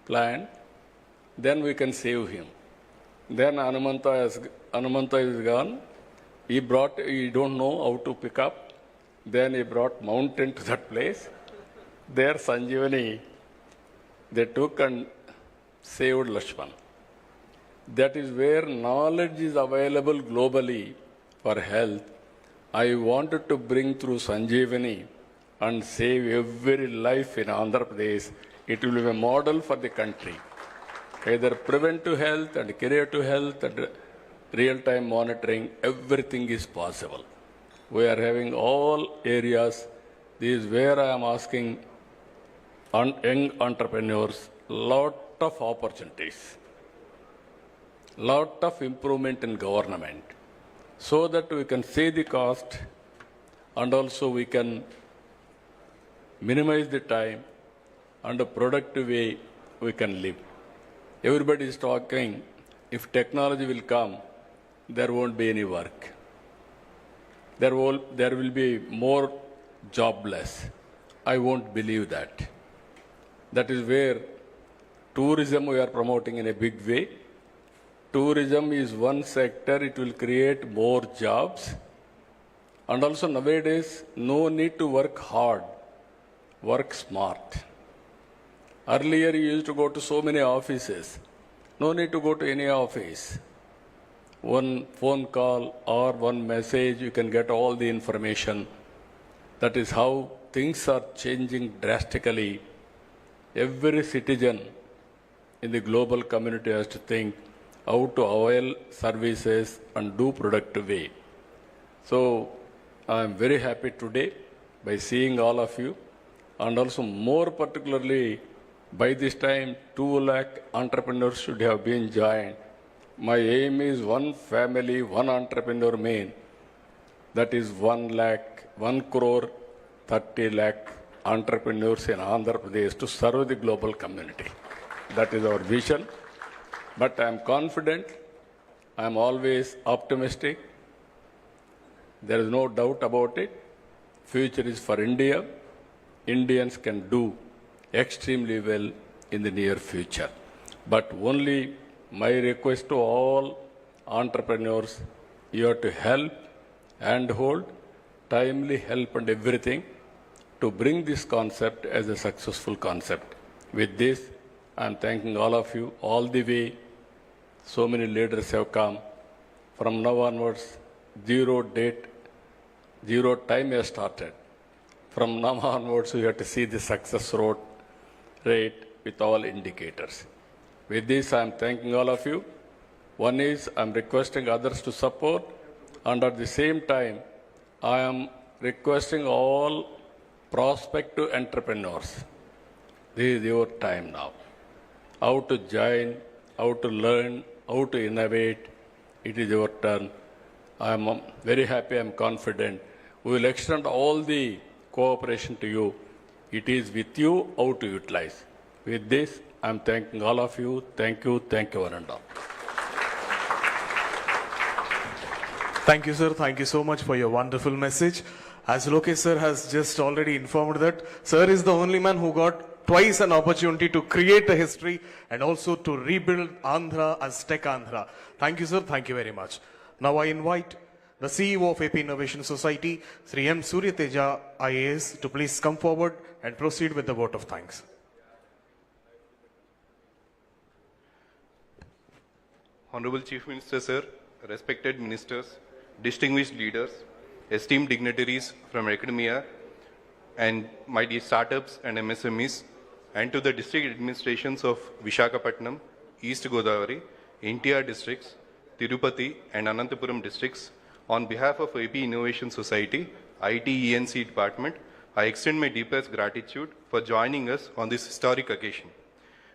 plant, then we can save him. Then Anumanta is gone. He don't know how to pick up. Then he brought mountain to that place. There Sanjeevani, they took and saved Lakshman. That is where knowledge is available globally for health. I wanted to bring through Sanjeevani and save every life in Andhra Pradesh. It will be a model for the country. Either preventive health and curative health and real-time monitoring, everything is possible. We are having all areas. This is where I am asking young entrepreneurs, lot of opportunities, lot of improvement in government, so that we can save the cost and also we can minimize the time and a productive way we can live. Everybody is talking, if technology will come, there won't be any work. There will be more jobless. I won't believe that. That is where tourism we are promoting in a big way. Tourism is one sector, it will create more jobs. And also nowadays, no need to work hard, work smart. Earlier, you used to go to so many offices. No need to go to any office. One phone call or one message, you can get all the information. That is how things are changing drastically. Every citizen in the global community has to think how to avail services and do productive way. So I am very happy today by seeing all of you, and also more particularly by this time 2 lakh entrepreneurs should have been joined. My aim is one family, one entrepreneur main. That is 1 crore 30 lakh entrepreneurs in Andhra Pradesh to serve the global community. That is our vision. But I am confident, I am always optimistic. There is no doubt about it. Future is for India. Indians can do extremely well in the near future. But only my request to all entrepreneurs, you have to help and hold, timely help and everything to bring this concept as a successful concept. With this, I am thanking all of you all the way. So many leaders have come. From now onwards, zero time has started. From now onwards, we have to see the success rate with all indicators. With this, I am thanking all of you. One is, I am requesting others to support, and at the same time, I am requesting all prospective entrepreneurs. This is your time now. How to join, how to learn, how to innovate, it is your turn. I am very happy, I am confident. We will extend all the cooperation to you. It is with you how to utilize. With this, I am thanking all of you. Thank you, one and all. Thank you, sir. Thank you so much for your wonderful message. As Lokesh sir has just already informed that, sir is the only man who got twice an opportunity to create a history and also to rebuild Andhra as Tech Andhra. Thank you, sir. Thank you very much. Now I invite the CEO of AP Innovation Society, Sri M. Suryateja IAS, to please come forward and proceed with the vote of thanks. Honorable Chief Minister, sir, respected ministers, distinguished leaders, esteemed dignitaries from academia, and my dear startups and MSMEs, and to the district administrations of Visakhapatnam, East Godavari, NTR districts, Tirupati, and Anantapuram districts, on behalf of AP Innovation Society, ITENC department, I extend my deepest gratitude for joining us on this historic occasion.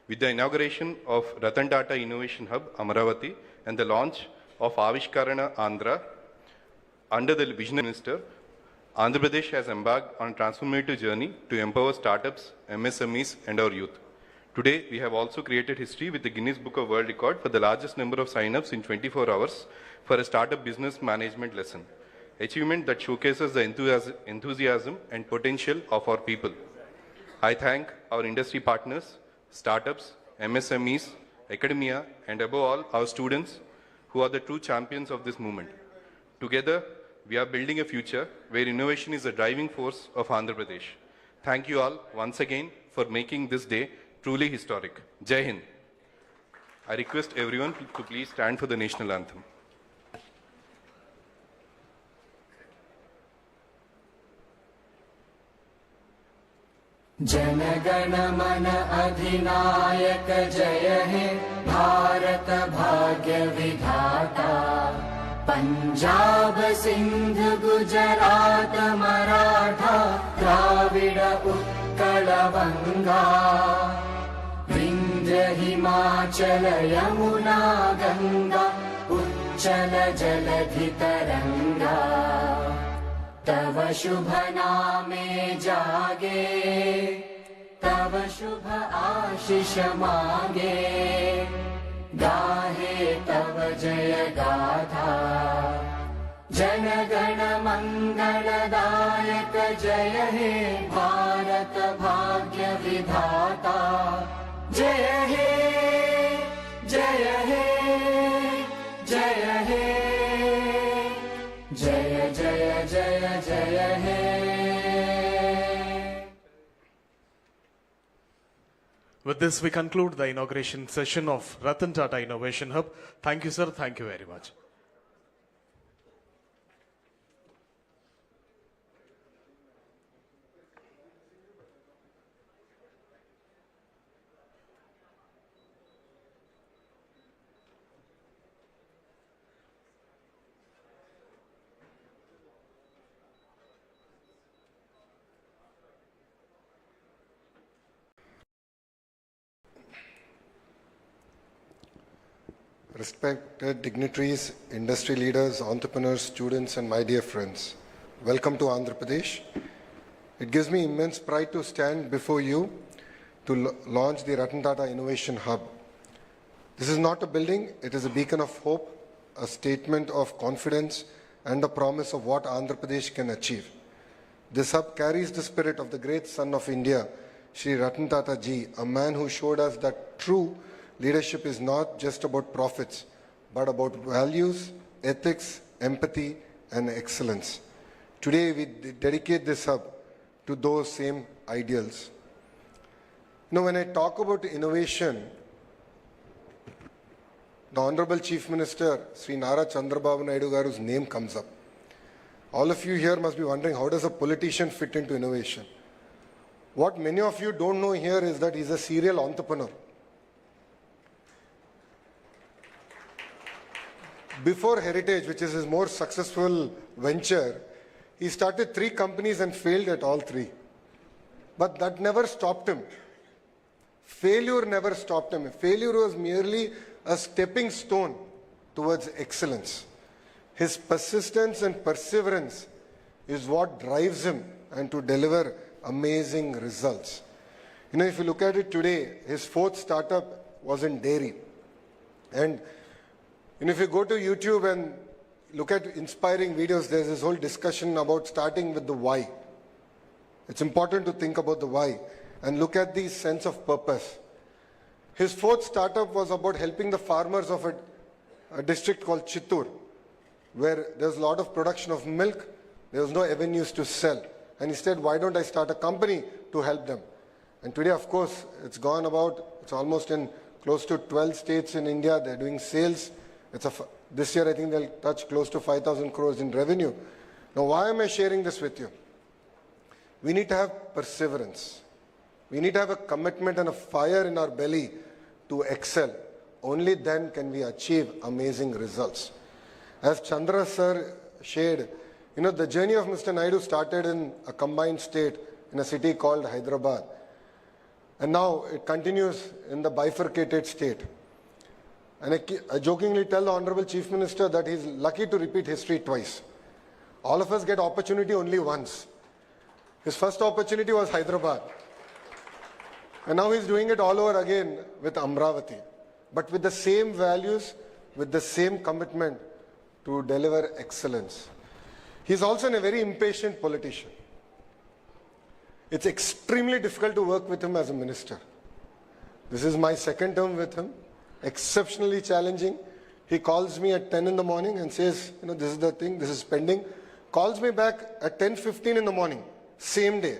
With the inauguration of Ratan Tata Innovation Hub, Amaravati, and the launch of Avishkarana Andhra, under the vision of the Minister, Andhra Pradesh has embarked on a transformative journey to empower startups, MSMEs, and our youth. Today, we have also created history with the Guinness Book of World Record for the largest number of sign-ups in 24 hours for a startup business management lesson, achievement that showcases the enthusiasm and potential of our people. I thank our industry partners, startups, MSMEs, academia, and above all, our students, who are the true champions of this movement. Together, we are building a future where innovation is the driving force of Andhra Pradesh. Thank you all once again for making this day truly historic. Jai Hind. I request everyone to please stand for the national anthem. जनगण मन अधिनायक जय हे भारत भाग्य विधाता पंजाब सिंध गुजरात मराठा द्राविड उत्कल बंगा विंध्य हिमाचल यमुना गंगा उच्चल जलधि तरंगा तव शुभ नामे जागे तव शुभ आशीष मांगे गाहे तव जय गाथा जन गण मंगलदायक जय हे भारत भाग्य विधाता जय हे जय हे जय हे जय जय जय जय हे. With this, we conclude the inauguration session of Ratan Tata Innovation Hub. Thank you, sir. Thank you very much. Respected dignitaries, industry leaders, entrepreneurs, students, and my dear friends, welcome to Andhra Pradesh. It gives me immense pride to stand before you to launch the Ratan Tata Innovation Hub. This is not a building, it is a beacon of hope, a statement of confidence, and a promise of what Andhra Pradesh can achieve. This hub carries the spirit of the great son of India, Shri Ratan Tata Ji, a man who showed us that true leadership is not just about profits, but about values, ethics, empathy, and excellence. Today, we dedicate this hub to those same ideals. When I talk about innovation, the Honorable Chief Minister, Sri Nara Chandrababu Naidu Garu's name comes up. All of you here must be wondering, how does a politician fit into innovation? What many of you don't know here is that he's a serial entrepreneur. Before Heritage, which is his more successful venture, he started 3 companies and failed at all 3. But that never stopped him. Failure never stopped him. Failure was merely a stepping stone towards excellence. His persistence and perseverance is what drives him and to deliver amazing results. If you look at it today, his 4th startup was in dairy. And if you go to YouTube and look at inspiring videos, there's this whole discussion about starting with the why. It's important to think about the why and look at the sense of purpose. His 4th startup was about helping the farmers of a district called Chittoor, where there's a lot of production of milk, there was no avenues to sell. And he said, why don't I start a company to help them? And today, of course, it's almost in close to 12 states in India. They're doing sales. This year, I think they'll touch close to 5,000 crores in revenue. Now, why am I sharing this with you? We need to have perseverance. We need to have a commitment and a fire in our belly to excel. Only then can we achieve amazing results. As Chandra sir shared, the journey of Mr. Naidu started in a combined state in a city called Hyderabad. And now it continues in the bifurcated state. And I jokingly tell the Honorable Chief Minister that he's lucky to repeat history twice. All of us get opportunity only once. His first opportunity was Hyderabad. And now he's doing it all over again with Amravati. But with the same values, with the same commitment to deliver excellence. He's also a very impatient politician. It's extremely difficult to work with him as a minister. This is my 2nd term with him. Exceptionally challenging. He calls me at 10 in the morning and says, this is the thing, this is pending. Calls me back at 10:15 in the morning, same day.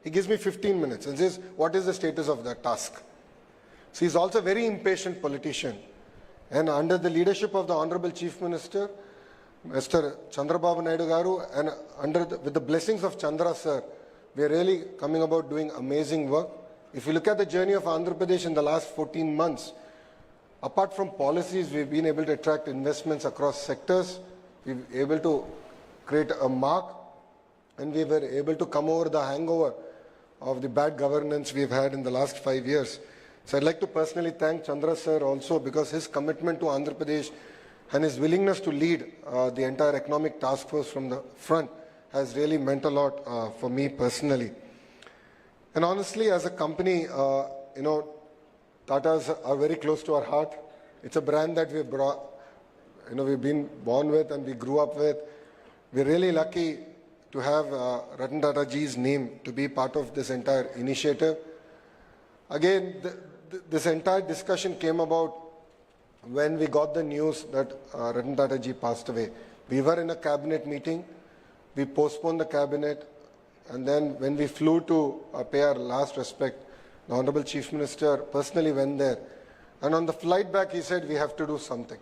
He gives me 15 minutes and says, what is the status of that task? So he's also a very impatient politician. And under the leadership of the Honorable Chief Minister, Mr. Chandrababu Naidu Garu, and with the blessings of Chandra sir, we are really coming about doing amazing work. If you look at the journey of Andhra Pradesh in the last 14 months, apart from policies, we've been able to attract investments across sectors. We've been able to create a mark, and we were able to come over the hangover of the bad governance we've had in the last 5 years. So I'd like to personally thank Chandra sir also, because his commitment to Andhra Pradesh and his willingness to lead the entire economic task force from the front has really meant a lot for me personally. And honestly, as a company, Tatas are very close to our heart. It's a brand that we've been born with and we grew up with. We're really lucky to have Ratan Tata Ji's name to be part of this entire initiative. Again, this entire discussion came about when we got the news that Ratan Tata Ji passed away. We were in a cabinet meeting. We postponed the cabinet. And then when we flew to pay our last respect The Honorable Chief Minister personally went there. And on the flight back, he said, we have to do something.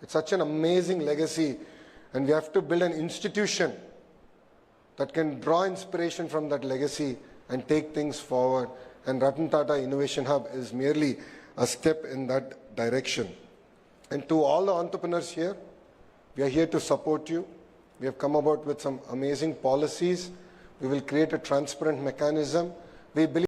It's such an amazing legacy, and we have to build an institution that can draw inspiration from that legacy and take things forward. And Ratan Tata Innovation Hub is merely a step in that direction. And to all the entrepreneurs here, we are here to support you. We have come about with some amazing policies. We will create a transparent mechanism. We believe